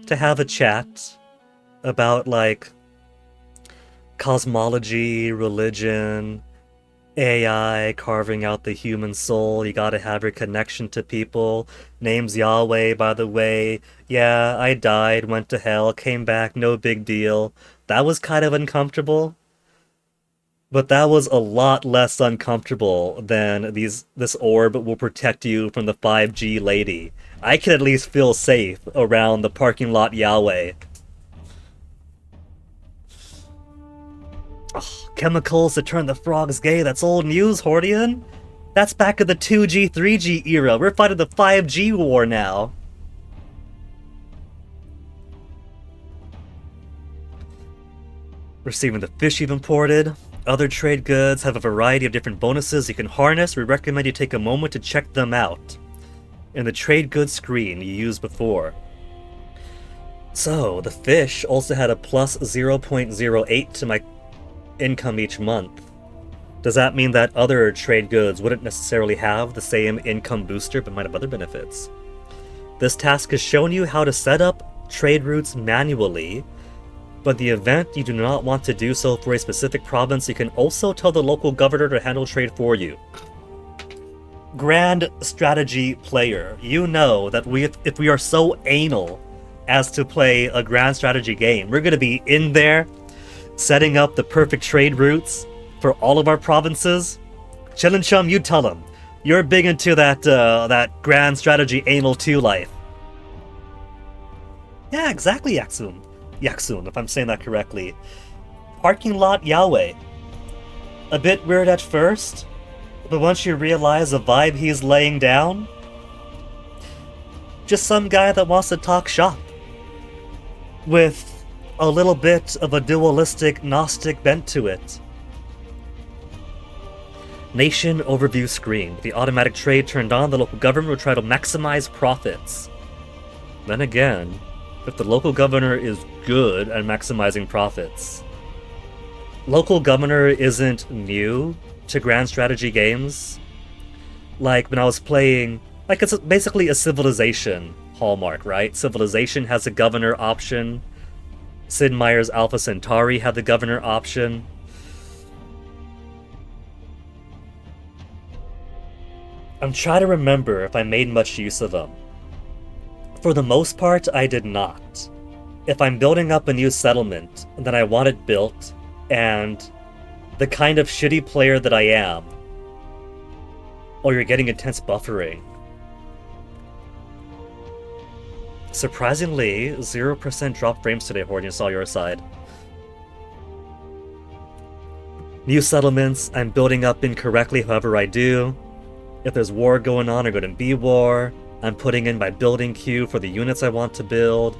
to have a chat about, like, cosmology, religion, AI carving out the human soul. You gotta have your connection to people. Name's Yahweh, by the way. Yeah, I died, went to hell, came back, no big deal. That was kind of uncomfortable. But that was a lot less uncomfortable than this orb will protect you from the 5G lady. I can at least feel safe around the parking lot Yahweh. Chemicals to turn the frogs gay, that's old news, Hordian. That's back in the 2G, 3G era. We're fighting the 5G war now. Receiving the fish you've imported. Other trade goods have a variety of different bonuses you can harness. We recommend you take a moment to check them out in the trade goods screen you used before. So, the fish also had a plus 0.08 to my income each month. Does that mean that other trade goods wouldn't necessarily have the same income booster but might have other benefits? This task has shown you how to set up trade routes manually, but the event you do not want to do so for a specific province, you can also tell the local governor to handle trade for you. Grand strategy player, you know that if we are so anal as to play a grand strategy game, we're going to be in there setting up the perfect trade routes for all of our provinces. Chillin' Chum, you tell them. You're big into that grand strategy anal 2 life. Yeah, exactly, Yaksun, if I'm saying that correctly. Parking lot Yahweh. A bit weird at first, but once you realize the vibe he's laying down, just some guy that wants to talk shop with a little bit of a dualistic Gnostic bent to it. Nation overview screen. With the automatic trade turned on, the local government will try to maximize profits. Then again, if the local governor is good at maximizing profits. Local governor isn't new to grand strategy games. Like when I was playing, like it's basically a Civilization hallmark, right? Civilization has a governor option. Sid Meier's Alpha Centauri had the governor option. I'm trying to remember if I made much use of them. For the most part, I did not. If I'm building up a new settlement, then I want it built, and the kind of shitty player that I am, or you're getting intense buffering. Surprisingly, 0% drop frames today, Hordian, saw your side. New settlements, I'm building up incorrectly however I do. If there's war going on, or going to be war, I'm putting in my building queue for the units I want to build.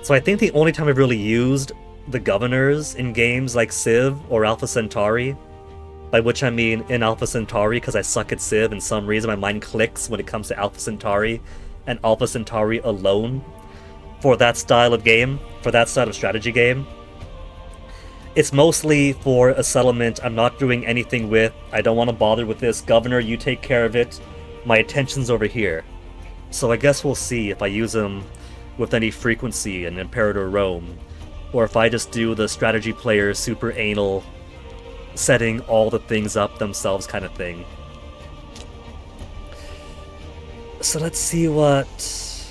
So I think the only time I've really used the governors in games like Civ or Alpha Centauri, by which I mean in Alpha Centauri because I suck at Civ and some reason my mind clicks when it comes to Alpha Centauri and Alpha Centauri alone for that style of game, for that style of strategy game. It's mostly for a settlement I'm not doing anything with. I don't want to bother with this. Governor, you take care of it. My attention's over here. So I guess we'll see if I use them with any frequency in Imperator Rome, or if I just do the strategy player super anal, setting all the things up themselves kind of thing. So let's see what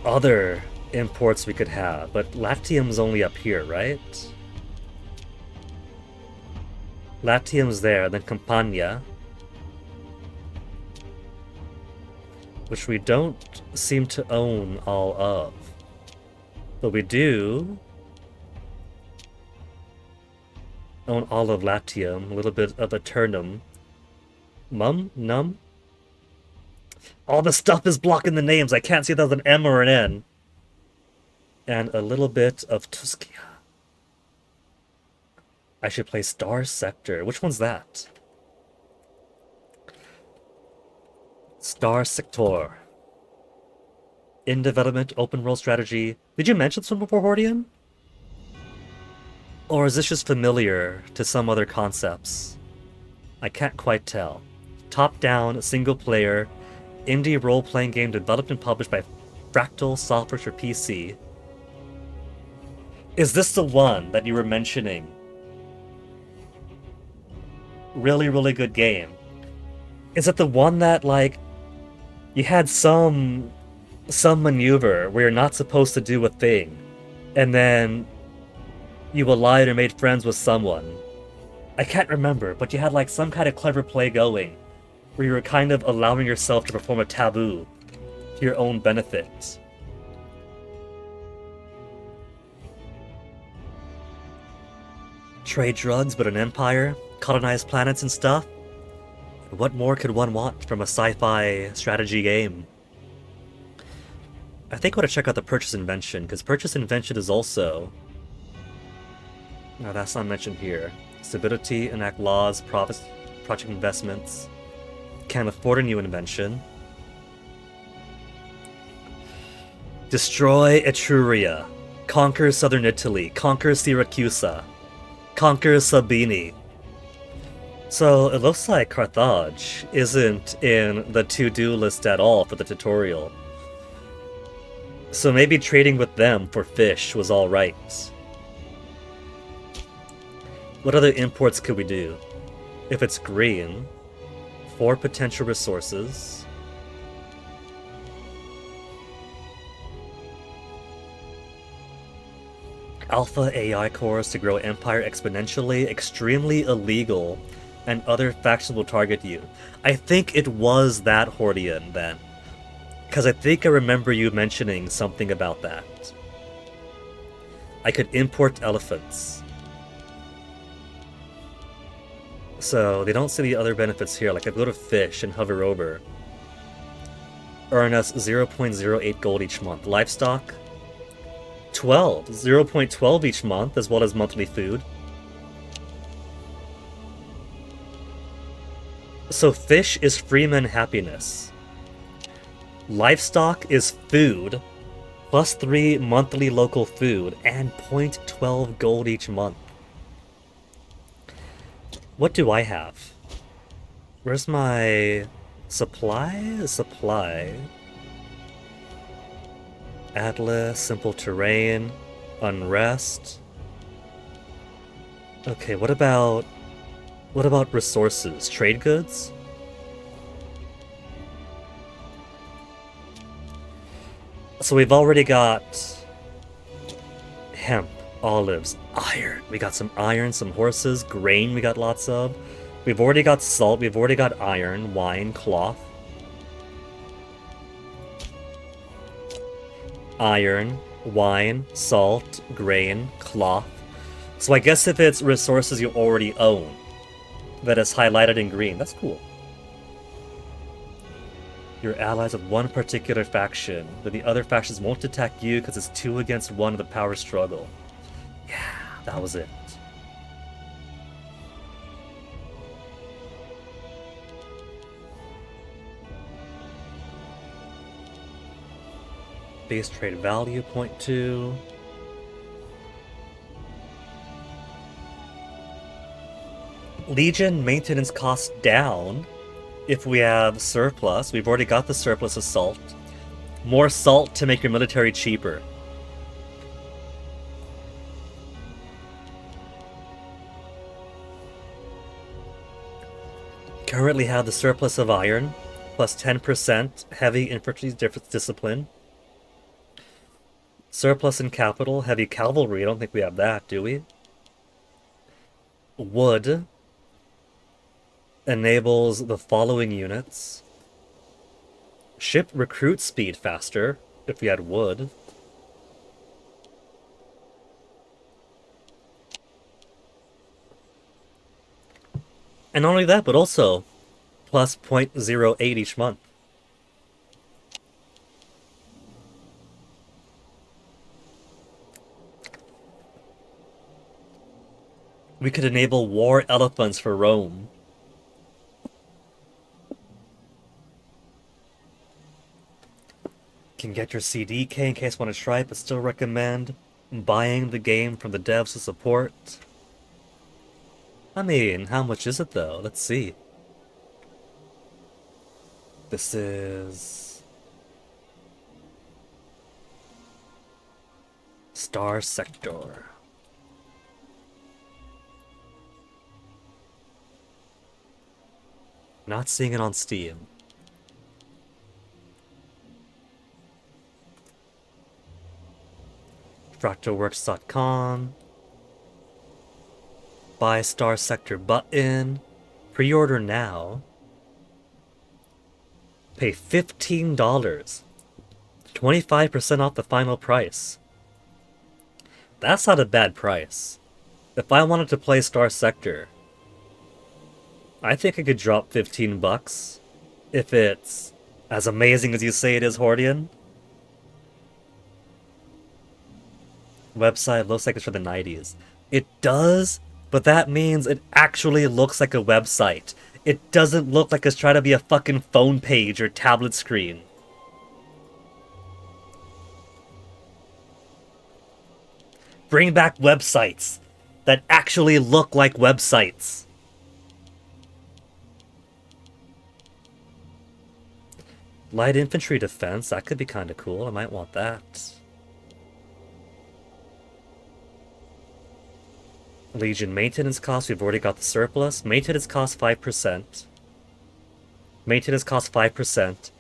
other imports we could have, but Latium's only up here, right? Latium's there, then Campania, which we don't seem to own all of. But we do own all of Latium, a little bit of Eternum. Num? All the stuff is blocking the names. I can't see if that's an M or an N. And a little bit of Tuscia. I should play Star Sector. Which one's that? Star Sector. In development, open world strategy. Did you mention this one before, Hordian? Or is this just familiar to some other concepts? I can't quite tell. Top-down, single-player, indie role-playing game developed and published by Fractal Software for PC. Is this the one that you were mentioning? Really, really good game. Is it the one that, like, you had some maneuver where you're not supposed to do a thing, and then you allied or made friends with someone? I can't remember, but you had, like, some kind of clever play going, where you were kind of allowing yourself to perform a taboo to your own benefit. Trade drugs, but an empire, colonize planets and stuff. What more could one want from a sci-fi strategy game? I think I want to check out the purchase invention, because purchase invention is also... No, that's not mentioned here. Stability, enact laws, profits, project investments. Can't afford a new invention. Destroy Etruria. Conquer southern Italy. Conquer Syracusa. Conquer Sabini. So it looks like Carthage isn't in the to-do list at all for the tutorial. So maybe trading with them for fish was alright. What other imports could we do? If it's green, 4 potential resources. Alpha AI cores to grow Empire exponentially, extremely illegal, and other factions will target you. I think it was that Hordian then. Because I think I remember you mentioning something about that. I could import elephants. So they don't see the other benefits here. Like I go to fish and hover over. Earn us 0.08 gold each month. Livestock, 12. 0.12 each month, as well as monthly food. So fish is freeman happiness. Livestock is food, plus 3 monthly local food, and 0.12 gold each month. What do I have? Where's my supply? Supply. Atlas, simple terrain, unrest. Okay, what about resources? Trade goods? So we've already got hemp, olives, iron. We got some iron, some horses, grain we got lots of. We've already got salt, we've already got iron, wine, cloth. Iron, wine, salt, grain, cloth. So I guess if it's resources you already own, that is highlighted in green, that's cool. You're allies of one particular faction, but the other factions won't attack you because it's 2 against 1 of the power struggle. Yeah, that was it. Base trade value, 0.2. Legion maintenance costs down if we have surplus. We've already got the surplus of salt. More salt to make your military cheaper. Currently have the surplus of iron, plus 10% heavy infantry discipline. Surplus in capital, heavy cavalry. I don't think we have that, do we? Wood enables the following units. Ship recruit speed faster, if we had wood. And not only that, but also plus 0.08 each month. We could enable war elephants for Rome. Can get your CDK in case you want to try it, but still recommend buying the game from the devs to support. I mean, how much is it though? Let's see. This is Star Sector. Not seeing it on Steam. Fractalworks.com. Buy Star Sector button. Pre-order now. Pay $15. 25% off the final price. That's not a bad price. If I wanted to play Star Sector, I think I could drop 15 bucks if it's as amazing as you say it is, Hordian. Website looks like it's from the 90s. It does, but that means it actually looks like a website. It doesn't look like it's trying to be a fucking phone page or tablet screen. Bring back websites that actually look like websites. Light infantry defense, that could be kind of cool. I might want that. Legion maintenance cost, we've already got the surplus. Maintenance cost 5%. Maintenance cost 5%.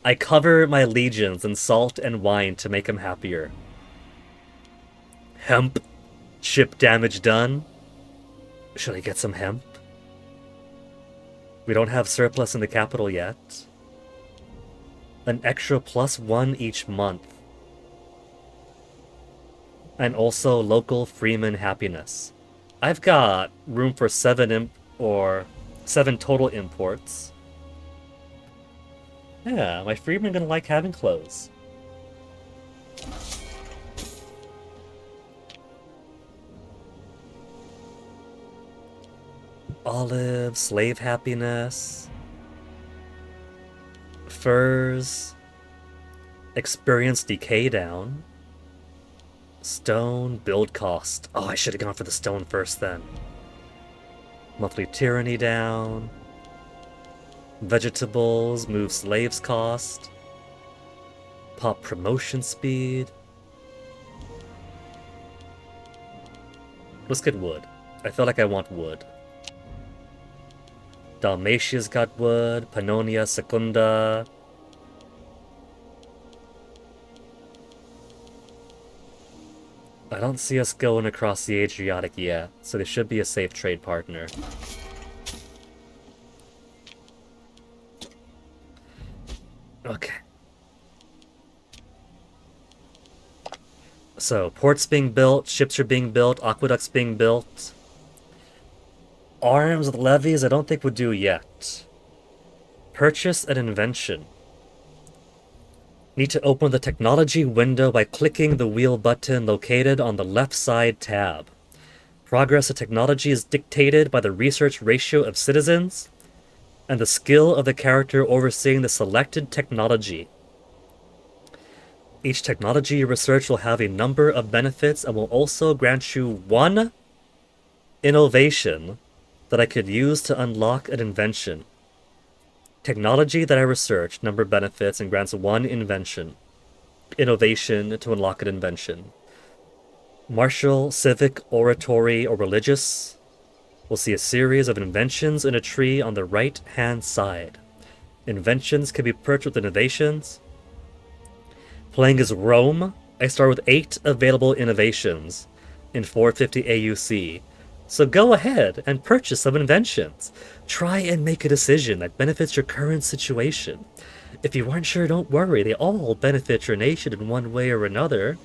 I cover my legions in salt and wine to make them happier. Hemp. Ship damage done. Should I get some hemp? We don't have surplus in the capital yet. An extra +1 each month. And also local freeman happiness. I've got room for 7 total imports. Yeah, my freemen gonna like having clothes. Olive, slave happiness, furs, experience decay down, stone, build cost. Oh, I should have gone for the stone first then. Monthly tyranny down, vegetables, move slaves cost, pop promotion speed. Let's get wood. I feel like I want wood. Dalmatia's got wood, Pannonia Secunda. I don't see us going across the Adriatic yet, so they should be a safe trade partner. Okay. So, ports being built, ships are being built, aqueducts being built. Arms with levies I don't think would do yet. Purchase an invention. Need to open the technology window by clicking the wheel button located on the left side tab. Progress of technology is dictated by the research ratio of citizens and the skill of the character overseeing the selected technology. Each technology you research will have a number of benefits and will also grant you 1 innovation that I could use to unlock an invention. Technology that I researched, number benefits, and grants 1 invention. Innovation to unlock an invention. Martial, civic, oratory, or religious. We'll see a series of inventions in a tree on the right-hand side. Inventions can be purchased with innovations. Playing as Rome, I start with 8 available innovations in 450 AUC. So go ahead and purchase some inventions. Try and make a decision that benefits your current situation. If you aren't sure, don't worry. They all benefit your nation in one way or another.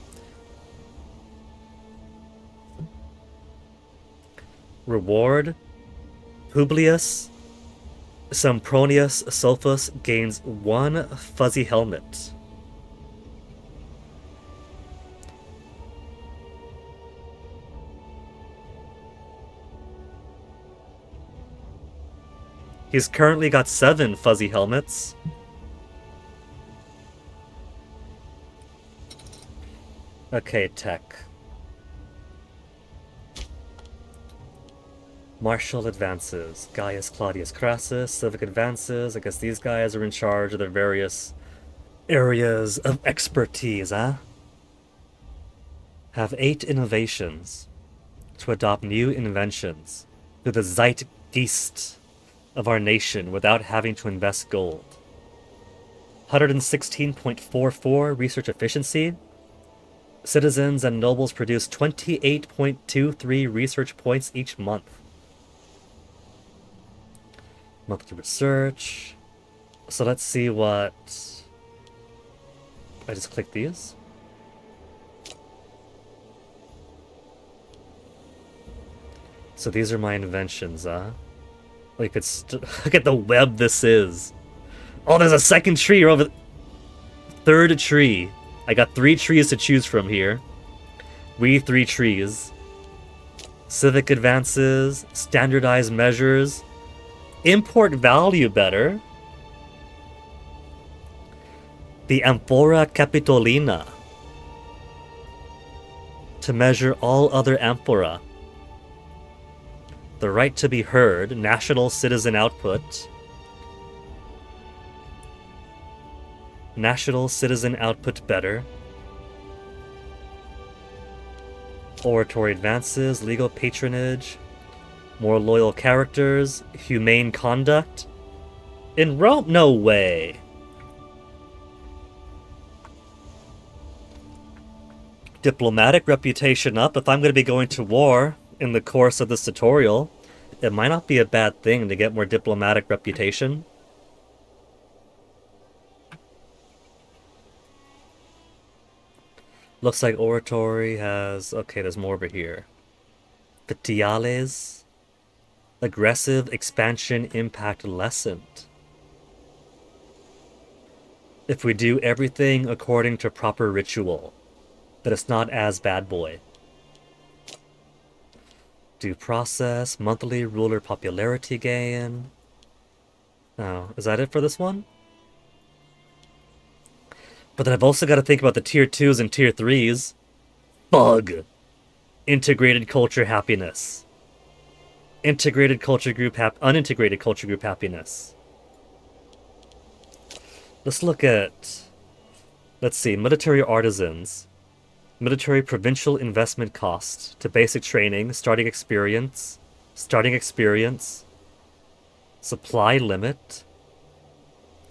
Reward. Publius Sempronius Sophus gains 1 fuzzy helmet. He's currently got 7 fuzzy helmets. Okay, tech. Martial advances. Gaius Claudius Crassus. Civic advances. I guess these guys are in charge of their various areas of expertise, huh? Have 8 innovations to adopt new inventions through the zeitgeist of our nation without having to invest gold. 116.44 research efficiency. Citizens and nobles produce 28.23 research points each month. Monthly research. So let's see what... I just click these. So these are my inventions, huh? Like, it's look at the web this is. Oh, there's a second tree over. Third tree. I got 3 trees to choose from here. We 3 trees. Civic advances, standardized measures, import value better. The Amphora Capitolina. To measure all other amphora. The right to be heard, national citizen output. National citizen output better. Oratory advances, legal patronage, more loyal characters, humane conduct. In Rome? No way. Diplomatic reputation up. If I'm going to be going to war in the course of this tutorial, it might not be a bad thing to get more diplomatic reputation. Looks like oratory has... Okay, there's more over here. Vitiales. Aggressive expansion impact lessened. If we do everything according to proper ritual, that it's not as bad boy. Due process, monthly ruler popularity gain. Oh, is that it for this one? But then I've also got to think about the tier 2s and tier 3s. Bug! Integrated culture happiness. Integrated culture group unintegrated culture group happiness. Let's look at... Let's see, military artisans. Military provincial investment cost to basic training, starting experience, supply limit,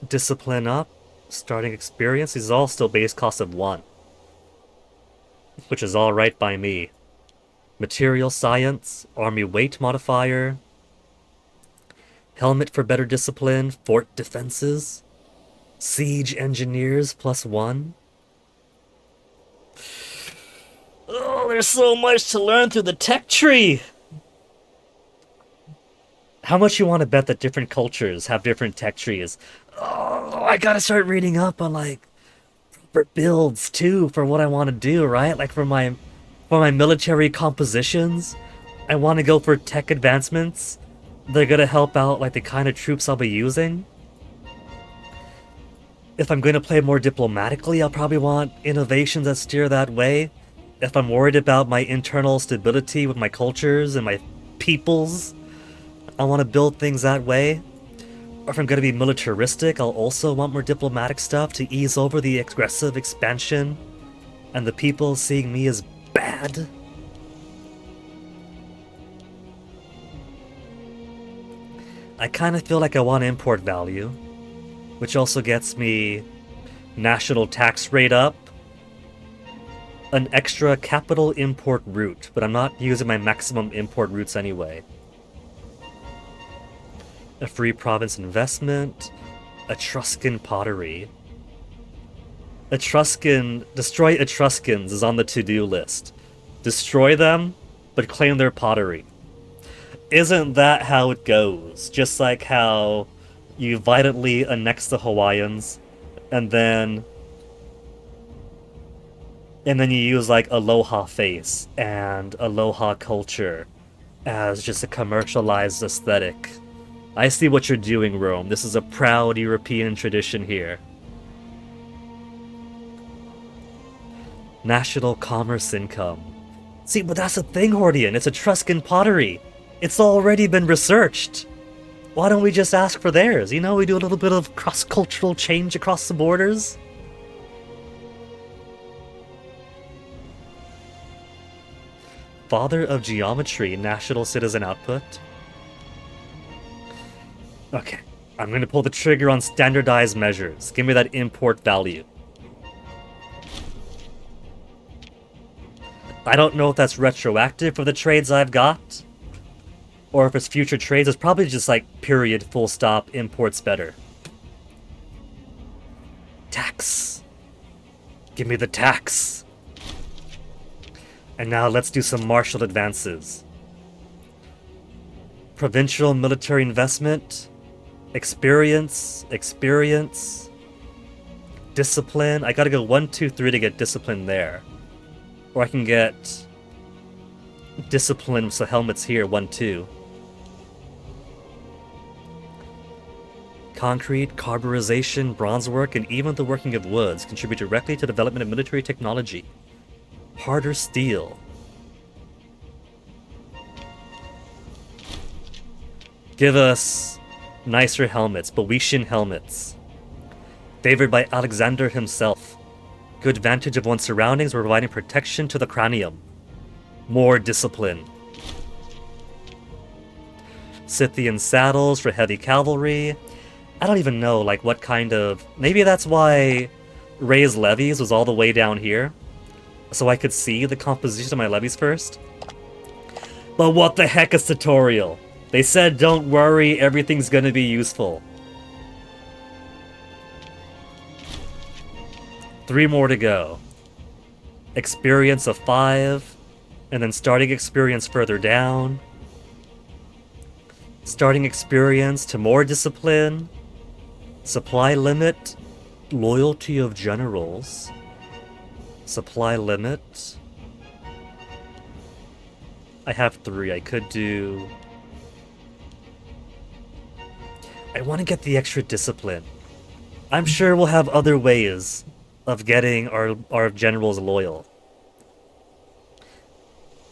discipline up, starting experience. These are all still base cost of 1, which is all right by me. Material science, army weight modifier, helmet for better discipline, fort defenses, siege engineers +1. Oh, there's so much to learn through the tech tree! How much you want to bet that different cultures have different tech trees? Oh, I gotta start reading up on, like, proper builds, too, for what I want to do, right? Like, for my military compositions, I want to go for tech advancements. They're gonna help out, like, the kind of troops I'll be using. If I'm going to play more diplomatically, I'll probably want innovations that steer that way. If I'm worried about my internal stability with my cultures and my peoples, I want to build things that way. Or if I'm going to be militaristic, I'll also want more diplomatic stuff to ease over the aggressive expansion and the people seeing me as bad. I kind of feel like I want import value, which also gets me national tax rate up, an extra capital import route, but I'm not using my maximum import routes anyway. A free province investment, Etruscan pottery. Destroy Etruscans is on the to-do list. Destroy them, but claim their pottery. Isn't that how it goes? Just like how you violently annex the Hawaiians, and then you use like Aloha face and Aloha culture as just a commercialized aesthetic. I see what you're doing, Rome. This is a proud European tradition here. National commerce income. See, but that's the thing, Hordian. It's Etruscan pottery. It's already been researched. Why don't we just ask for theirs? You know, we do a little bit of cross-cultural change across the borders. Father of Geometry, National Citizen Output. Okay, I'm going to pull the trigger on standardized measures. Give me that import value. I don't know if that's retroactive for the trades I've got, or if it's future trades. It's probably just like period, full stop, imports better. Tax. Give me the tax. And now let's do some martial advances. Provincial military investment. Experience. Discipline. I gotta go 1, 2, 3 to get discipline there. Or I can get discipline with the helmets here, 1, 2. Concrete, carburization, bronzework, and even the working of woods contribute directly to the development of military technology. Harder steel. Give us nicer helmets, Boeotian helmets. Favored by Alexander himself. Good vantage of one's surroundings, providing protection to the cranium. More discipline. Scythian saddles for heavy cavalry. I don't even know, like, what kind of... Maybe that's why Ray's levies was all the way down here. So I could see the composition of my levies first. But what the heck is tutorial? They said, don't worry, everything's gonna be useful. 3 more to go. Experience of 5. And then starting experience further down. Starting experience to more discipline. Supply limit. Loyalty of generals. Supply limit. I have 3. I could do... I want to get the extra discipline. I'm sure we'll have other ways of getting our generals loyal.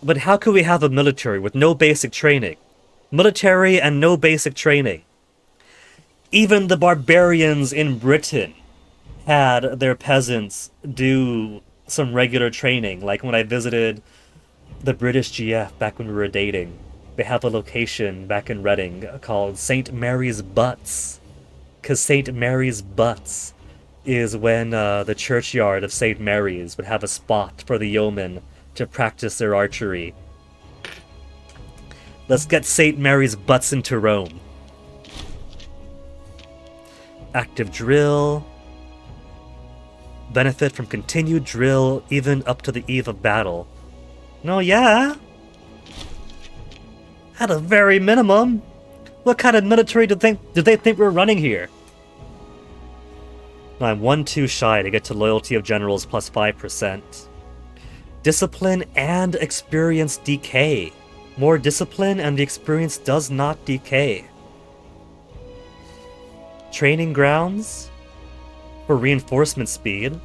But how could we have a military with no basic training? Military and no basic training. Even the barbarians in Britain had their peasants do some regular training. Like when I visited the British GF back when we were dating. They have a location back in Reading called St. Mary's Butts. Because St. Mary's Butts is when the churchyard of St. Mary's would have a spot for the yeomen to practice their archery. Let's get St. Mary's Butts into Rome. Active drill. Benefit from continued drill even up to the eve of battle. No, yeah. At a very minimum. What kind of military did they think we're running here? I'm 1 too shy to get to loyalty of generals plus 5%. Discipline and experience decay. More discipline and the experience does not decay. Training grounds for reinforcement speed.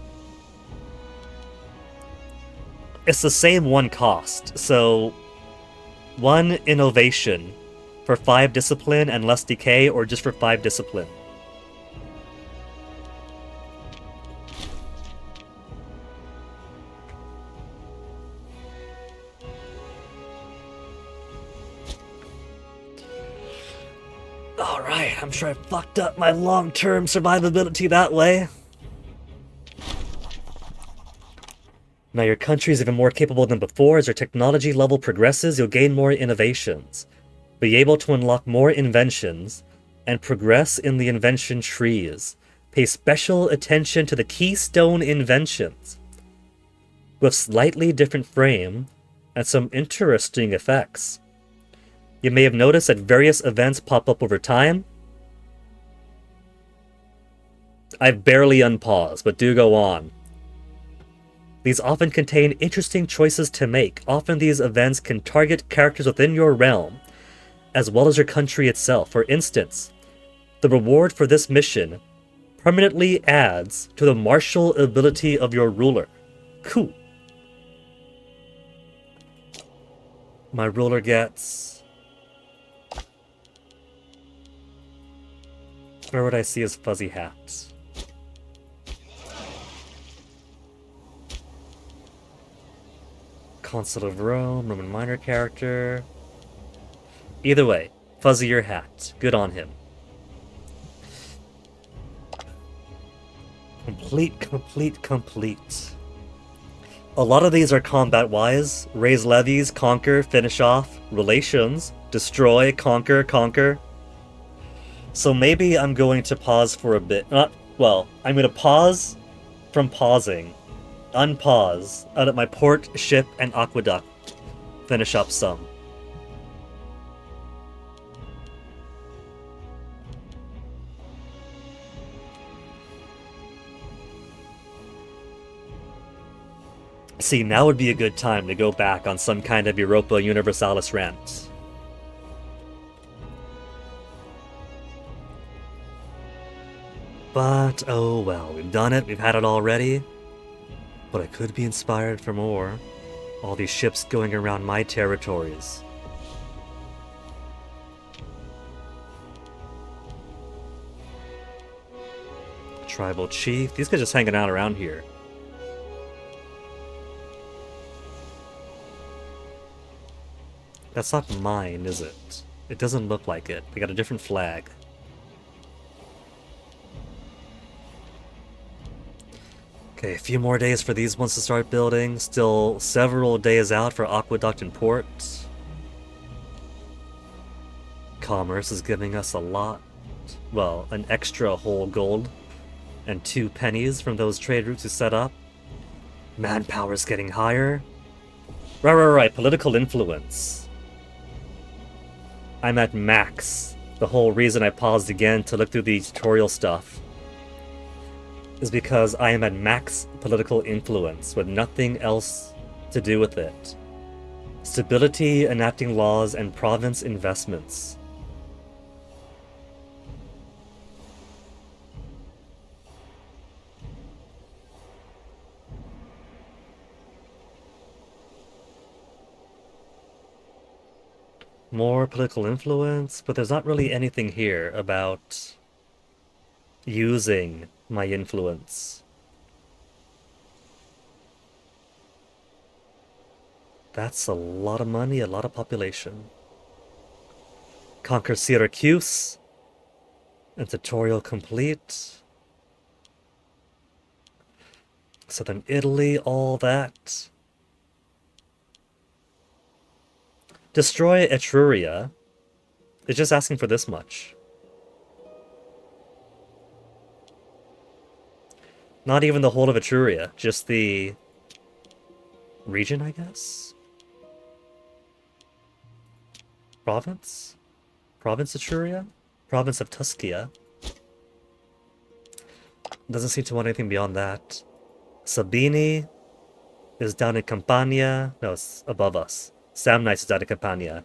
It's the same 1 cost, so 1 innovation for 5 discipline and less decay, or just for 5 discipline. Alright, I'm sure I fucked up my long-term survivability that way. Now your country is even more capable than before. As your technology level progresses, you'll gain more innovations, be able to unlock more inventions, and progress in the invention trees. Pay special attention to the keystone inventions, with slightly different frame and some interesting effects. You may have noticed that various events pop up over time. I've barely unpaused, but do go on. These often contain interesting choices to make. Often these events can target characters within your realm, as well as your country itself. For instance, the reward for this mission permanently adds to the martial ability of your ruler. Cool. My ruler gets... Where would I see his fuzzy hat? Consul of Rome, Roman minor character. Either way, fuzzier hat. Good on him. Complete. A lot of these are combat-wise. Raise levies, conquer, finish off. Relations, destroy, conquer. So maybe I'm going to pause for a bit. Well, I'm going to pause from pausing. Unpause out at my port, ship, and aqueduct. Finish up some. See, now would be a good time to go back on some kind of Europa Universalis rant. But, oh well, we've done it, we've had it already. But I could be inspired for more. All these ships going around my territories. Tribal chief. These guys just hanging out around here. That's not mine, is it? It doesn't look like it. They got a different flag. Okay, a few more days for these ones to start building. Still several days out for aqueduct and port. Commerce is giving us a lot. Well, an extra whole gold and 2 pennies from those trade routes we set up. Manpower's getting higher. Right. Political influence. I'm at max. The whole reason I paused again to look through the tutorial stuff is because I am at max political influence with nothing else to do with it. Stability, enacting laws, and province investments. More political influence, but there's not really anything here about using my influence. That's a lot of money, a lot of population. Conquer Syracuse. And tutorial complete. Southern Italy, all that. Destroy Etruria. It's just asking for this much. Not even the whole of Etruria, just the region, I guess? Province? Province Etruria? Province of Tuscia. Doesn't seem to want anything beyond that. Sabini is down in Campania. No, it's above us. Samnites is down in Campania.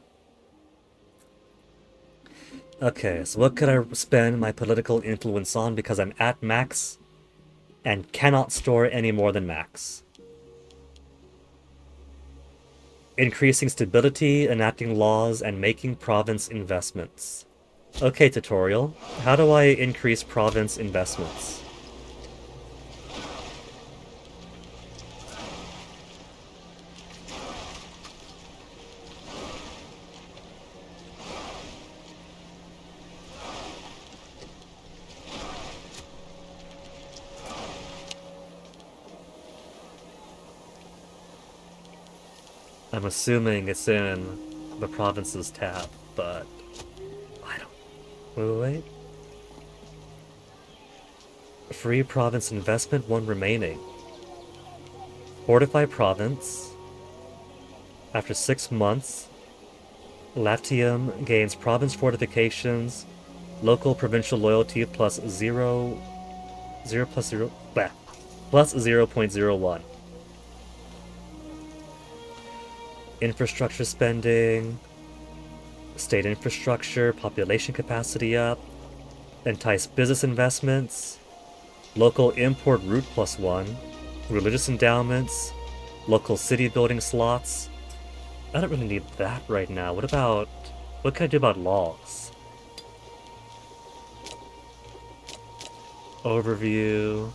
Okay, so what could I spend my political influence on because I'm at max and cannot store any more than max? Increasing stability, enacting laws, and making province investments. Okay, tutorial. How do I increase province investments? I'm assuming it's in the provinces tab, but I don't... Wait. Free province investment, 1 remaining. Fortify province. After 6 months, Latium gains province fortifications, local provincial loyalty plus 0 plus 0, bleh, plus 0.01. Infrastructure spending, state infrastructure, population capacity up, entice business investments, local import route plus 1, religious endowments, local city building slots. I don't really need that right now. What can I do about laws? Overview.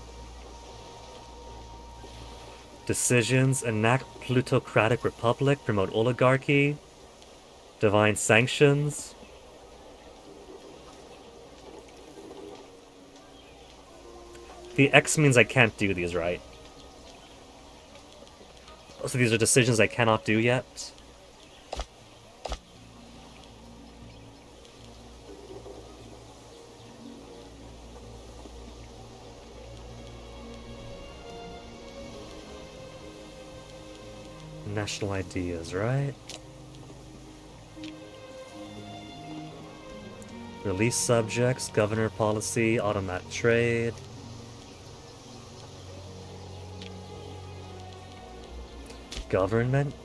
Decisions, enact plutocratic republic, promote oligarchy, divine sanctions. The X means I can't do these, right? So these are decisions I cannot do yet? National ideas, right? Release subjects, governor policy, automatic trade. Government.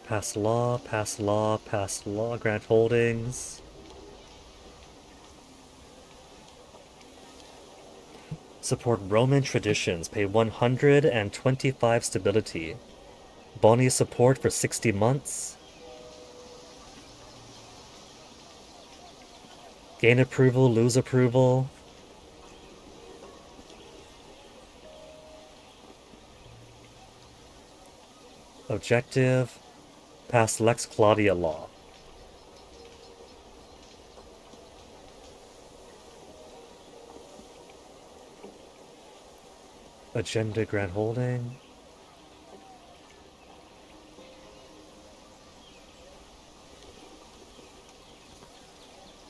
Pass law, pass law, pass law, grant holdings. Support Roman traditions, pay 125 stability. Boni support for 60 months. Gain approval, lose approval. Objective, pass Lex Claudia law. Agenda grant holding.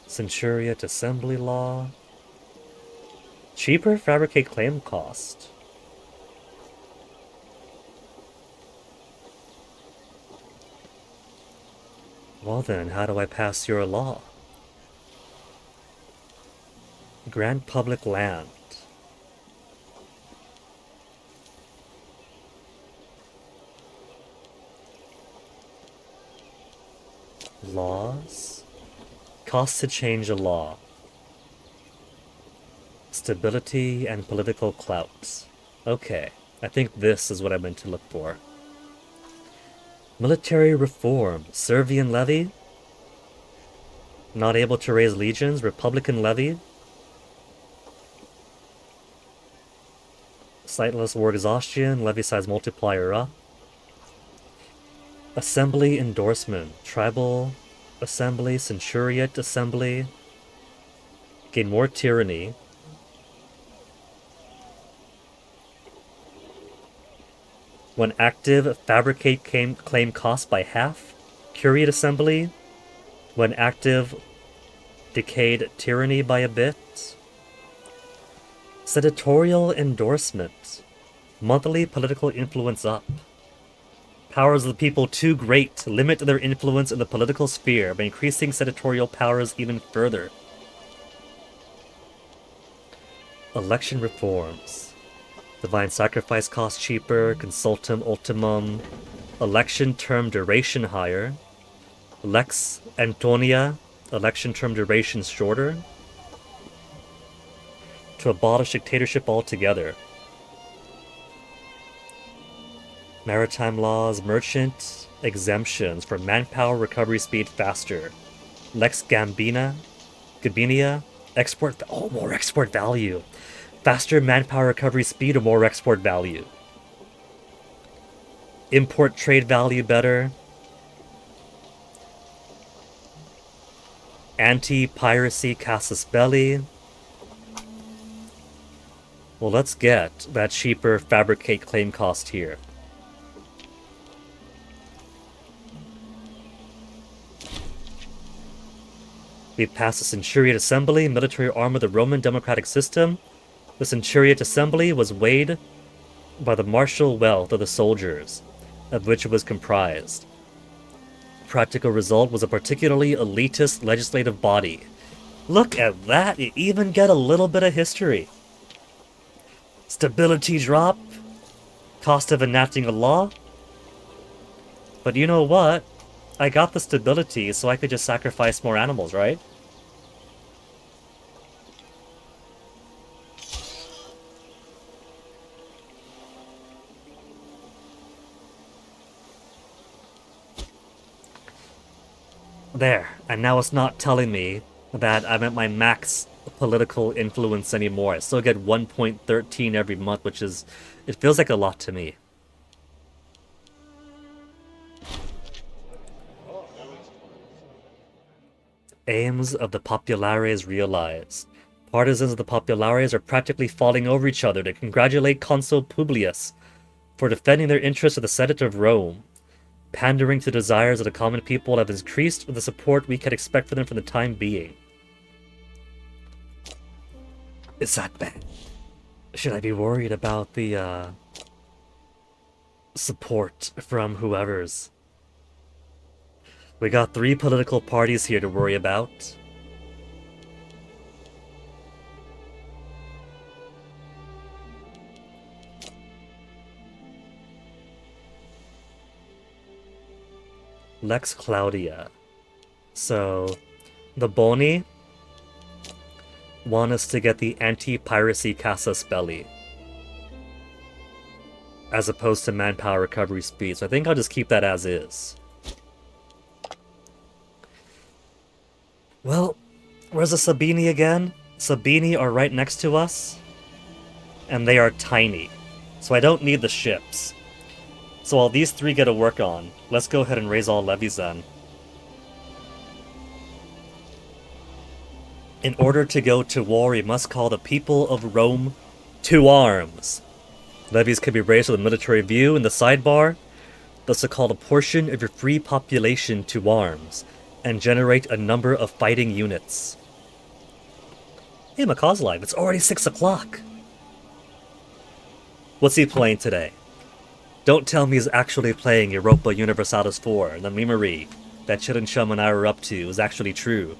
Centuriate assembly law. Cheaper fabricate claim cost. Well then, how do I pass your law? Grant public land. Laws? Cost to change a law. Stability and political clout. Okay, I think this is what I meant to look for. Military reform. Servian levy? Not able to raise legions. Republican levy? Sightless war exhaustion. Levy size multiplier up. Assembly endorsement. Tribal assembly. Centuriate assembly. Gain more tyranny. When active, fabricate claim cost by half. Curiate assembly. When active, decayed tyranny by a bit. Senatorial endorsement. Monthly political influence up. Powers of the people too great to limit their influence in the political sphere by increasing senatorial powers even further. Election reforms. Divine sacrifice cost cheaper, consultum ultimum, election term duration higher, Lex Antonia, election term duration shorter, to abolish dictatorship altogether. Maritime laws, merchant exemptions for manpower recovery speed faster, Lex Gambinia, export, more export value. Faster manpower recovery speed or more export value. Import trade value better. Anti-piracy casus belli. Well, let's get that cheaper fabricate claim cost here. We passed the Centuriate Assembly, military arm of the Roman democratic system. The Centuriate Assembly was weighed by the martial wealth of the soldiers, of which it was comprised. Practical result was a particularly elitist legislative body. Look at that, you even get a little bit of history. Stability drop, cost of enacting a law. But you know what? I got the stability, so I could just sacrifice more animals, right? There, and now it's not telling me that I'm at my max political influence anymore. I still get 1.13 every month, which is, it feels like a lot to me. Aims of the Populares realized. Partisans of the Populares are practically falling over each other to congratulate Consul Publius for defending their interests at the Senate of Rome. Pandering to the desires of the common people have increased the support we can expect from them for the time being. Is that bad? Should I be worried about the support from whoever's? We got 3 political parties here to worry about. Lex Claudia. So, the Boni want us to get the anti-piracy Casus Belli, as opposed to manpower recovery speed. So I think I'll just keep that as is. Well, where's the Sabini again? Sabini are right next to us, and they are tiny. So I don't need the ships. So while these three get to work on, let's go ahead and raise all levies then. In order to go to war, we must call the people of Rome to arms. Levies can be raised with a military view in the sidebar, thus to call a portion of your free population to arms, and generate a number of fighting units. Hey, Macaw's live. It's already 6 o'clock. What's he playing today? Don't tell me he's actually playing Europa Universalis 4, the memory that Chid and Chum and I were up to is actually true.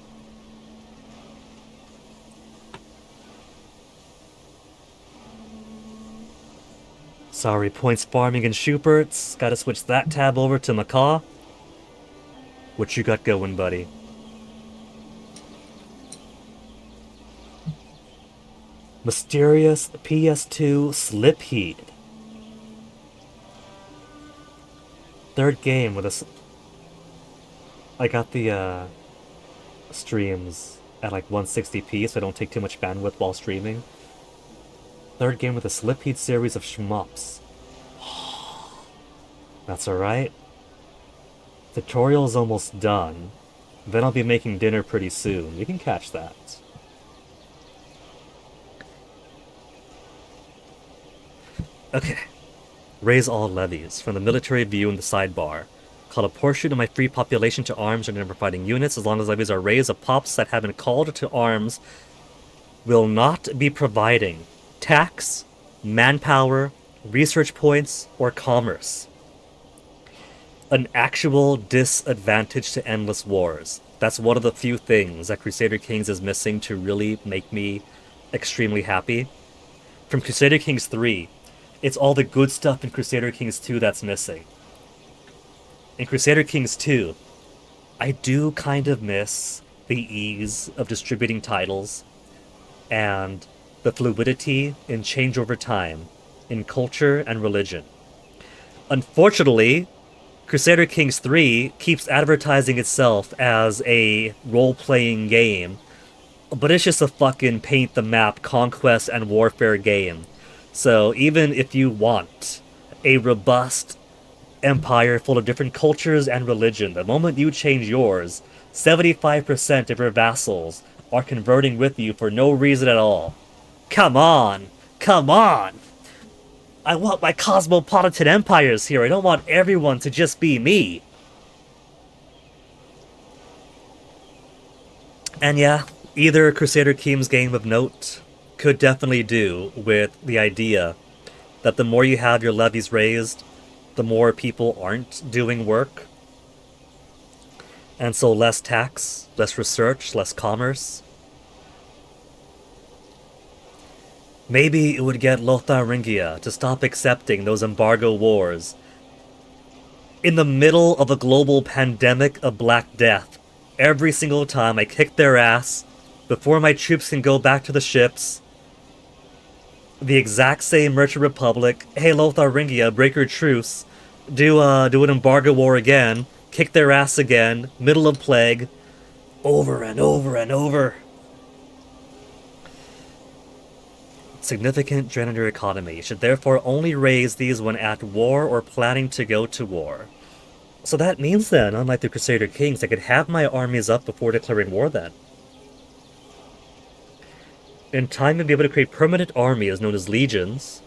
Sorry, points farming and Schubert's. Gotta switch that tab over to Macaw. What you got going, buddy? Mysterious PS2 Slip Heat. Third game with a... I got the streams at like 160p so I don't take too much bandwidth while streaming. Third game with a Slip Heat series of shmups. That's alright. Tutorial's almost done. Then I'll be making dinner pretty soon. You can catch that. Okay. Raise all levies from the military view in the sidebar. Call a portion of my free population to arms or number fighting units. As long as levies are raised, the pops that have been called to arms will not be providing tax, manpower, research points, or commerce. An actual disadvantage to endless wars. That's one of the few things that Crusader Kings is missing to really make me extremely happy. From Crusader Kings 3, it's all the good stuff in Crusader Kings 2 that's missing. In Crusader Kings 2, I do kind of miss the ease of distributing titles and the fluidity in change over time in culture and religion. Unfortunately, Crusader Kings 3 keeps advertising itself as a role-playing game, but it's just a fucking paint the map conquest and warfare game. So even if you want a robust empire full of different cultures and religion, the moment you change yours, 75% of your vassals are converting with you for no reason at all. Come on! Come on! I want my cosmopolitan empires here. I don't want everyone to just be me. And yeah, either Crusader Kings game of note could definitely do with the idea that the more you have your levies raised, the more people aren't doing work. And so less tax, less research, less commerce. Maybe it would get Lotharingia to stop accepting those embargo wars. In the middle of a global pandemic of Black Death, every single time I kick their ass, before my troops can go back to the ships, the exact same Merchant Republic, hey Lotharingia, break your truce, do an embargo war again, kick their ass again, middle of plague, over and over and over. Significant drain on your economy. You should therefore only raise these when at war or planning to go to war. So that means then, unlike the Crusader Kings, I could have my armies up before declaring war then. In time, you'll be able to create permanent armies known as legions,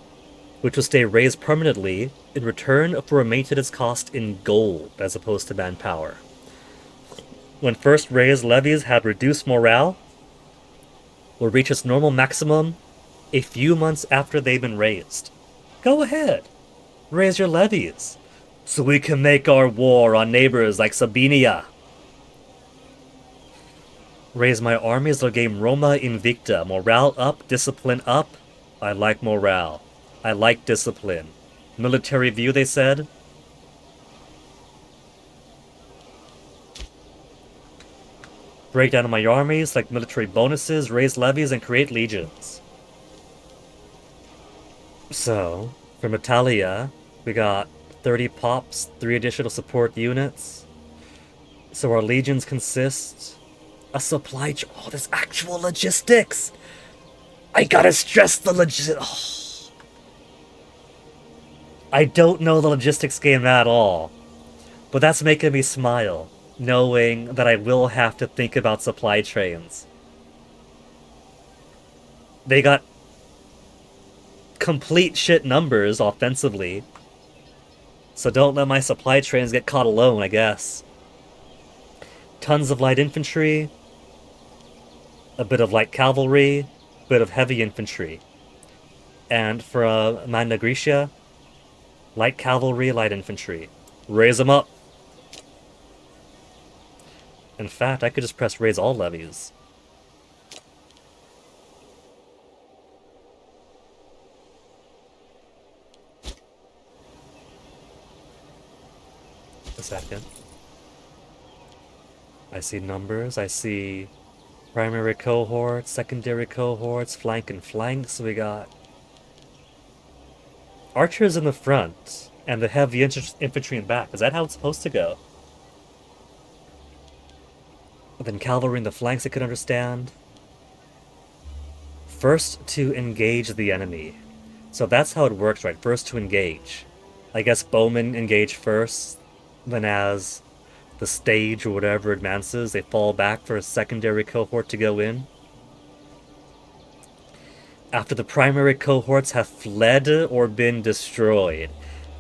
which will stay raised permanently in return for a maintenance cost in gold as opposed to manpower. When first raised levies have reduced morale, will reach its normal maximum a few months after they've been raised. Go ahead, raise your levies, so we can make our war on neighbors like Sabinia. Raise my armies to gain Roma Invicta. Morale up, discipline up. I like morale. I like discipline. Military view, they said. Break down my armies, select military bonuses, raise levies, and create legions. So, for Italia, we got 30 pops, 3 additional support units. So our legions consist a supply chain. Oh, there's actual logistics! I gotta stress the logistics. Oh. I don't know the logistics game at all. But that's making me smile, knowing that I will have to think about supply trains. They got complete shit numbers offensively. So don't let my supply trains get caught alone, I guess. Tons of light infantry, a bit of light cavalry, a bit of heavy infantry. And for Magna Graecia, light cavalry, light infantry. Raise them up. In fact, I could just press raise all levies. A second. I see numbers, I see primary cohorts, secondary cohorts, flank and flank, so we got archers in the front, and the heavy infantry in back. Is that how it's supposed to go? And then cavalry in the flanks I could understand. First to engage the enemy. So that's how it works, right? First to engage. I guess bowmen engage first, then as the stage or whatever advances, they fall back for a secondary cohort to go in. After the primary cohorts have fled or been destroyed,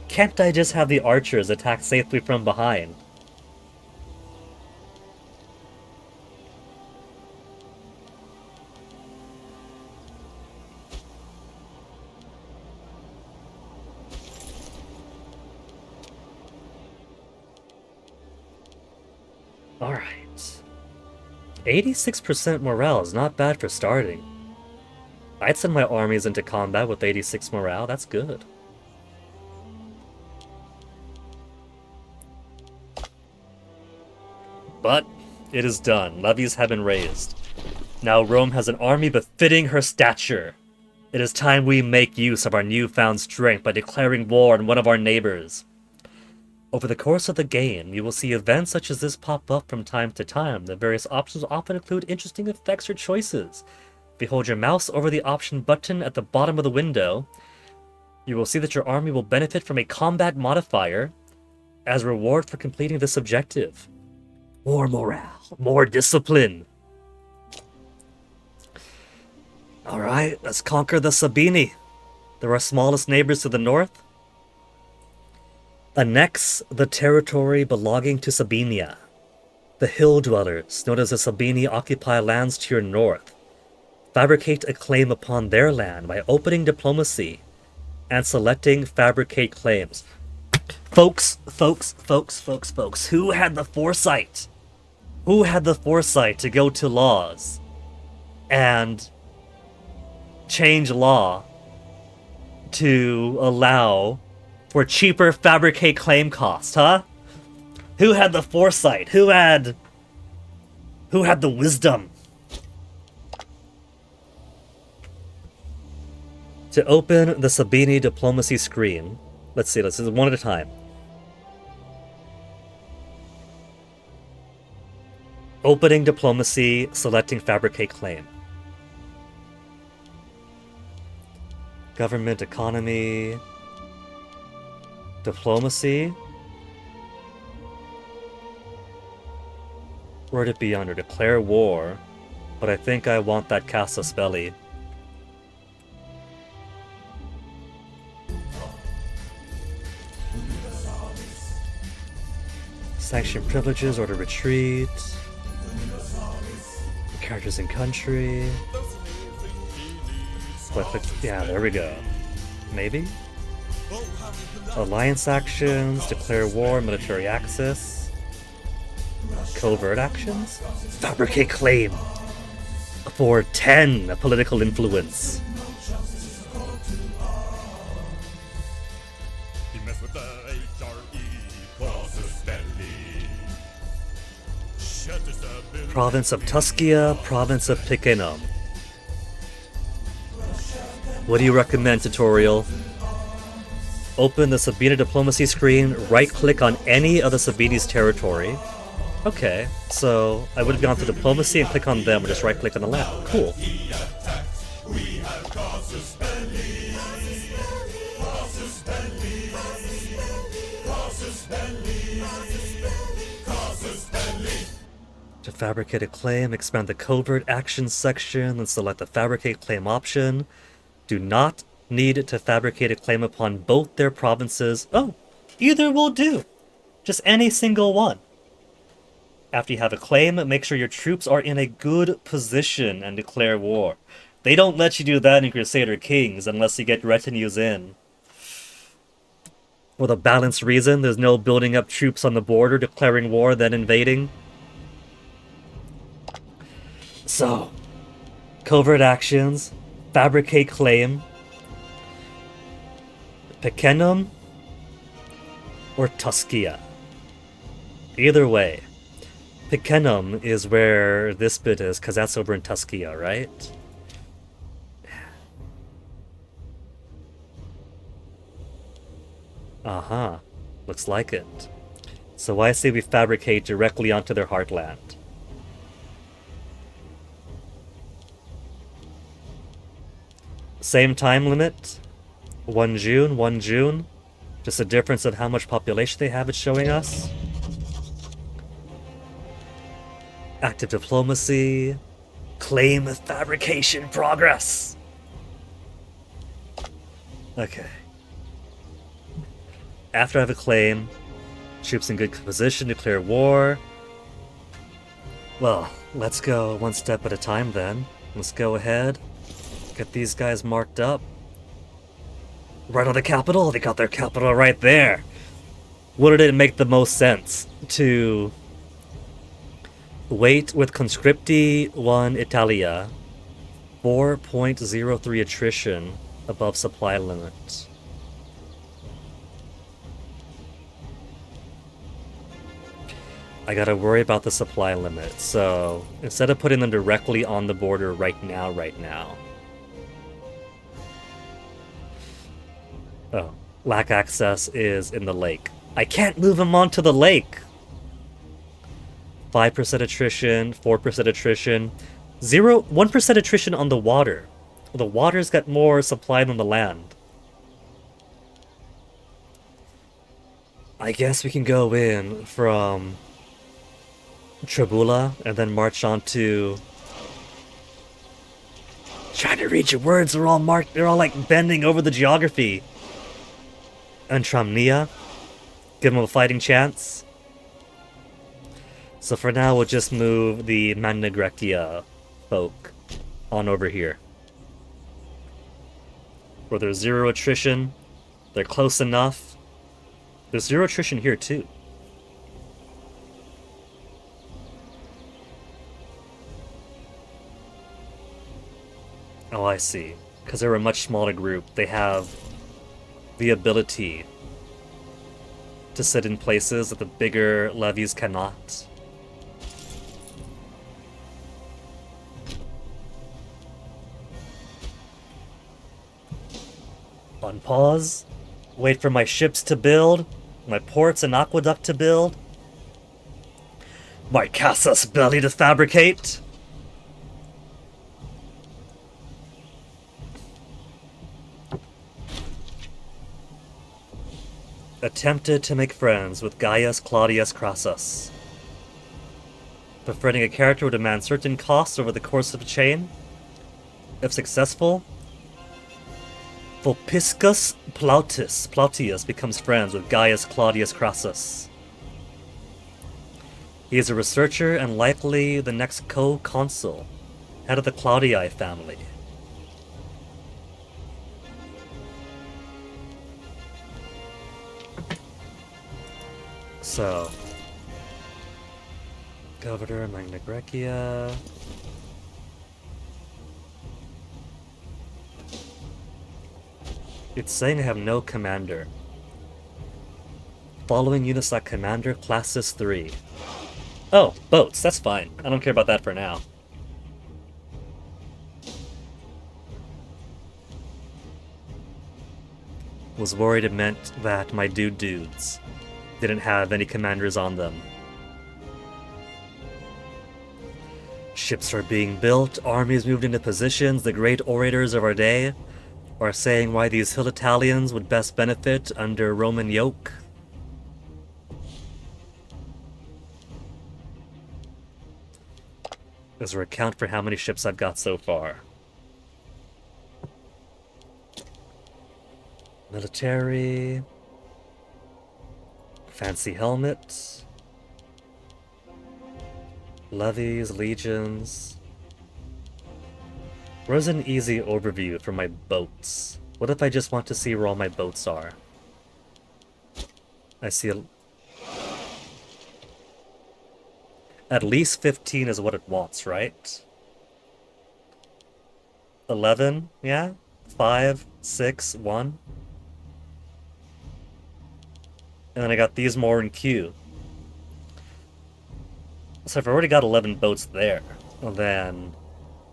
can't I just have the archers attack safely from behind? Alright. 86% morale is not bad for starting. I'd send my armies into combat with 86 morale, that's good. But it is done. Levies have been raised. Now Rome has an army befitting her stature. It is time we make use of our newfound strength by declaring war on one of our neighbors. Over the course of the game, you will see events such as this pop up from time to time. The various options often include interesting effects or choices. If you hold your mouse over the option button at the bottom of the window, you will see that your army will benefit from a combat modifier as a reward for completing this objective. More morale, more discipline. Alright, let's conquer the Sabini. They're our smallest neighbors to the north. Annex the territory belonging to Sabinia. The hill dwellers, known as the Sabini, occupy lands to your north. Fabricate a claim upon their land by opening diplomacy and selecting fabricate claims. Folks, who had the foresight? Who had the foresight to go to laws and change law to allow for cheaper fabricate claim costs, huh? Who had the foresight? Who had the wisdom to open the Sabini diplomacy screen? Let's see, let's do one at a time. Opening diplomacy, selecting fabricate claim. Government, economy, diplomacy. Where'd it be under? Declare war. But I think I want that Casus Belli. Sanction privileges, order retreat. Characters in country. Yeah, there we go. Maybe? Alliance actions, declare war, military access. Covert actions? Fabricate claim for 10 political influence. Province of Tuscia, Province of Picenum. What do you recommend, tutorial? Open the Sabina diplomacy screen, right-click on any of the Sabini's territory. Okay, so I would have gone to diplomacy and click on them, or just right-click on the land. Cool. To fabricate a claim, expand the covert actions section, and select the fabricate claim option. Do not need to fabricate a claim upon both their provinces. Oh, either will do. Just any single one. After you have a claim, make sure your troops are in a good position and declare war. They don't let you do that in Crusader Kings unless you get retinues in. For the balanced reason, there's no building up troops on the border, declaring war, then invading. So, covert actions, fabricate claim, Picenum, or Tuscia. Either way, Picenum is where this bit is, because that's over in Tuscia, right? Uh-huh. Looks like it. So I say we fabricate directly onto their heartland. Same time limit. 1 June, 1 June. Just a difference of how much population they have, it's showing us. Active diplomacy. Claim fabrication progress. Okay. After I have a claim, troops in good position, declare war. Well, let's go one step at a time then. Let's go ahead. Get these guys marked up. Right on the capital? They got their capital right there. Wouldn't it make the most sense to wait with Conscripti 1 Italia, 4.03 attrition above supply limit? I gotta worry about the supply limit, so instead of putting them directly on the border right now. Oh, lack access is in the lake. I can't move them onto the lake! 5% attrition, 4% attrition, 1% attrition on the water. The water's got more supply than the land. I guess we can go in from Tribula and then march on to... Trying to read your words, they're all marked, they're all like bending over the geography. Antramnia, give them a fighting chance. So for now, we'll just move the Magna Graecia folk on over here. Where there's 0 attrition, they're close enough. There's 0 attrition here too. Oh, I see. Because they're a much smaller group, they have the ability to sit in places that the bigger levies cannot. On pause. Wait for my ships to build, my ports and aqueduct to build, my casus belli to fabricate. Attempted to make friends with Gaius Claudius Crassus. Befriending a character would demand certain costs over the course of a chain. If successful, Vulpiscus Plautius becomes friends with Gaius Claudius Crassus. He is a researcher and likely the next co-consul, head of the Claudii family. So, Governor Magna Graecia. It's saying I have no commander. Following units like commander, classes 3. Oh, boats. That's fine. I don't care about that for now. Was worried it meant that my dudes didn't have any commanders on them. Ships are being built, armies moved into positions, the great orators of our day are saying why these hill Italians would best benefit under Roman yoke. Is there a count for how many ships I've got so far? Military. Fancy helmet. Levies, legions. Where's an easy overview for my boats? What if I just want to see where all my boats are? I see at least 15 is what it wants, right? 11, yeah? 5, 6, 1. And then I got these more in queue. So if I've already got 11 boats there, then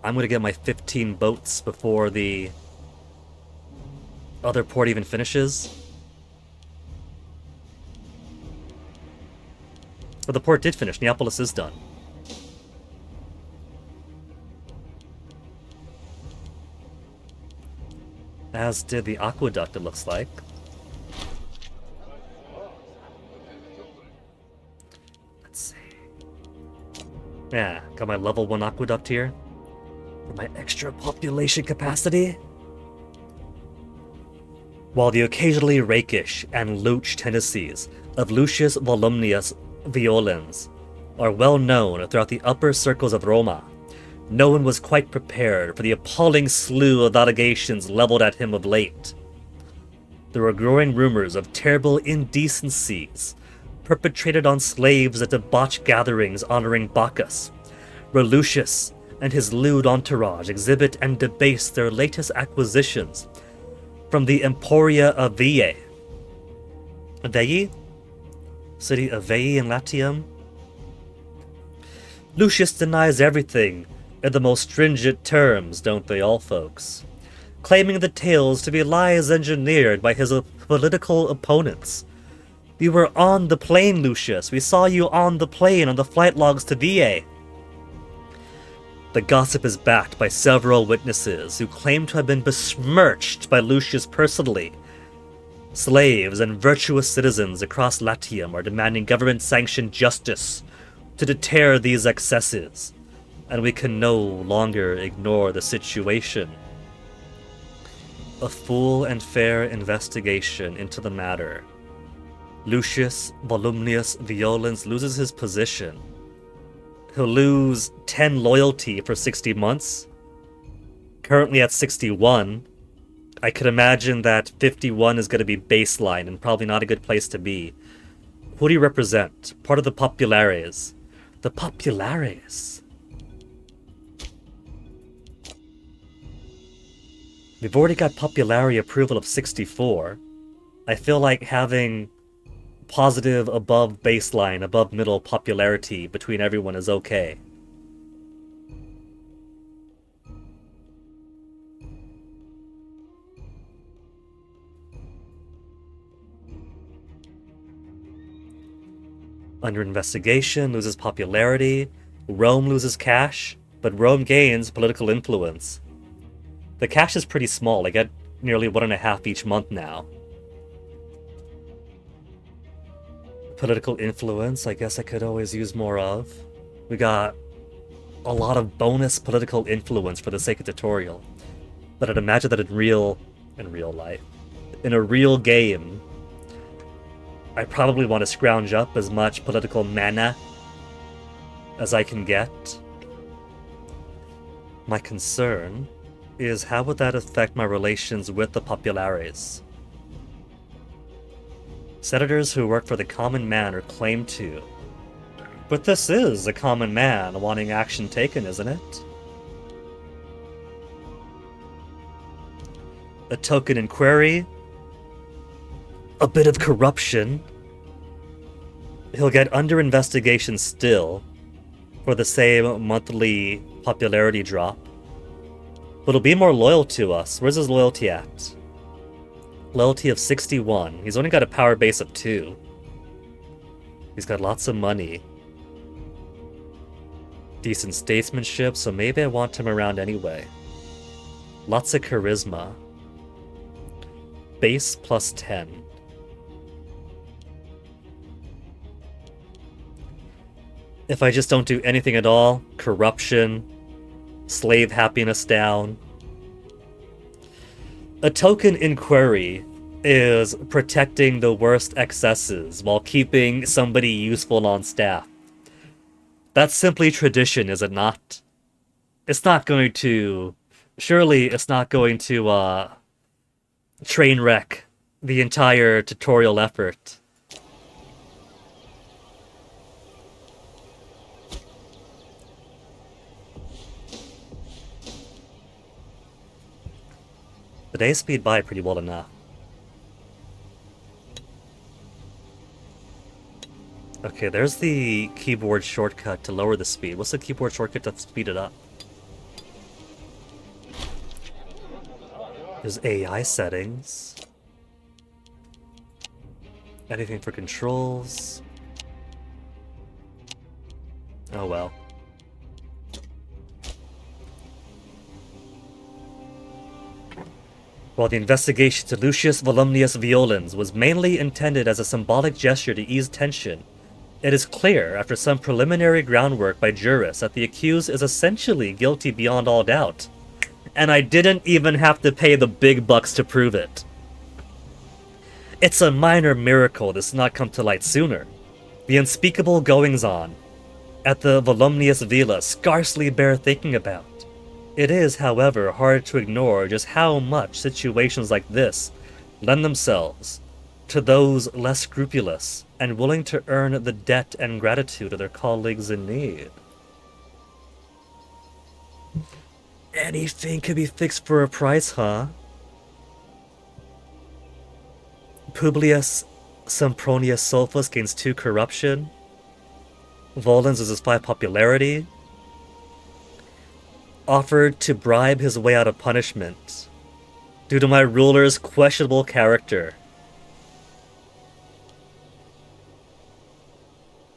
I'm going to get my 15 boats before the other port even finishes. But the port did finish. Neapolis is done. As did the aqueduct, it looks like. Let's see. Yeah, got my level 1 aqueduct here. For my extra population capacity. While the occasionally rakish and louche tendencies of Lucius Volumnius Violens are well known throughout the upper circles of Roma, no one was quite prepared for the appalling slew of allegations leveled at him of late. There were growing rumors of terrible indecencies perpetrated on slaves at debauched gatherings honoring Bacchus, where Lucius and his lewd entourage exhibit and debase their latest acquisitions from the Emporia of Veii. Veii? City of Veii in Latium? Lucius denies everything in the most stringent terms, don't they all, folks? Claiming the tales to be lies engineered by his political opponents. We were on the plane, Lucius. We saw you on the plane on the flight logs to Veii. The gossip is backed by several witnesses who claim to have been besmirched by Lucius personally. Slaves and virtuous citizens across Latium are demanding government-sanctioned justice to deter these excesses, and we can no longer ignore the situation. A full and fair investigation into the matter. Lucius Volumnius Violens loses his position. He'll lose 10 loyalty for 60 months. Currently at 61. I could imagine that 51 is going to be baseline and probably not a good place to be. Who do you represent? Part of the Populares. The Populares. We've already got Populari approval of 64. I feel like having positive above baseline, above middle popularity between everyone is okay. Under investigation, loses popularity. Rome loses cash, but Rome gains political influence. The cash is pretty small. I get nearly 1.5 each month now. Political influence, I guess I could always use more of. We got a lot of bonus political influence for the sake of tutorial. But I'd imagine that in real life, in a real game, I probably want to scrounge up as much political mana as I can get. My concern is how would that affect my relations with the Populares? Senators who work for the common man are claimed to. But this is a common man wanting action taken, isn't it? A token inquiry. A bit of corruption. He'll get under investigation still. for the same monthly popularity drop. But he'll be more loyal to us. Where's his loyalty at? Loyalty of 61. He's only got a power base of 2. He's got lots of money. Decent statesmanship, so maybe I want him around anyway. Lots of charisma. Base plus 10. If I just don't do anything at all, corruption, slave happiness down. A token inquiry is protecting the worst excesses while keeping somebody useful on staff. That's simply tradition, is it not? It's not going to... Surely it's not going to, train wreck the entire tutorial effort. The day speed by pretty well enough. Okay, there's the keyboard shortcut to lower the speed. What's the keyboard shortcut to speed it up? There's AI settings. Anything for controls. Oh well. While the investigation to Lucius Volumnius Violens was mainly intended as a symbolic gesture to ease tension, it is clear, after some preliminary groundwork by jurists, that the accused is essentially guilty beyond all doubt. And I didn't even have to pay the big bucks to prove it. It's a minor miracle this did not come to light sooner. The unspeakable goings-on at the Volumnius Villa scarcely bear thinking about. It is, however, hard to ignore just how much situations like this lend themselves to those less scrupulous and willing to earn the debt and gratitude of their colleagues in need. Anything could be fixed for a price, huh? Publius Sempronius Sulfus gains 2 corruption. Volens loses 5 popularity. Offered to bribe his way out of punishment due to my ruler's questionable character.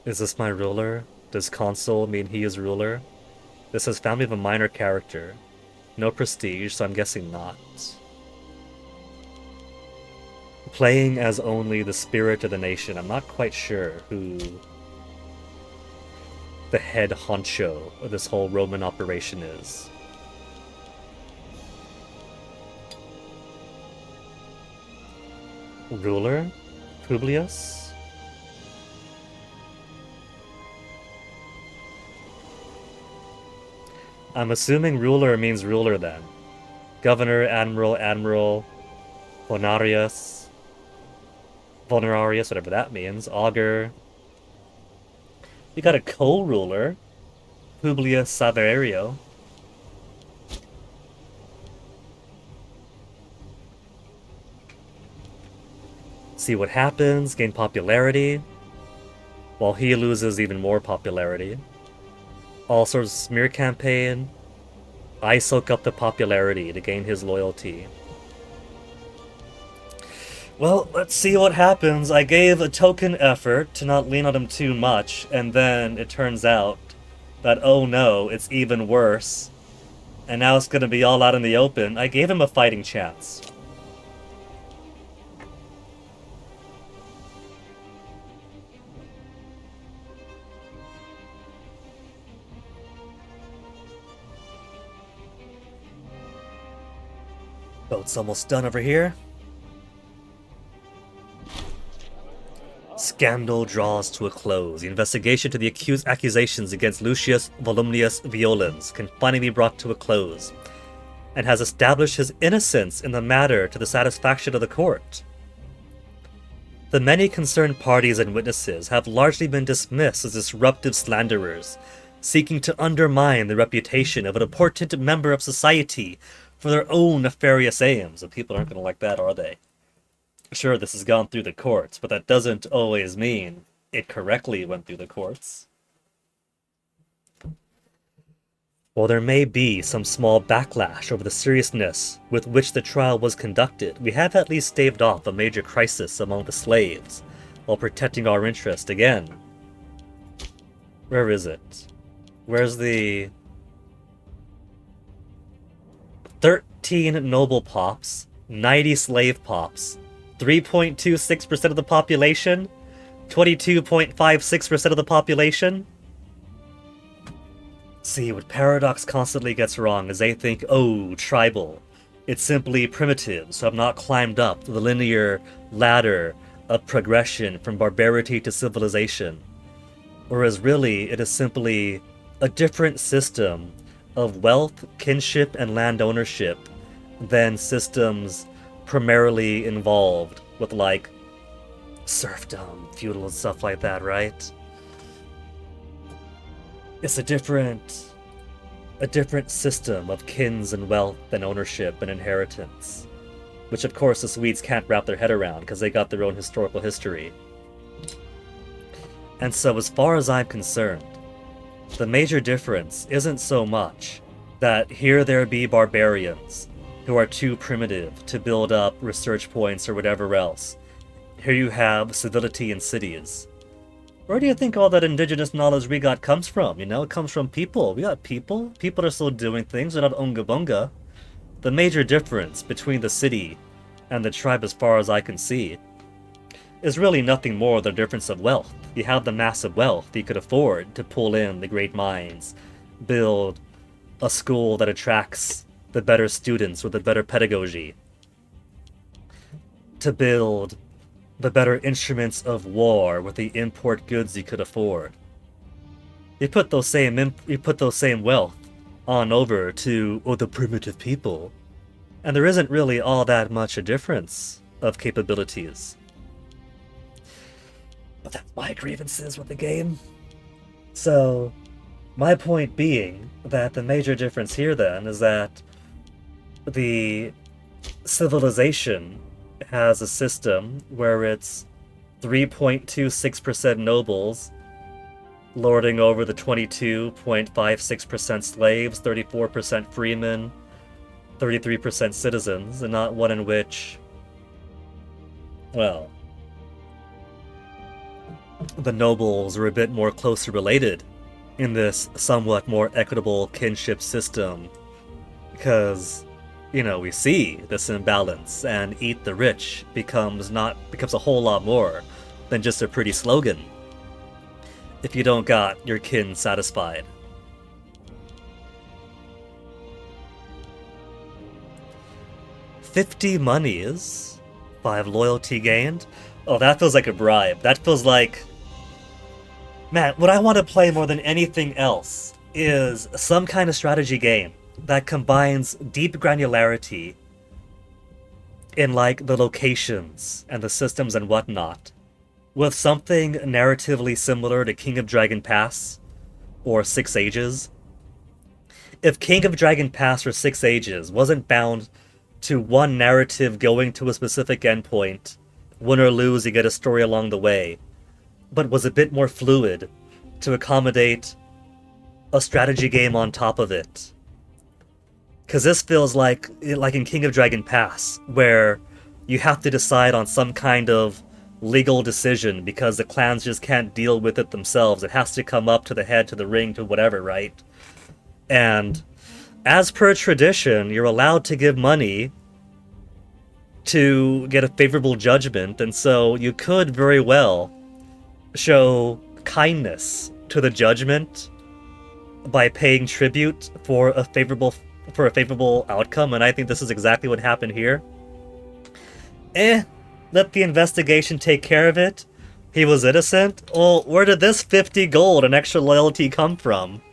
Is this my ruler? Does consul mean he is ruler? This says family of a minor character. No prestige, so I'm guessing not. Playing as only the spirit of the nation. I'm not quite sure who the head honcho of this whole Roman operation is. Ruler? Publius? I'm assuming ruler means ruler then. Governor, admiral, Vonarius, whatever that means, augur. We got a co-ruler, Publius Saverio. See what happens, gain popularity, while he loses even more popularity. All sorts of smear campaign. I soak up the popularity to gain his loyalty. Well, let's see what happens. I gave a token effort to not lean on him too much, and then it turns out that, oh no, it's even worse. And now it's gonna be all out in the open. I gave him a fighting chance. Boat's almost done over here. Scandal draws to a close. The investigation to the accused accusations against Lucius Volumnius Violens can finally be brought to a close, and has established his innocence in the matter to the satisfaction of the court. The many concerned parties and witnesses have largely been dismissed as disruptive slanderers, seeking to undermine the reputation of an important member of society for their own nefarious aims. And people aren't going to like that, are they? Sure, this has gone through the courts, but that doesn't always mean it correctly went through the courts. While there may be some small backlash over the seriousness with which the trial was conducted, we have at least staved off a major crisis among the slaves, while protecting our interest again. Where is it? Where's the... 13 noble pops, 90 slave pops, 3.26% of the population, 22.56% of the population? See, what Paradox constantly gets wrong is they think, oh, tribal. It's simply primitive, so I've not climbed up the linear ladder of progression from barbarity to civilization. Whereas really, it is simply a different system of wealth, kinship, and land ownership than systems primarily involved with, like, serfdom, feudal, and stuff like that, right? It's a different system of kins and wealth and ownership and inheritance, which of course the Swedes can't wrap their head around because they got their own historical history. And so as far as I'm concerned, the major difference isn't so much that here there be barbarians who are too primitive to build up research points or whatever else. Here you have civility in cities. Where do you think all that indigenous knowledge we got comes from? You know, it comes from people. We got people. People are still doing things. They're not unga bunga. The major difference between the city and the tribe, as far as I can see, is really nothing more than a difference of wealth. You have the massive wealth you could afford to pull in the great minds, build a school that attracts the better students with the better pedagogy, to build the better instruments of war with the import goods you could afford. You put those same wealth on over to the primitive people, and there isn't really all that much a difference of capabilities. But that's my grievances with the game. So, my point being that the major difference here then is that the civilization has a system where it's 3.26% nobles lording over the 22.56% slaves, 34% freemen, 33% citizens, and not one in which, well, the nobles are a bit more closely related in this somewhat more equitable kinship system, because, you know, we see this imbalance, and eat the rich becomes a whole lot more than just a pretty slogan if you don't got your kin satisfied. $50 monies, 5 loyalty gained. Oh, that feels like a bribe. That feels like... Man, what I want to play more than anything else is some kind of strategy game that combines deep granularity in, like, the locations and the systems and whatnot with something narratively similar to King of Dragon Pass or Six Ages. If King of Dragon Pass or Six Ages wasn't bound to one narrative going to a specific endpoint, win or lose you get a story along the way, but was a bit more fluid to accommodate a strategy game on top of it. Because this feels like in King of Dragon Pass, where you have to decide on some kind of legal decision because the clans just can't deal with it themselves. It has to come up to the head, to the ring, to whatever, right? And as per tradition, you're allowed to give money to get a favorable judgment, and so you could very well show kindness to the judgment by paying tribute for a favorable outcome, and I think this is exactly what happened here. Let the investigation take care of it. He was innocent? Well, where did this 50 gold and extra loyalty come from?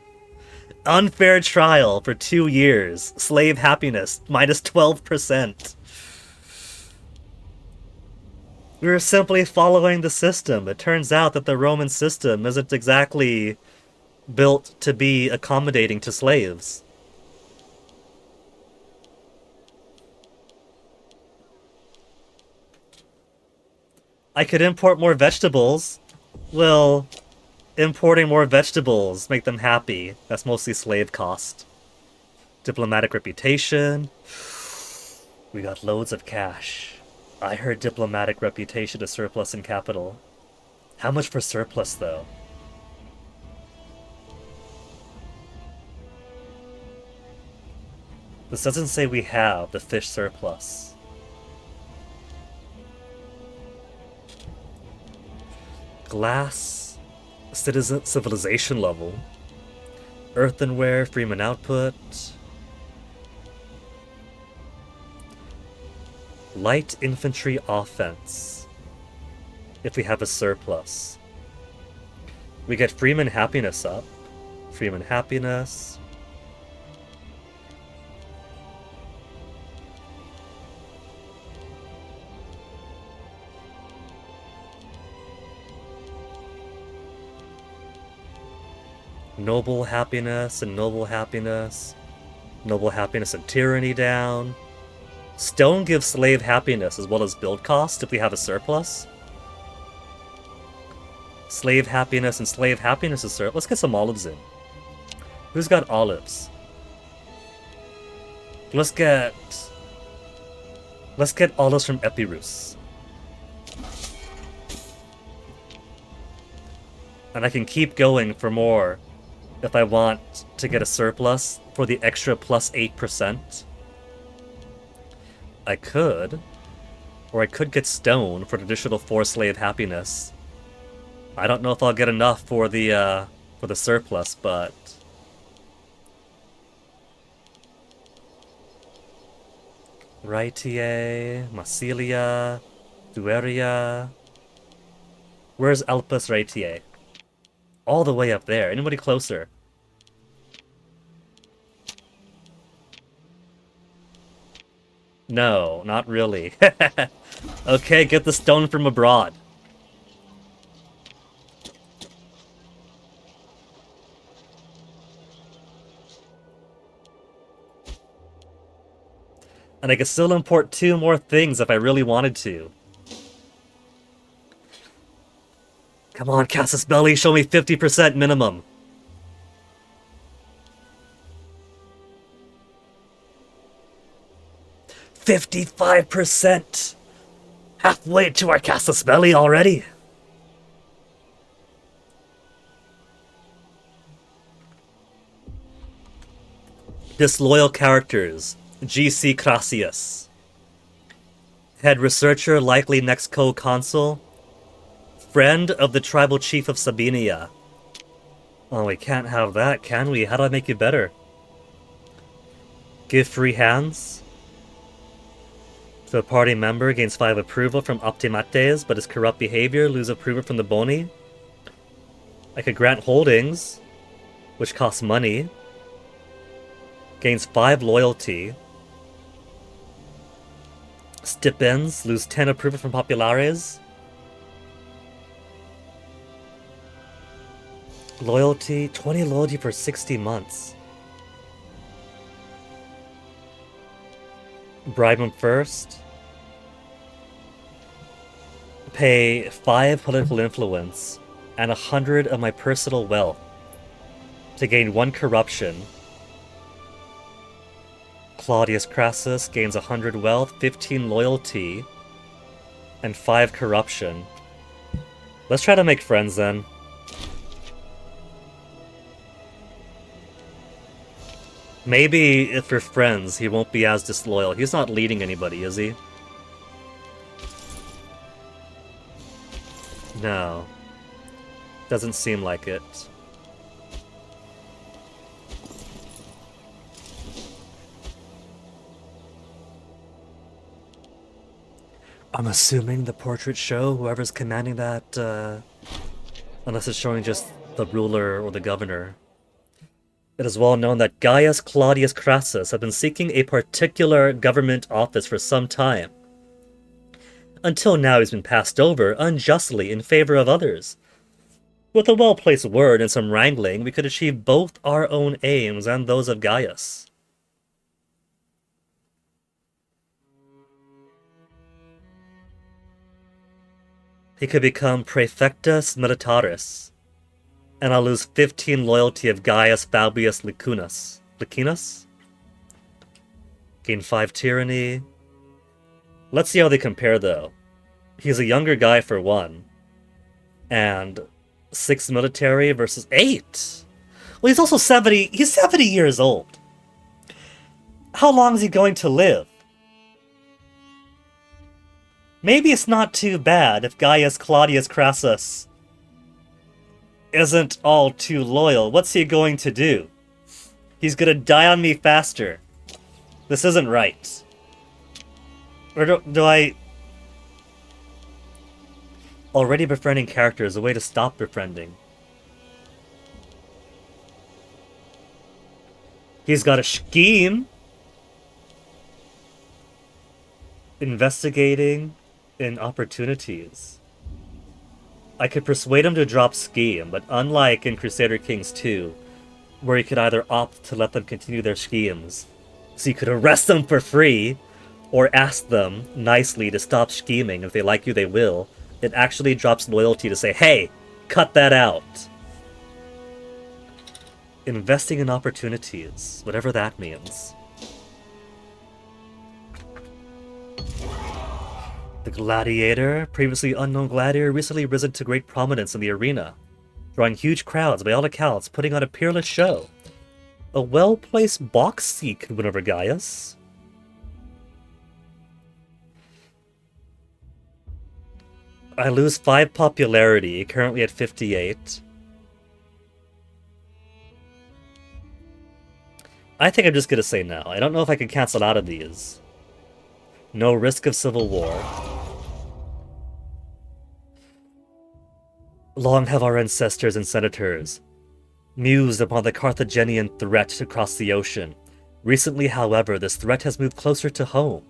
Unfair trial for 2 years. Slave happiness, minus 12%. We were simply following the system. It turns out that the Roman system isn't exactly built to be accommodating to slaves. I could import more vegetables. Will importing more vegetables make them happy? That's mostly slave cost. Diplomatic reputation. We got loads of cash. I heard diplomatic reputation is surplus in capital. How much for surplus, though? This doesn't say we have the fish surplus. Glass, citizen civilization level. Earthenware, Freeman output. Light infantry offense. If we have a surplus. We get Freeman happiness up. Freeman happiness. Noble happiness and noble happiness. Noble happiness and tyranny down. Stone gives slave happiness as well as build cost if we have a surplus. Slave happiness and slave happiness is surplus. Let's get some olives in. Who's got olives? Let's get olives from Epirus. And I can keep going for more if I want to get a surplus for the extra plus 8%. I could. Or I could get stone for an additional 4 slave happiness. I don't know if I'll get enough for the surplus, but Raitier, Massilia, Dueria. Where's Elpis Raitier? All the way up there. Anybody closer? No, not really. Okay, get the stone from abroad. And I could still import 2 more things if I really wanted to. Come on, Casus Belli, show me 50% minimum. $55%! Halfway to our Casus Belli already! Disloyal characters. G.C. Crasius. Head researcher, likely next co-consul. Friend of the tribal chief of Sabinia. Oh, we can't have that, can we? How do I make you better? Give free hands. So a party member gains 5 approval from Optimates, but his corrupt behavior lose approval from the Boni. I could grant holdings, which costs money. Gains 5 loyalty. Stipends, lose 10 approval from Populares. Loyalty, 20 loyalty for 60 months. Bribe him first. Pay 5 political influence and 100 of my personal wealth to gain 1 corruption. Claudius Crassus gains 100 wealth, 15 loyalty, and 5 corruption. Let's try to make friends then. Maybe if we're friends, he won't be as disloyal. He's not leading anybody, is he? No. Doesn't seem like it. I'm assuming the portraits show whoever's commanding that, unless it's showing just the ruler or the governor. It is well known that Gaius Claudius Crassus had been seeking a particular government office for some time. Until now he's been passed over unjustly in favor of others. With a well-placed word and some wrangling, we could achieve both our own aims and those of Gaius. He could become Praefectus Militaris, and I'll lose 15 loyalty of Gaius Fabius Licunus. Licinus? Gain 5 tyranny. Let's see how they compare, though. He's a younger guy for one. And 6 military versus 8. Well, he's also 70. He's 70 years old. How long is he going to live? Maybe it's not too bad if Gaius Claudius Crassus isn't all too loyal. What's he going to do? He's gonna die on me faster. This isn't right. Or do I... Already befriending characters, a way to stop befriending. He's got a scheme. Investigating in opportunities. I could persuade him to drop scheme, but unlike in Crusader Kings 2, where you could either opt to let them continue their schemes, so you could arrest them for free, or ask them nicely to stop scheming. If they like you, they will. It actually drops loyalty to say, hey, cut that out. Investing in opportunities, whatever that means. The Gladiator, previously unknown gladiator, recently risen to great prominence in the arena, drawing huge crowds by all accounts, putting on a peerless show. A well-placed box seat could win over Gaius. I lose 5 popularity, currently at 58. I think I'm just gonna say no. I don't know if I can cancel out of these. No risk of civil war. Long have our ancestors and senators mused upon the Carthaginian threat across the ocean. Recently, however, this threat has moved closer to home,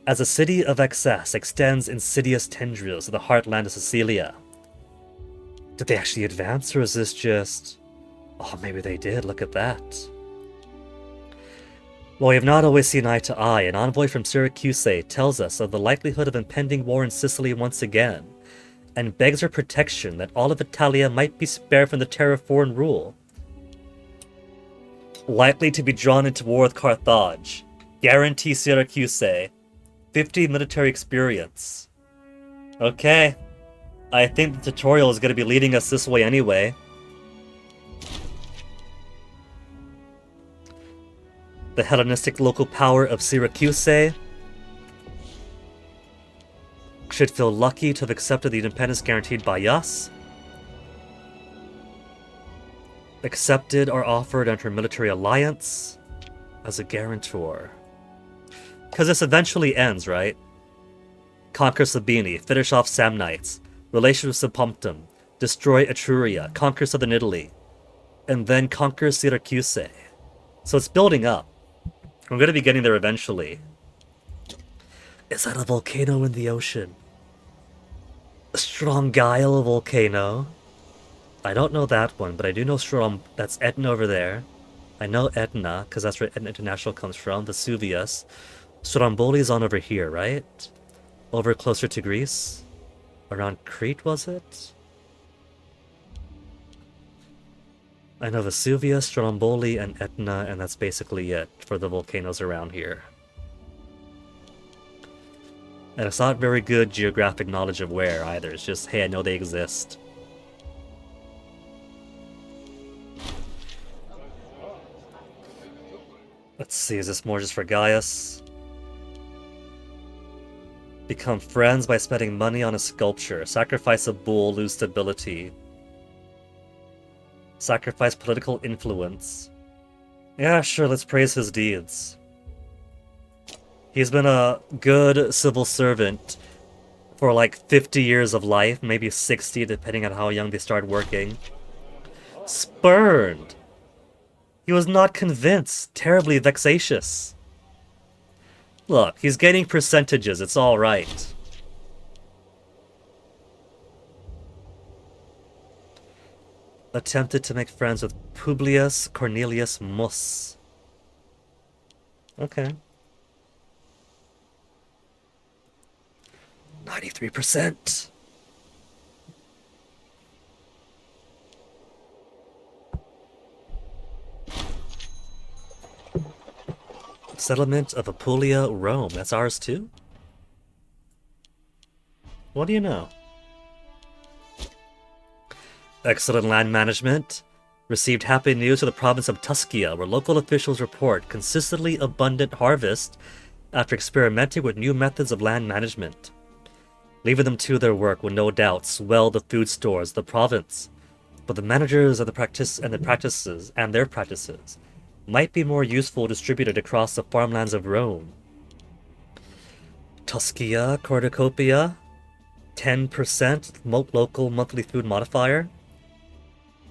as the city of Excess extends insidious tendrils to the heartland of Sicilia. Did they actually advance, or is this just... Oh, maybe they did, look at that. While we have not always seen eye to eye, an envoy from Syracuse tells us of the likelihood of impending war in Sicily once again, and begs for protection that all of Italia might be spared from the terror of foreign rule. Likely to be drawn into war with Carthage. Guarantee Syracuse. 50 military experience. Okay. I think the tutorial is going to be leading us this way anyway. The Hellenistic local power of Syracuse should feel lucky to have accepted the independence guaranteed by us. Accepted or offered under a military alliance as a guarantor. Because this eventually ends, right? Conquer Sabini, finish off Samnites, relations with Sapuntum, destroy Etruria, conquer southern Italy, and then conquer Syracuse. So it's building up. We're going to be getting there eventually. Is that a volcano in the ocean? A Strongyle volcano? I don't know that one, but I do know that's Etna over there. I know Etna, because that's where Etna International comes from, Vesuvius. Stromboli's on over here, right? Over closer to Greece? Around Crete, was it? I know Vesuvius, Stromboli, and Etna, and that's basically it for the volcanoes around here. And it's not very good geographic knowledge of where either, it's just, hey, I know they exist. Let's see, is this more just for Gaius? Become friends by spending money on a sculpture. Sacrifice a bull, lose stability. Sacrifice political influence. Yeah, sure, let's praise his deeds. He's been a good civil servant for like 50 years of life, maybe 60, depending on how young they start working. Spurned! He was not convinced. Terribly vexatious. Look, he's getting percentages, it's alright. Attempted to make friends with Publius Cornelius Mus. Okay. 93%. Settlement of Apulia, Rome. That's ours too? What do you know? Excellent land management. Received happy news for the province of Tuscia, where local officials report consistently abundant harvest after experimenting with new methods of land management. Leaving them to their work will no doubt swell the food stores of the province, but the managers of their practices might be more useful distributed across the farmlands of Rome. Tuscia Cornucopia, 10% local monthly food modifier.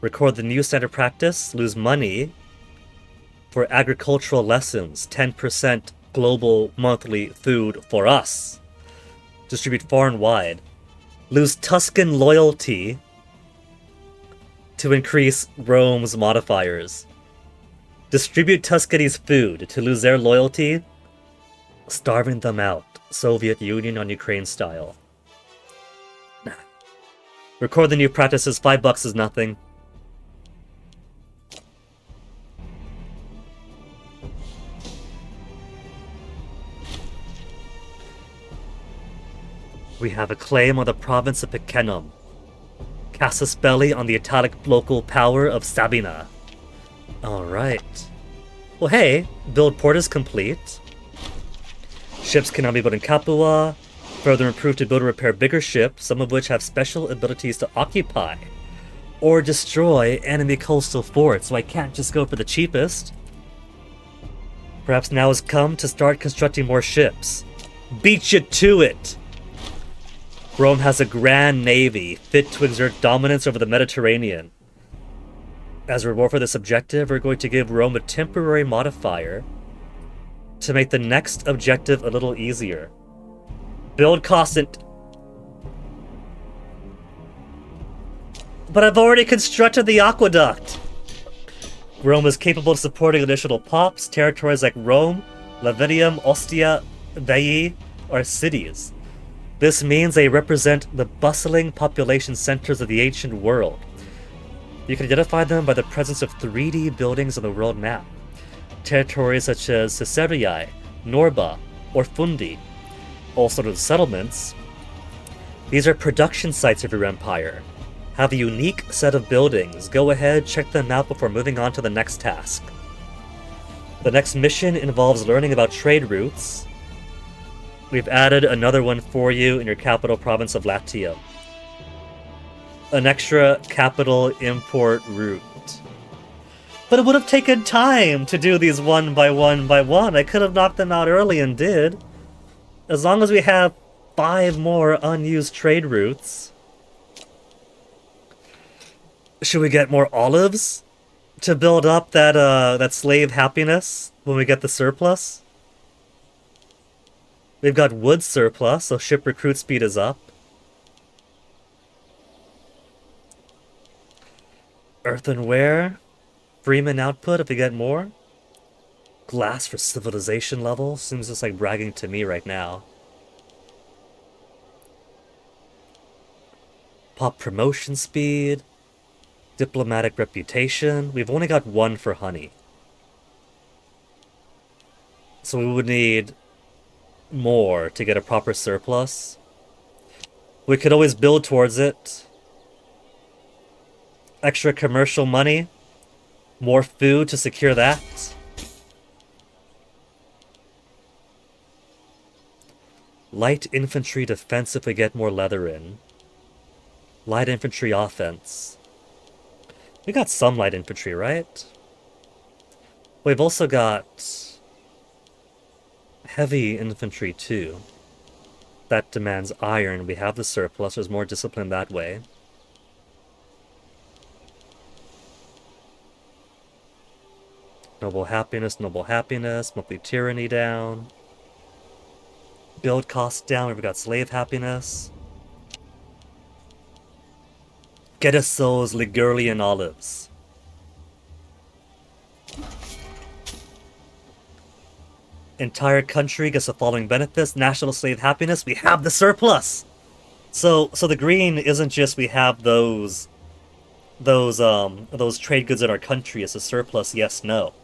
Record the new standard practice, lose money for agricultural lessons, 10% global monthly food for us. Distribute far and wide. Lose Tuscan loyalty to increase Rome's modifiers. Distribute Tuscany's food to lose their loyalty, starving them out. Soviet Union on Ukraine style. Record the new practices, $5 is nothing. We have a claim on the province of Picenum. Casus belli on the Italic local power of Sabina. Alright. Well, hey, build port is complete. Ships can now be built in Capua. Further improved to build and repair bigger ships, some of which have special abilities to occupy or destroy enemy coastal forts, so I can't just go for the cheapest. Perhaps now has come to start constructing more ships. Beat you to it! Rome has a grand navy, fit to exert dominance over the Mediterranean. As a reward for this objective, we're going to give Rome a temporary modifier to make the next objective a little easier. Build constant. But I've already constructed the aqueduct! Rome is capable of supporting additional pops. Territories like Rome, Lavinium, Ostia, Veii are cities. This means they represent the bustling population centers of the ancient world. You can identify them by the presence of 3D buildings on the world map. Territories such as Caesarea, Norba, or Fundi, also known as settlements. These are production sites of your empire. Have a unique set of buildings. Go ahead, check them out before moving on to the next task. The next mission involves learning about trade routes. We've added another one for you in your capital province of Latium. An extra capital import route. But it would have taken time to do these one by one by one. I could have knocked them out early and did. As long as we have 5 more unused trade routes. Should we get more olives to build up that slave happiness when we get the surplus? We've got wood surplus, so ship recruit speed is up. Earthenware, Freeman output if we get more. Glass for civilization level, seems just like bragging to me right now. Pop promotion speed. Diplomatic reputation. We've only got 1 for honey. So we would need more to get a proper surplus. We could always build towards it. Extra commercial money. More food to secure that. Light infantry defense if we get more leather in. Light infantry offense. We got some light infantry, right? We've also got heavy infantry too. That demands iron. We have the surplus. There's more discipline that way. Noble happiness, monthly tyranny down. Build costs down. We've got slave happiness. Get us those Ligurian olives. Entire country gets the following benefits. National slave happiness. We have the surplus. So the green isn't just we have those trade goods in our country. It's a surplus. Yes, no.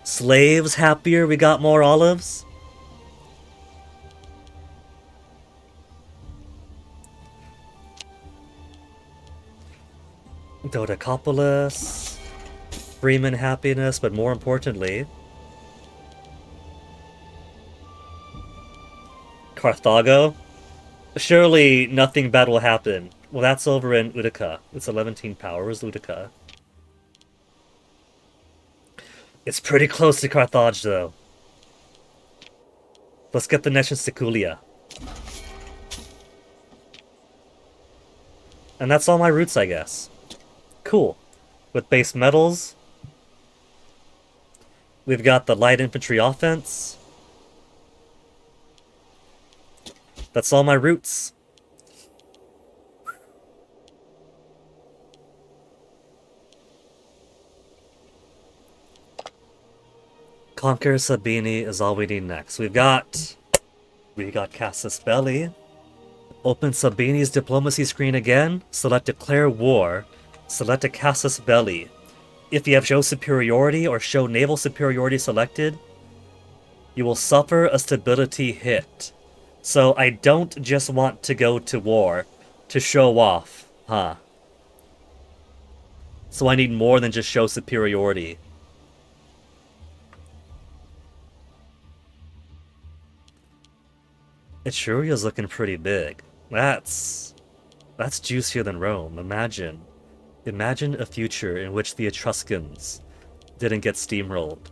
Slaves happier, we got more olives. Dodecapolis. Freeman happiness, but more importantly, Carthago. Surely nothing bad will happen. Well, that's over in Utica. It's 11 power. Where's Utica? It's pretty close to Carthage, though. Let's get the next in Siculia. And that's all my routes, I guess. Cool. With base metals, we've got the light infantry offense. That's all my routes. Conquer Sabini is all we need next. We got Casus Belli. Open Sabini's diplomacy screen again. Select Declare War. Select a Casus Belli. If you have Show Superiority or Show Naval Superiority selected, you will suffer a stability hit. So I don't just want to go to war to show off, huh? So I need more than just Show Superiority. Etruria's looking pretty big. That's juicier than Rome. Imagine a future in which the Etruscans didn't get steamrolled.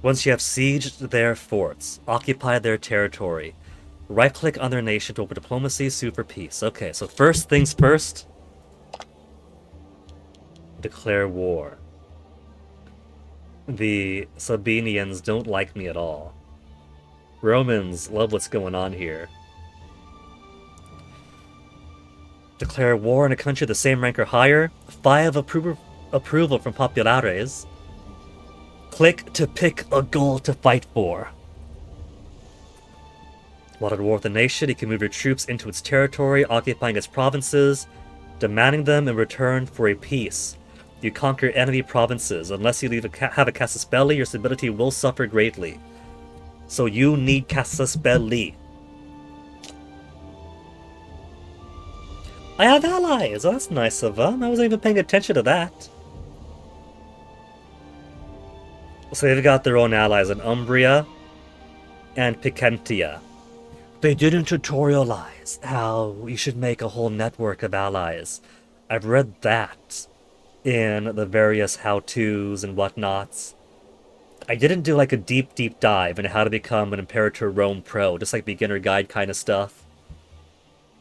Once you have sieged their forts, occupied their territory, right-click on their nation to open diplomacy, sue for peace. Okay, so first things first, declare war. The Sabinians don't like me at all. Romans love what's going on here. Declare war in a country the same rank or higher. 5 approval from populares. Click to pick a goal to fight for. While at war with a nation, you can move your troops into its territory, occupying its provinces, demanding them in return for a peace. You conquer enemy provinces. Unless you have a Casus Belli, your stability will suffer greatly. So you need Casus Belli. I have allies! Oh, that's nice of them. I wasn't even paying attention to that. So they've got their own allies in Umbria and Picentia. They didn't tutorialize how you should make a whole network of allies. I've read that in the various how-tos and whatnots. I didn't do like a deep dive into how to become an Imperator Rome Pro, just like beginner guide kind of stuff.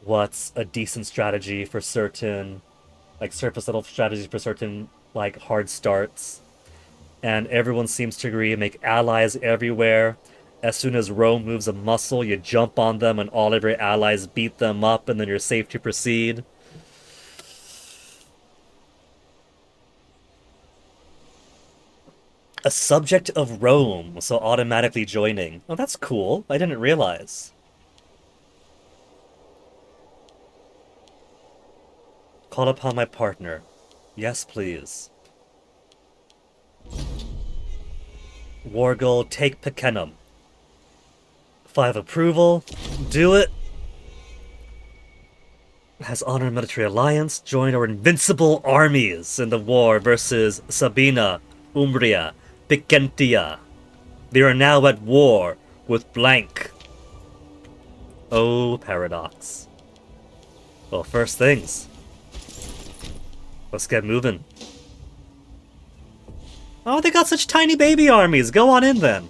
What's a decent strategy for certain, like surface level strategies for certain, like hard starts. And everyone seems to agree, make allies everywhere. As soon as Rome moves a muscle, you jump on them and all of your allies beat them up and then you're safe to proceed. A subject of Rome, so automatically joining. Oh, that's cool. I didn't realize. Call upon my partner. Yes, please. War goal, take Picenum. 5 approval. Do it. Has honor and military alliance. Join our invincible armies in the war versus Sabina, Umbria, Picentia. They are now at war with blank. Oh, paradox. Well, first things. Let's get moving. Oh, they got such tiny baby armies. Go on in then.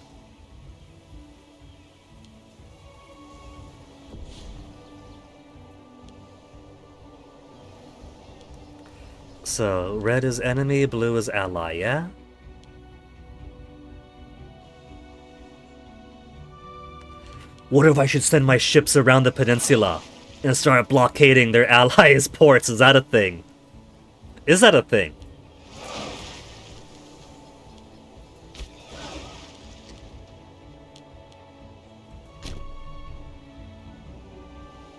So, red is enemy, blue is ally, yeah? What if I should send my ships around the peninsula and start blockading their allies' ports? Is that a thing? Is that a thing?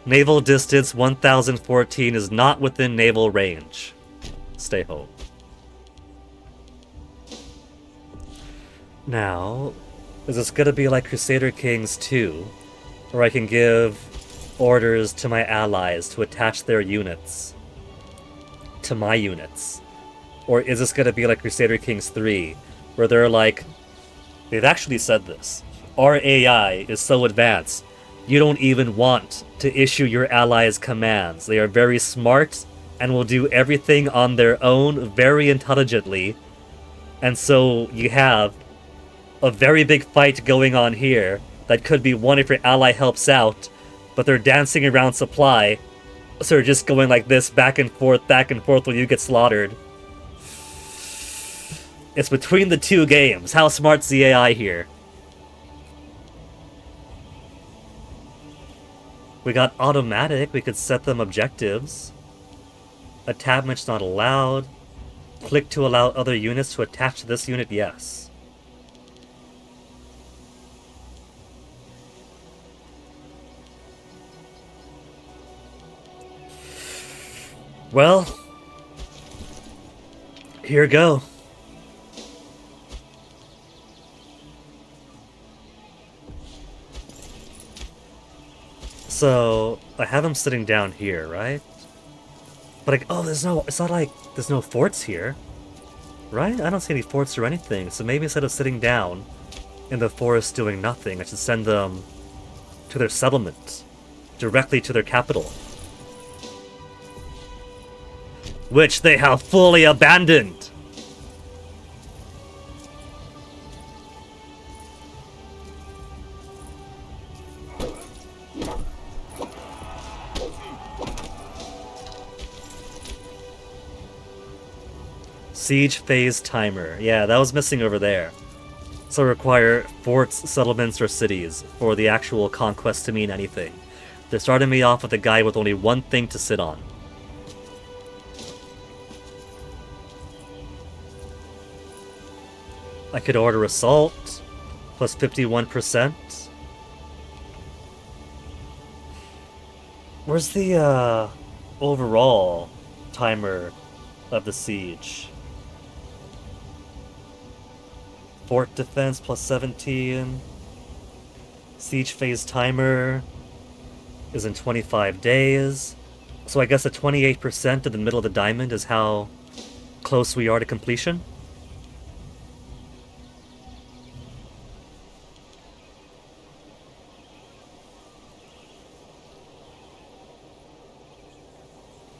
Naval distance 1014 is not within naval range. Stay home. Now, is this gonna be like Crusader Kings 2, where I can give orders to my allies to attach their units to my units? Or is this gonna be like Crusader Kings 3, where they're like, they've actually said this, our AI is so advanced, you don't even want to issue your allies commands. They are very smart and will do everything on their own very intelligently. And so you have a very big fight going on here that could be won if your ally helps out, but they're dancing around supply, so they're just going like this back and forth while you get slaughtered. It's between the two games. How smart's the AI here? We got automatic. We could set them objectives. Attachments not allowed. Click to allow other units to attach to this unit. Yes. Well, here go. So, I have him sitting down here, right? But like, oh, it's not like there's no forts here, right? I don't see any forts or anything, so maybe instead of sitting down in the forest doing nothing, I should send them to their settlement, directly to their capital. Which they have fully abandoned! Siege phase timer. Yeah, that was missing over there. So require forts, settlements, or cities for the actual conquest to mean anything. They're starting me off with a guy with only one thing to sit on. I could order assault, plus 51%. Where's the overall timer of the siege? Fort defense plus 17. Siege phase timer is in 25 days. So I guess a 28% in the middle of the diamond is how close we are to completion.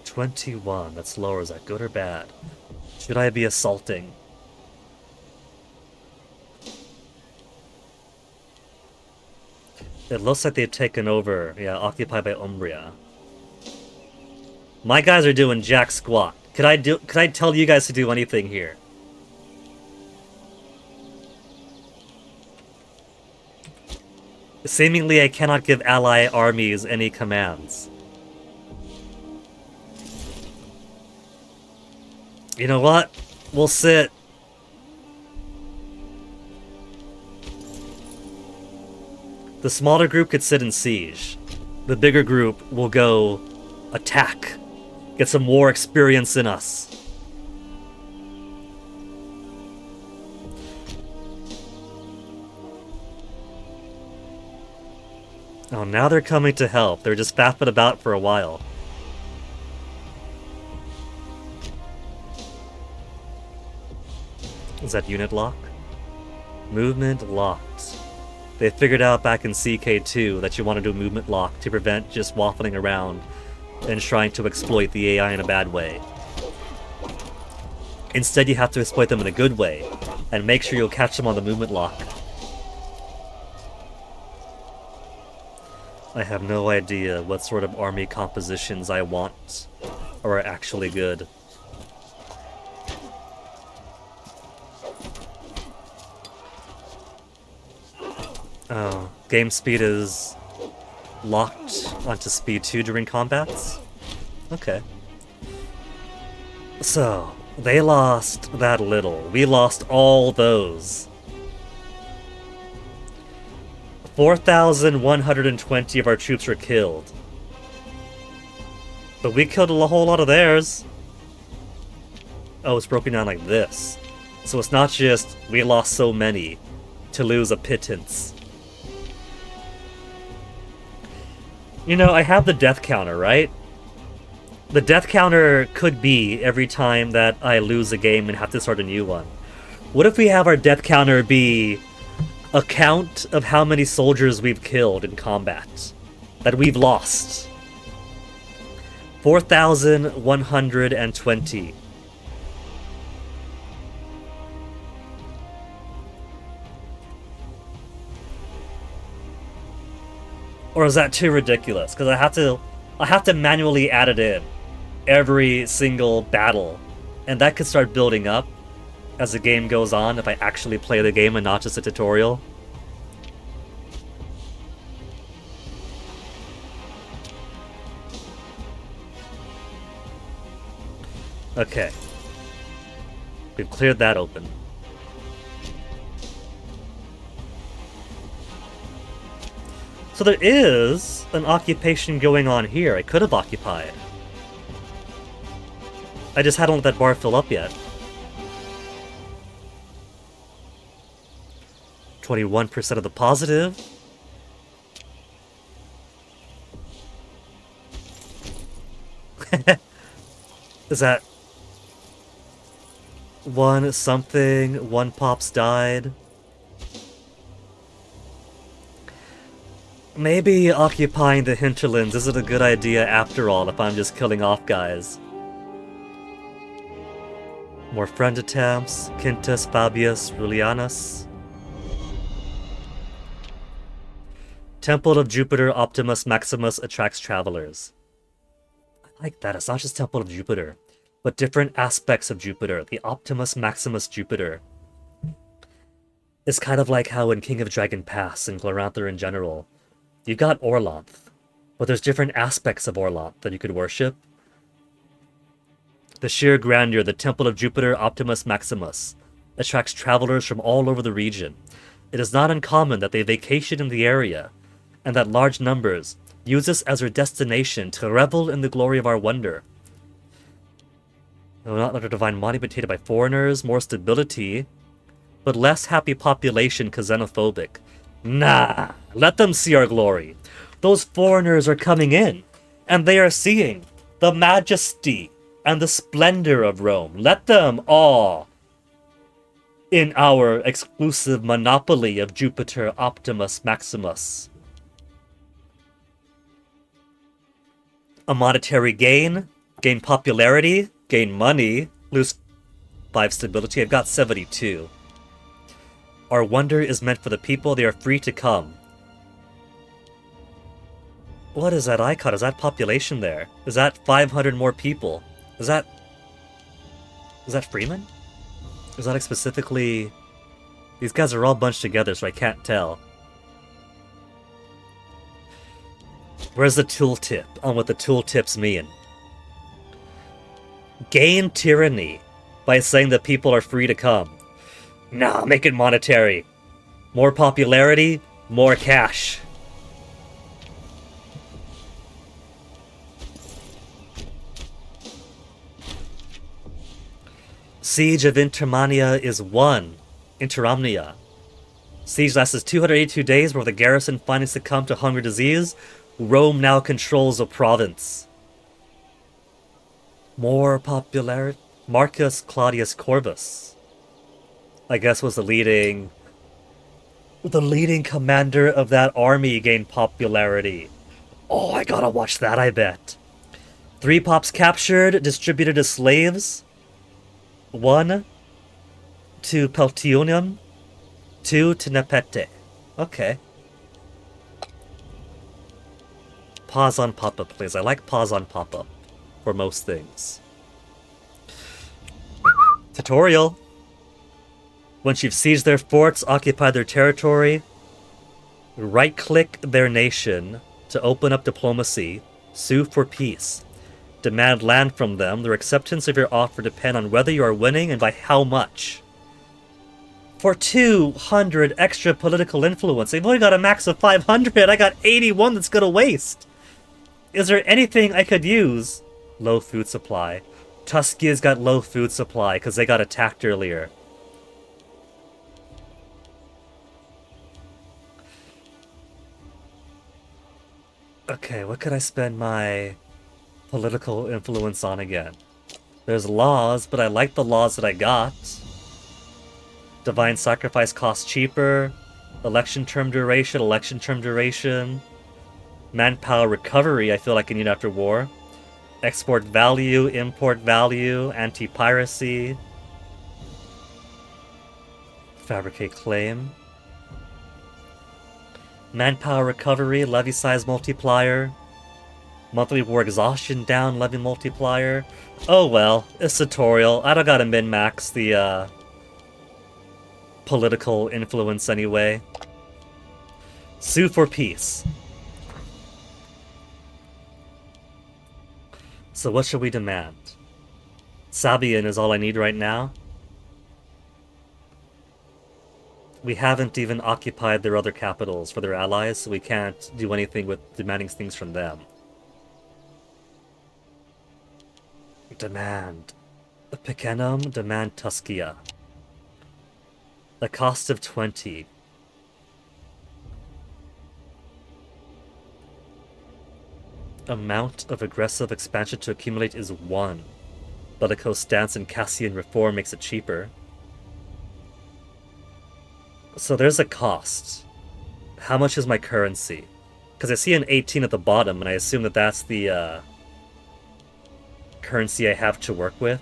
$21. That's lower. Is that good or bad? Should I be assaulting? It looks like they've taken over. Yeah, occupied by Umbria. My guys are doing jack squat. Could I tell you guys to do anything here? Seemingly I cannot give ally armies any commands. You know what? We'll sit. The smaller group could sit in siege. The bigger group will go attack. Get some war experience in us. Oh, now they're coming to help. They're just faffing about for a while. Is that unit lock? Movement locked. They figured out back in CK2 that you want to do movement lock to prevent just waffling around and trying to exploit the AI in a bad way. Instead, you have to exploit them in a good way, and make sure you'll catch them on the movement lock. I have no idea what sort of army compositions I want are actually good. Oh, game speed is locked onto speed 2 during combats? Okay. So, they lost that little. We lost all those. 4,120 of our troops were killed. But we killed a whole lot of theirs. Oh, it's broken down like this. So it's not just we lost so many to lose a pittance. You know, I have the death counter, right? The death counter could be every time that I lose a game and have to start a new one. What if we have our death counter be a count of how many soldiers we've killed in combat? That we've lost. 4,120. Or is that too ridiculous? Because I have to manually add it in every single battle, and that could start building up as the game goes on if I actually play the game and not just a tutorial. Okay. We've cleared that open. So there is an occupation going on here I could have occupied. I just hadn't let that bar fill up yet. 21% of the positive. Is that... one something, one pops died? Maybe occupying the hinterlands isn't a good idea after all if I'm just killing off guys. More friend attempts. Quintus Fabius Julianus. Temple of Jupiter Optimus Maximus attracts travelers. I like that. It's not just Temple of Jupiter, but different aspects of Jupiter. The Optimus Maximus Jupiter. It's kind of like how in King of Dragon Pass and Glorantha in general, you got Orlanth, but there's different aspects of Orlanth that you could worship. The sheer grandeur, the Temple of Jupiter Optimus Maximus, attracts travelers from all over the region. It is not uncommon that they vacation in the area, and that large numbers use this as their destination to revel in the glory of our wonder. No, not let our divine monument hated by foreigners, more stability, but less happy population cause xenophobic. Nah, let them see our glory. Those foreigners are coming in, and they are seeing the majesty and the splendor of Rome. Let them awe in our exclusive monopoly of Jupiter Optimus Maximus. A monetary gain, gain popularity, gain money, lose 5 stability. I've got 72. Our wonder is meant for the people. They are free to come. What is that icon? Is that population there? Is that 500 more people? Is that Freeman? Is that like specifically... These guys are all bunched together, so I can't tell. Where's the tooltip on what the tooltips mean? Gain tyranny by saying that people are free to come. Nah, make it monetary. More popularity, more cash. Siege of Intermania is won. Interamnia. Siege lasts 282 days, where the garrison finally succumbed to hunger disease. Rome now controls a province. More popularity. Marcus Claudius Corvus, I guess, was the leading commander of that army, gained popularity. Oh, I gotta watch that, I bet. 3 pops captured, distributed as slaves. 1 to Peltionium, 2 to Nepete. Okay. Pause on pop-up, please. I like pause on pop-up for most things. Tutorial. Once you've seized their forts, occupied their territory, right-click their nation to open up diplomacy, sue for peace. Demand land from them. Their acceptance of your offer depend on whether you are winning and by how much. For 200 extra political influence, they've only got a max of 500. I got 81 that's gonna waste. Is there anything I could use low food supply. Tuskia's got low food supply because they got attacked earlier. Okay, what could I spend my political influence on again? There's laws, but I like the laws that I got. Divine Sacrifice costs cheaper. Election term duration. Manpower recovery I feel like I need after war. Export value, import value, anti-piracy. Fabricate claim. Manpower recovery, levy size multiplier. Monthly war exhaustion down, levy multiplier. Oh well, it's tutorial. I don't gotta min-max the political influence anyway. Sue for peace. So what should we demand? Sabian is all I need right now. We haven't even occupied their other capitals for their allies, so we can't do anything with demanding things from them. Demand. Picenum, demand Tuskia. The cost of 20. Amount of aggressive expansion to accumulate is 1. Bellicose stance and Cassian reform makes it cheaper. So there's a cost. How much is my currency? Because I see an 18 at the bottom, and I assume that that's the currency I have to work with.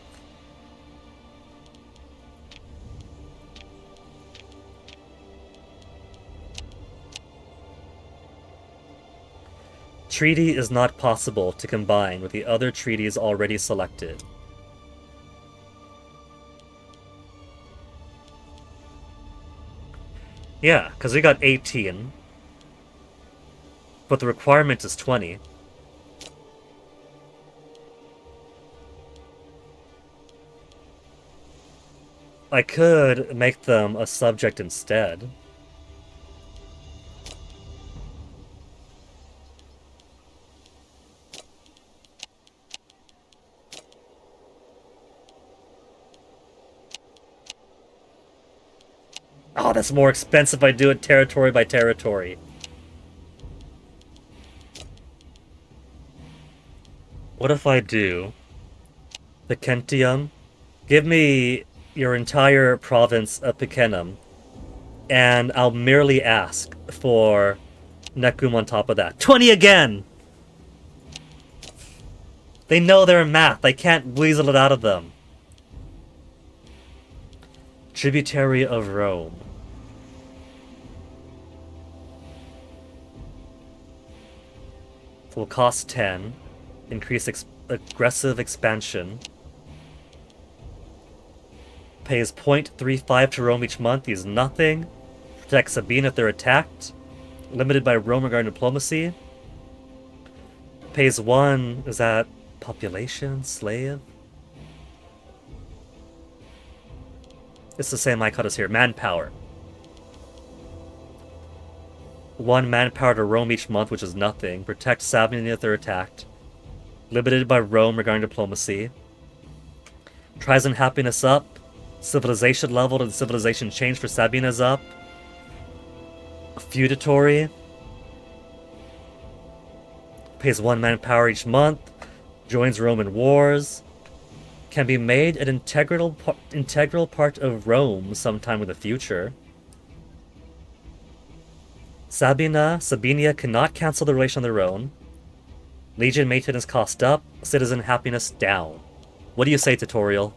Treaty is not possible to combine with the other treaties already selected. Yeah, because we got 18. But the requirement is 20. I could make them a subject instead. Oh, that's more expensive if I do it territory by territory. What if I do Picentium? Give me your entire province of Picenum, and I'll merely ask for Necum on top of that. 20 again! They know their math. I can't weasel it out of them. Tributary of Rome. Will cost 10. Increase aggressive expansion. Pays 0.35 to Rome each month. He's nothing. Protects Sabine if they're attacked. Limited by Rome regarding diplomacy. Pays 1. Is that population? Slave? It's the same icon as here. Manpower. 1 manpower to Rome each month, which is nothing. Protect Sabine if they're attacked. Limited by Rome regarding diplomacy. Tries and happiness up. Civilization level and civilization change for Sabine is up. Feudatory. Pays 1 manpower each month. Joins Roman wars. Can be made an integral part of Rome sometime in the future. Sabinia cannot cancel the relation on their own. Legion maintenance cost up. Citizen happiness down. What do you say, tutorial?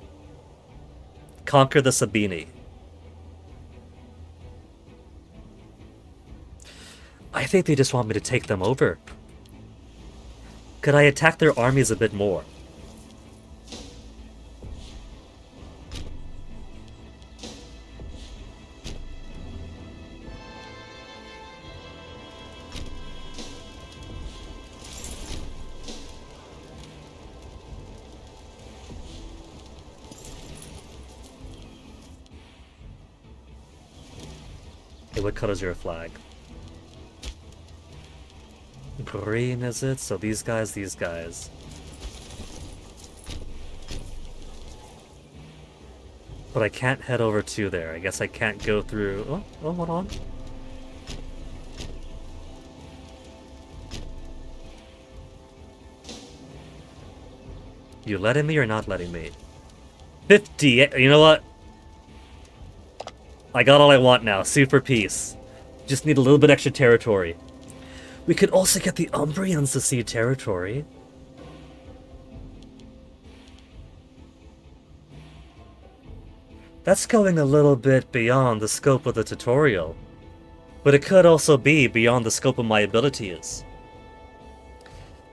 Conquer the Sabini. I think they just want me to take them over. Could I attack their armies a bit more? Hey, what color is your flag? Green, is it? So these guys, these guys. But I can't head over to there. I guess I can't go through... hold on. You letting me or not letting me? 50! You know what? I got all I want now. Super peace. Just need a little bit extra territory. We could also get the Umbrians to see territory. That's going a little bit beyond the scope of the tutorial. But it could also be beyond the scope of my abilities.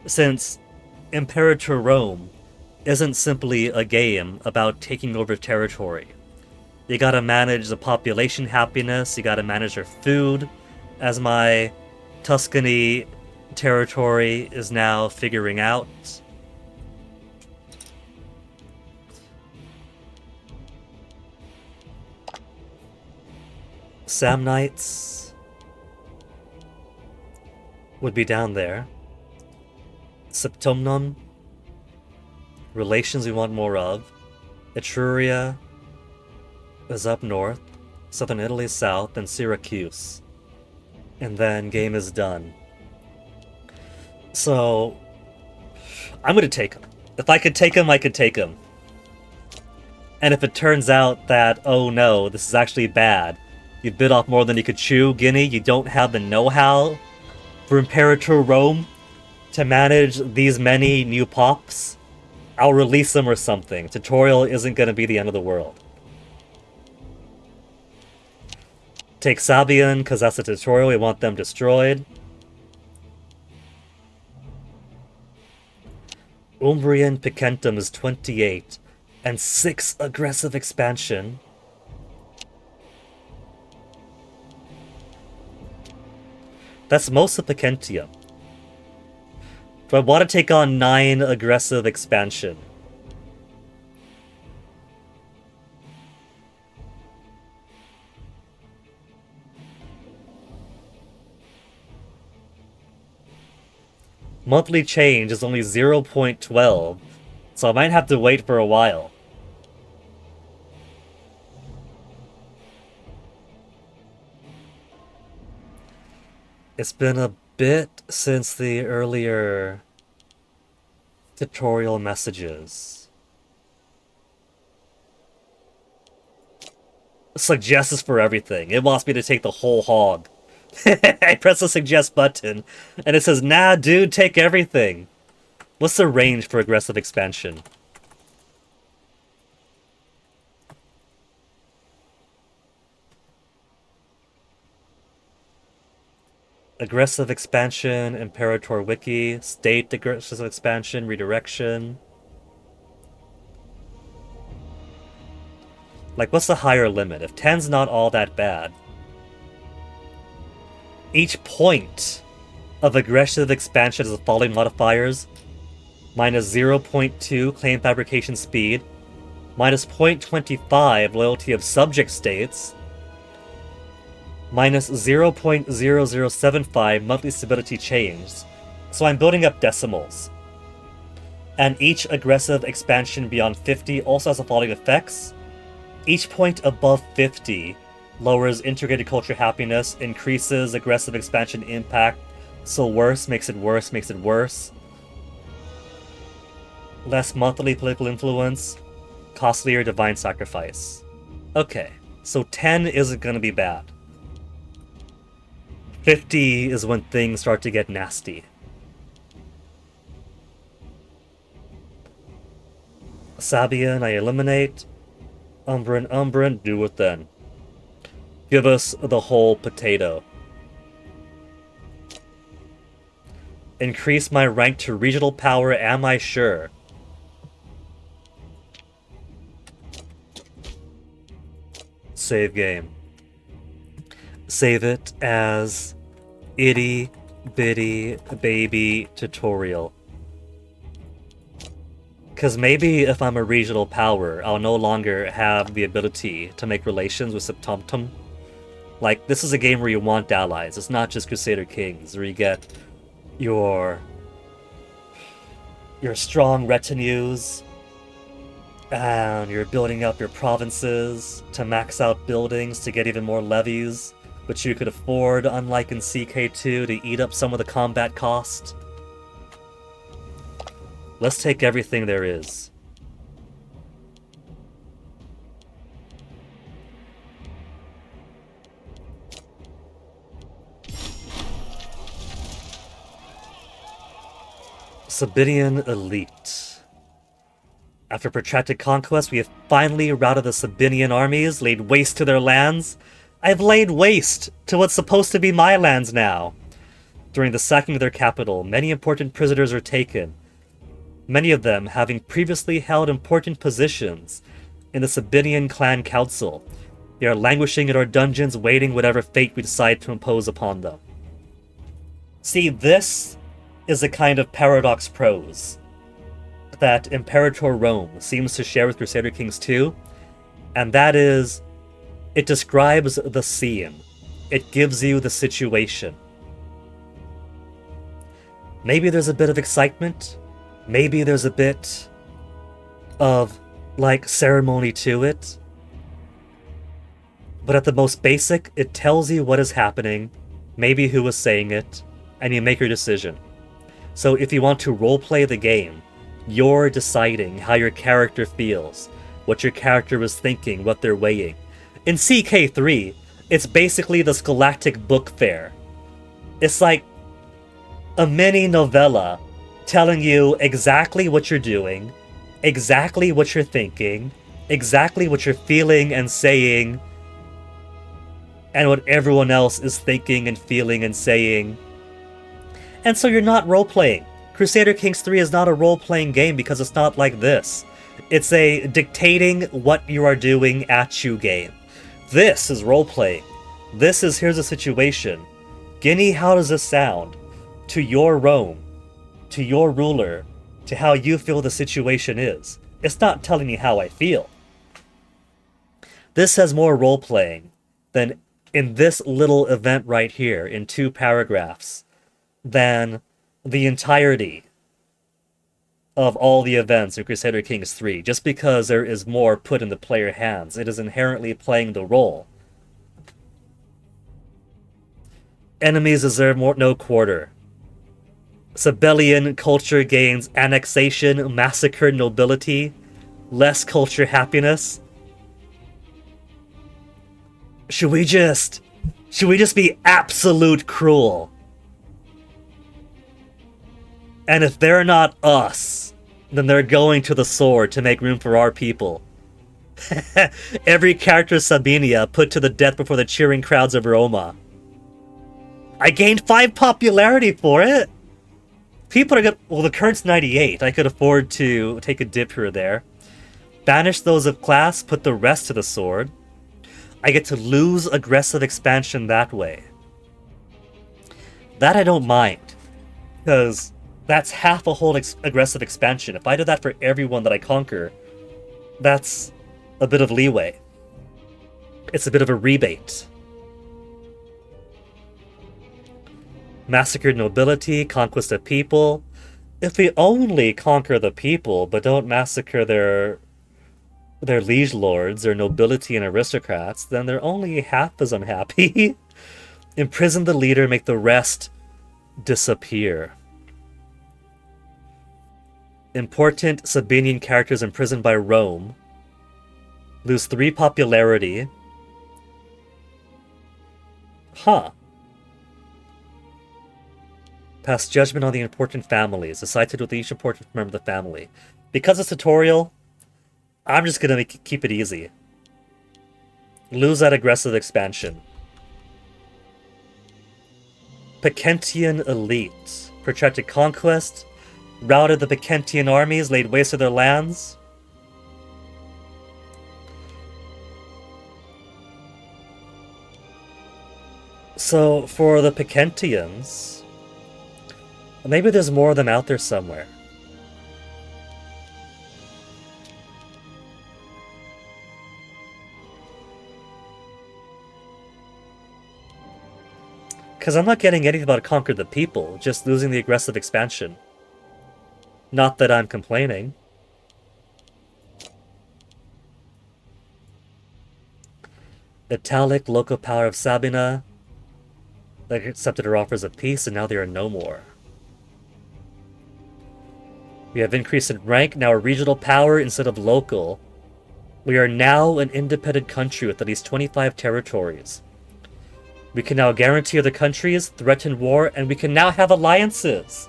Since Imperator Rome isn't simply a game about taking over territory. You gotta manage the population happiness, you gotta manage their food, as my Tuscany territory is now figuring out. Samnites would be down there. Septumnum. Relations we want more of. Etruria is up north. Southern Italy south, and Syracuse. And then game is done. So, I'm gonna take him. If I could take him, I could take him. And if it turns out that, oh no, this is actually bad, you bit off more than you could chew, Guinea, you don't have the know-how for Imperator Rome to manage these many new pops, I'll release them or something. Tutorial isn't gonna be the end of the world. Take Sabian, because that's a tutorial, we want them destroyed. Umbrian Picentum is 28, and 6 aggressive expansion. That's most of Picentium. Do I want to take on 9 aggressive expansion? Monthly change is only 0.12, so I might have to wait for a while. It's been a bit since the earlier tutorial messages. Suggests for everything. It wants me to take the whole hog. I press the suggest button, and it says, nah, dude, take everything. What's the range for aggressive expansion? Aggressive expansion, Imperator Wiki, state aggressive expansion, redirection. Like, what's the higher limit? If 10's not all that bad. Each point of aggressive expansion has the following modifiers. Minus 0.2 claim fabrication speed. Minus 0.25 loyalty of subject states. Minus 0.0075 monthly stability change. So I'm building up decimals. And each aggressive expansion beyond 50 also has the following effects. Each point above 50 lowers integrated culture happiness, increases aggressive expansion impact, so worse makes it worse makes it worse. Less monthly political influence, costlier divine sacrifice. Okay, so 10 isn't gonna be bad. 50 is when things start to get nasty. Sabian, I eliminate. Umbran, do it then. Give us the whole potato. Increase my rank to regional power, am I sure? Save game. Save it as itty bitty baby tutorial. Because maybe if I'm a regional power, I'll no longer have the ability to make relations with Septumtum. Like, this is a game where you want allies. It's not just Crusader Kings, where you get your strong retinues And you're building up your provinces to max out buildings to get even more levies, which you could afford, unlike in CK2, to eat up some of the combat cost. Let's take everything there is. Sabinian elite. After protracted conquest, we have finally routed the Sabinian armies, laid waste to their lands. I've laid waste to what's supposed to be my lands now. During the sacking of their capital, many important prisoners are taken, many of them having previously held important positions in the Sabinian clan council. They are languishing in our dungeons, waiting whatever fate we decide to impose upon them. See, this is a kind of paradox prose that Imperator Rome seems to share with Crusader Kings 2, and that is, it describes the scene. It gives you the situation. Maybe there's a bit of excitement. Maybe there's a bit of, like, ceremony to it. But at the most basic, it tells you what is happening, maybe who is saying it, and you make your decision. So if you want to roleplay the game, you're deciding how your character feels, what your character is thinking, what they're weighing. In CK3, it's basically the Scholastic Book Fair. It's like a mini novella telling you exactly what you're doing, exactly what you're thinking, exactly what you're feeling and saying, and what everyone else is thinking and feeling and saying. And so you're not role-playing. Crusader Kings 3 is not a role-playing game because it's not like this. It's a dictating what you are doing at you game. This is role-playing. This is, here's a situation. Guinea, how does this sound? To your Rome, to your ruler, to how you feel the situation is. It's not telling me how I feel. This has more role-playing than in this little event right here, in 2 paragraphs, than the entirety of all the events in Crusader Kings 3. Just because there is more put in the player hands, it is inherently playing the role. Enemies deserve no quarter. Sabellian culture gains annexation, massacred nobility, less culture happiness. Should we just be absolute cruel? And if they're not us, then they're going to the sword to make room for our people. Every character Sabinia put to the death before the cheering crowds of Roma. I gained 5 popularity for it! People are good. Well, the current's 98. I could afford to take a dip here or there. Banish those of class, put the rest to the sword. I get to lose aggressive expansion that way. That I don't mind, because that's half a whole aggressive expansion. If I do that for everyone that I conquer, that's a bit of leeway. It's a bit of a rebate. Massacred nobility, conquest of people. If we only conquer the people, but don't massacre their liege lords, their nobility and aristocrats, then they're only half as unhappy. Imprison the leader, make the rest disappear. Important Sabinian characters imprisoned by Rome. Lose 3 popularity. Huh. Pass judgment on the important families. Decided with each important member of the family. Because it's tutorial, I'm just gonna keep it easy. Lose that aggressive expansion. Picentian elite. Protracted conquest. Routed the Picentian armies, laid waste to their lands. So, for the Picentians, maybe there's more of them out there somewhere. Because I'm not getting anything about conquer the people, just losing the aggressive expansion. Not that I'm complaining. Italic local power of Sabina. They accepted our offers of peace, and now they are no more. We have increased in rank, now a regional power instead of local. We are now an independent country with at least 25 territories. We can now guarantee other countries, threaten war, and we can now have alliances.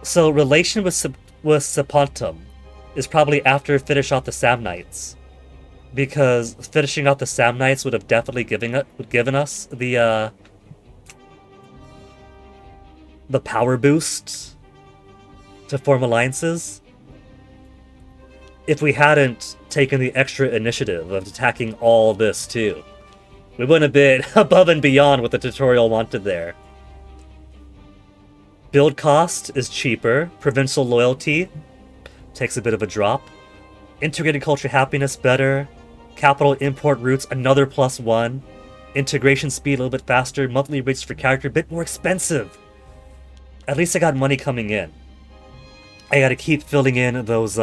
So relation with Sapuntum is probably after finish off the Samnites. Because finishing off the Samnites would have definitely given us the power boost to form alliances. If we hadn't taken the extra initiative of attacking all this too, we wouldn't have been above and beyond what the tutorial wanted there. Build cost is cheaper. Provincial loyalty takes a bit of a drop. Integrated culture happiness better. Capital import routes another +1. Integration speed a little bit faster. Monthly rates for character a bit more expensive. At least I got money coming in. I gotta keep filling in those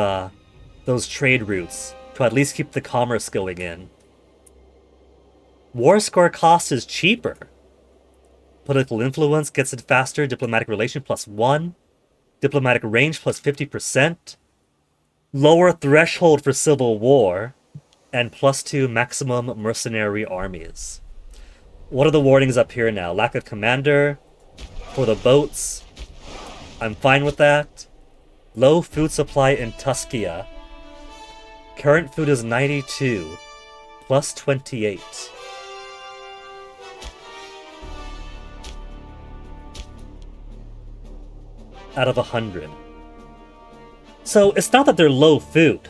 trade routes to at least keep the commerce going in. War score cost is cheaper. Political influence gets it faster. Diplomatic relation +1. Diplomatic range +50%. Lower threshold for civil war. And +2 maximum mercenary armies. What are the warnings up here now? Lack of commander. For the boats. I'm fine with that. Low food supply in Tuscia. Current food is 92. +28. Out of 100. So it's not that they're low food.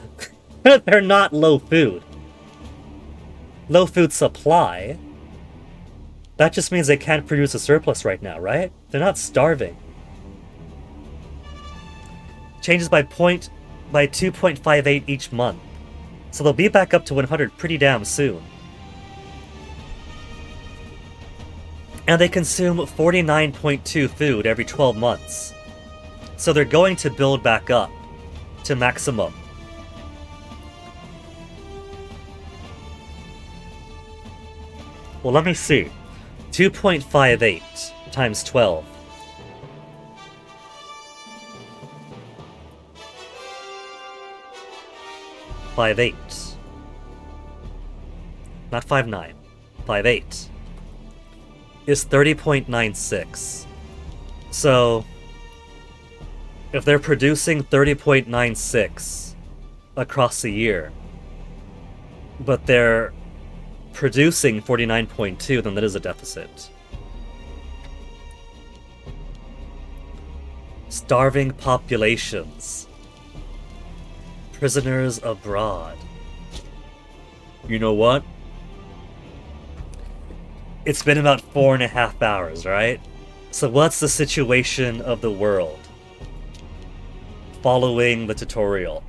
They're not low food. Low food supply. That just means they can't produce a surplus right now, right? They're not starving. Changes by 2.58 each month. So they'll be back up to 100 pretty damn soon. And they consume 49.2 food every 12 months. So they're going to build back up to maximum. Well, let me see. 2.58 times 12. 5.8. Not 5.9. 5.8. Is 30.96. So, if they're producing 30.96 across the year, but they're producing 49.2, then that is a deficit. Starving populations. Prisoners abroad. You know what? It's been about 4.5 hours, right? So what's the situation of the world following the tutorial?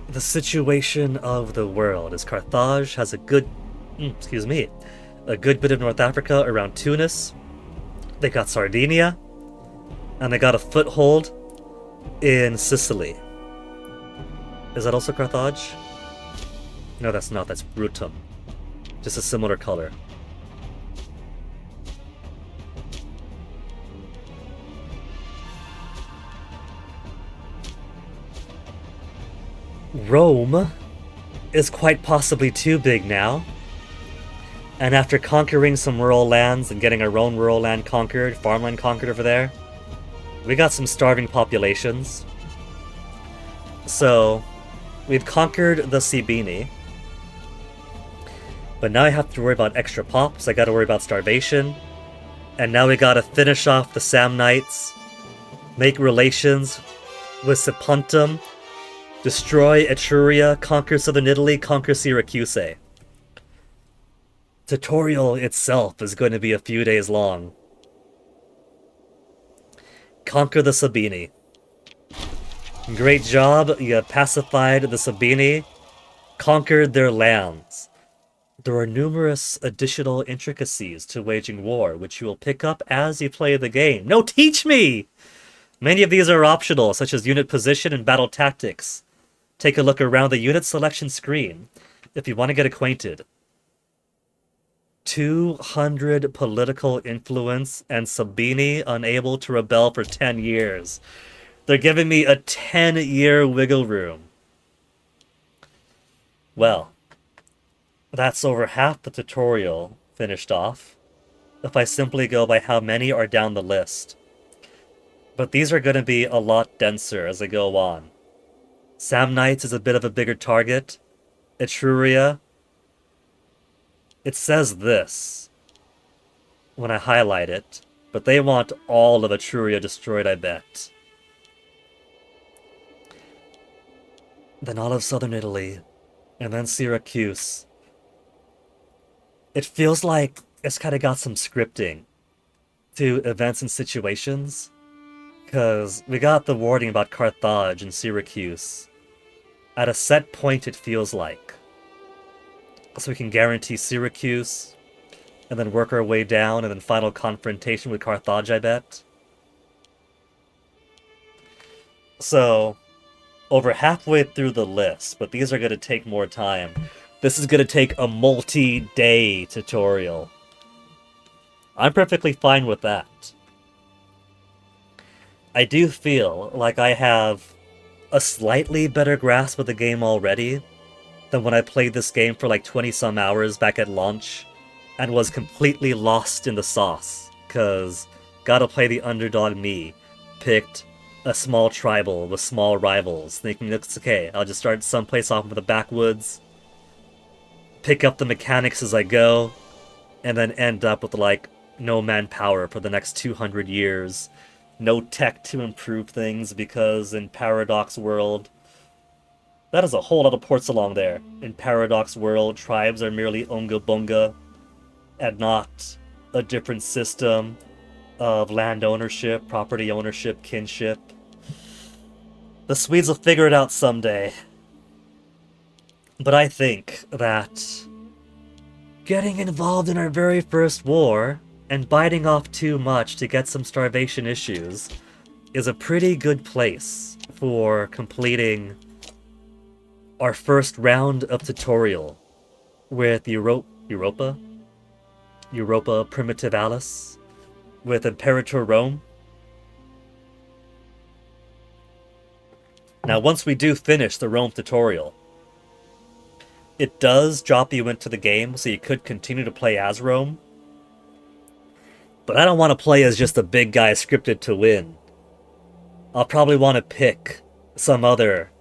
The situation of the world is Carthage has a good, a good bit of North Africa around Tunis. They got Sardinia, and they got a foothold in Sicily. Is that also Carthage? No, that's not. That's Brutum. Just a similar color. Rome is quite possibly too big now. And after conquering some rural lands and getting our own rural land conquered, farmland conquered over there, we got some starving populations. So, we've conquered the Cibini. But now I have to worry about extra pops, I gotta worry about starvation. And now we gotta finish off the Samnites, make relations with Sapuntum, destroy Etruria, conquer southern Italy, conquer Syracuse. Tutorial itself is going to be a few days long. Conquer the Sabini. Great job, you have pacified the Sabini, conquered their lands. There are numerous additional intricacies to waging war, which you will pick up as you play the game. No, teach me! Many of these are optional, such as unit position and battle tactics. Take a look around the unit selection screen if you want to get acquainted. 200 political influence and Sabini unable to rebel for 10 years. They're giving me a 10-year wiggle room. Well, that's over half the tutorial finished off, if I simply go by how many are down the list. But these are going to be a lot denser as I go on. Samnites is a bit of a bigger target. Etruria. It says this when I highlight it, but they want all of Etruria destroyed, I bet. Then all of southern Italy, and then Syracuse. It feels like it's kind of got some scripting to events and situations, because we got the warning about Carthage and Syracuse at a set point, it feels like. So we can guarantee Syracuse, and then work our way down, and then final confrontation with Carthage, I bet. So, over halfway through the list, but these are going to take more time. This is going to take a multi-day tutorial. I'm perfectly fine with that. I do feel like I have a slightly better grasp of the game already than when I played this game for like 20-some hours back at launch and was completely lost in the sauce, because gotta play the underdog me, picked a small tribal with small rivals, thinking it's okay, I'll just start someplace off in the backwoods, pick up the mechanics as I go, and then end up with like no manpower for the next 200 years. No tech to improve things, because in Paradox World, that is a whole lot of ports along there. In Paradox World, tribes are merely Unga Bunga, and not a different system of land ownership, property ownership, kinship. The Swedes will figure it out someday. But I think that getting involved in our very first war and biting off too much to get some starvation issues is a pretty good place for completing our first round of tutorial with Europa Primitivalis, with Imperator Rome. Now, once we do finish the Rome tutorial, it does drop you into the game, so you could continue to play as Rome. But I don't want to play as just a big guy scripted to win. I'll probably want to pick some other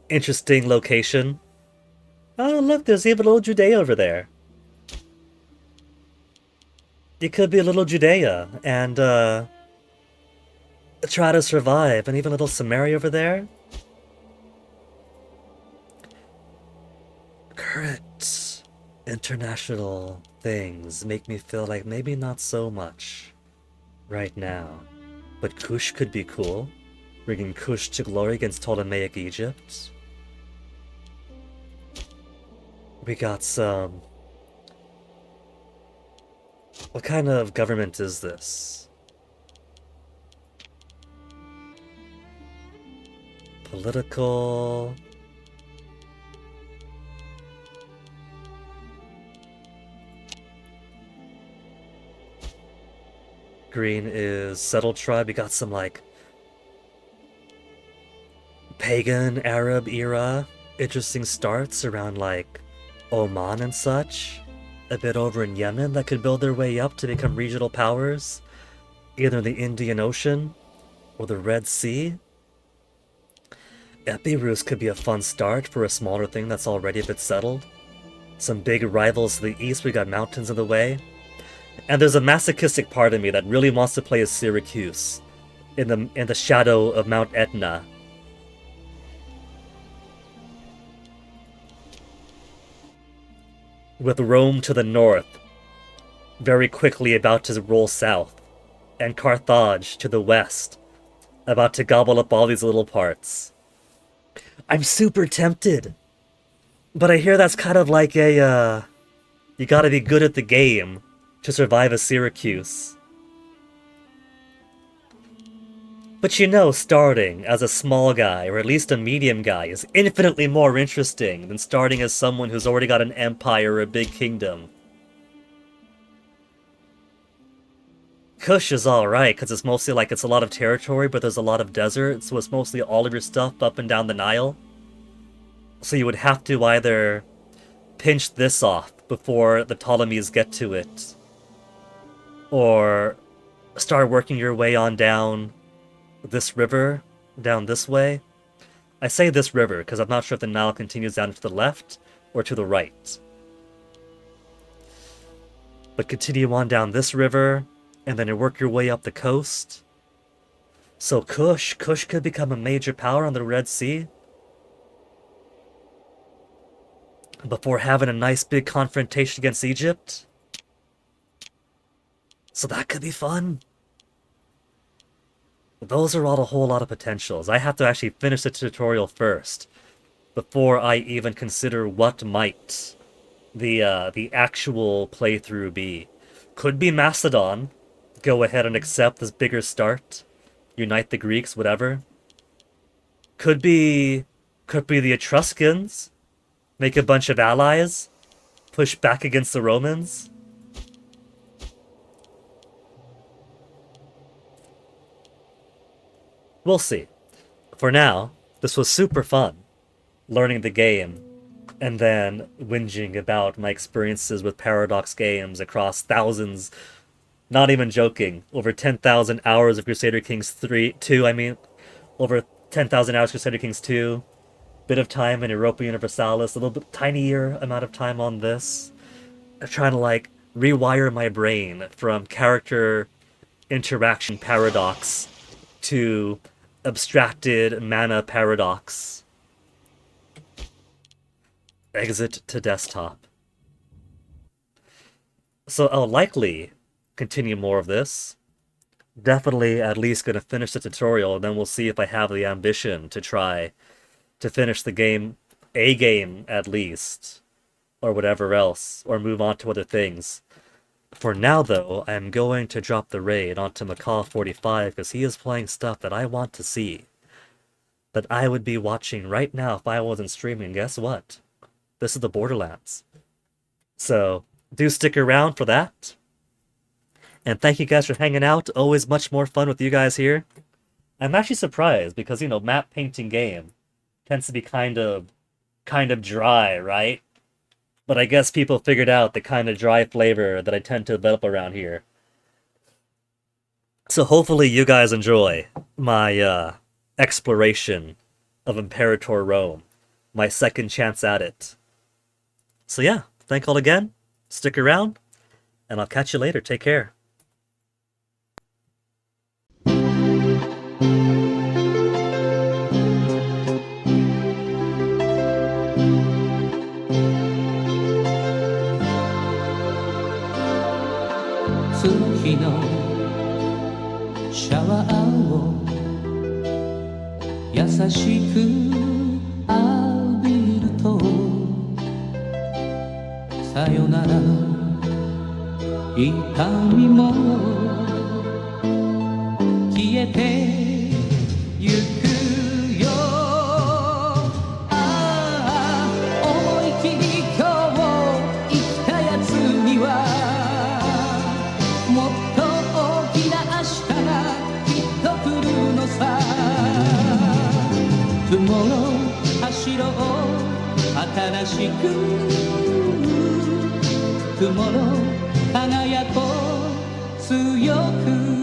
interesting location. Oh, look, there's even a little Judea over there. It could be a little Judea, and, try to survive, and even a little Samaria over there. Current international things make me feel like maybe not so much right now. But Kush could be cool, bringing Kush to glory against Ptolemaic Egypt. We got some... What kind of government is this? Political... Green is settled tribe. We got some, like, pagan Arab era interesting starts around, like, Oman and such. A bit over in Yemen that could build their way up to become regional powers, either in the Indian Ocean or the Red Sea. Epirus could be a fun start for a smaller thing that's already a bit settled. Some big rivals to the east. We got mountains in the way. And there's a masochistic part of me that really wants to play as Syracuse in the shadow of Mount Etna. With Rome to the north, very quickly about to roll south, and Carthage to the west, about to gobble up all these little parts. I'm super tempted, but I hear that's kind of like a, You gotta be good at the game to survive a Syracuse. But you know, starting as a small guy, or at least a medium guy, is infinitely more interesting than starting as someone who's already got an empire or a big kingdom. Kush is alright, because it's mostly like it's a lot of territory, but there's a lot of desert, so it's mostly all of your stuff up and down the Nile. So you would have to either pinch this off before the Ptolemies get to it, or start working your way on down this river, down this way. I say this river because I'm not sure if the Nile continues down to the left or to the right. But continue on down this river, and then you work your way up the coast. So Kush could become a major power on the Red Sea. Before having a nice big confrontation against Egypt. So that could be fun. Those are all a whole lot of potentials. I have to actually finish the tutorial first before I even consider what might the actual playthrough be. Could be Macedon. Go ahead and accept this bigger start. Unite the Greeks, whatever. Could be the Etruscans. Make a bunch of allies. Push back against the Romans. We'll see. For now, this was super fun, learning the game, and then whinging about my experiences with Paradox games across thousands, not even joking, over 10,000 hours of Crusader Kings 2, over 10,000 hours Crusader Kings 2, bit of time in Europa Universalis, a little bit tinier amount of time on this. I'm trying to, like, rewire my brain from character interaction paradox to abstracted mana paradox. Exit to desktop. So I'll likely continue more of this. Definitely at least gonna finish the tutorial, and then we'll see if I have the ambition to try to finish the game, a game at least, or whatever else, or move on to other things. For now, though, I'm going to drop the raid onto Macaw45 because he is playing stuff that I want to see. That I would be watching right now if I wasn't streaming. Guess what? This is the Borderlands. So, do stick around for that. And thank you guys for hanging out. Always much more fun with you guys here. I'm actually surprised because, you know, map painting game tends to be kind of dry, right? But I guess people figured out the kind of dry flavor that I tend to develop around here. So hopefully you guys enjoy my exploration of Imperator Rome. My second chance at it. So yeah, thank all again. Stick around, and I'll catch you later. Take care. Tomorrow 輝こう強く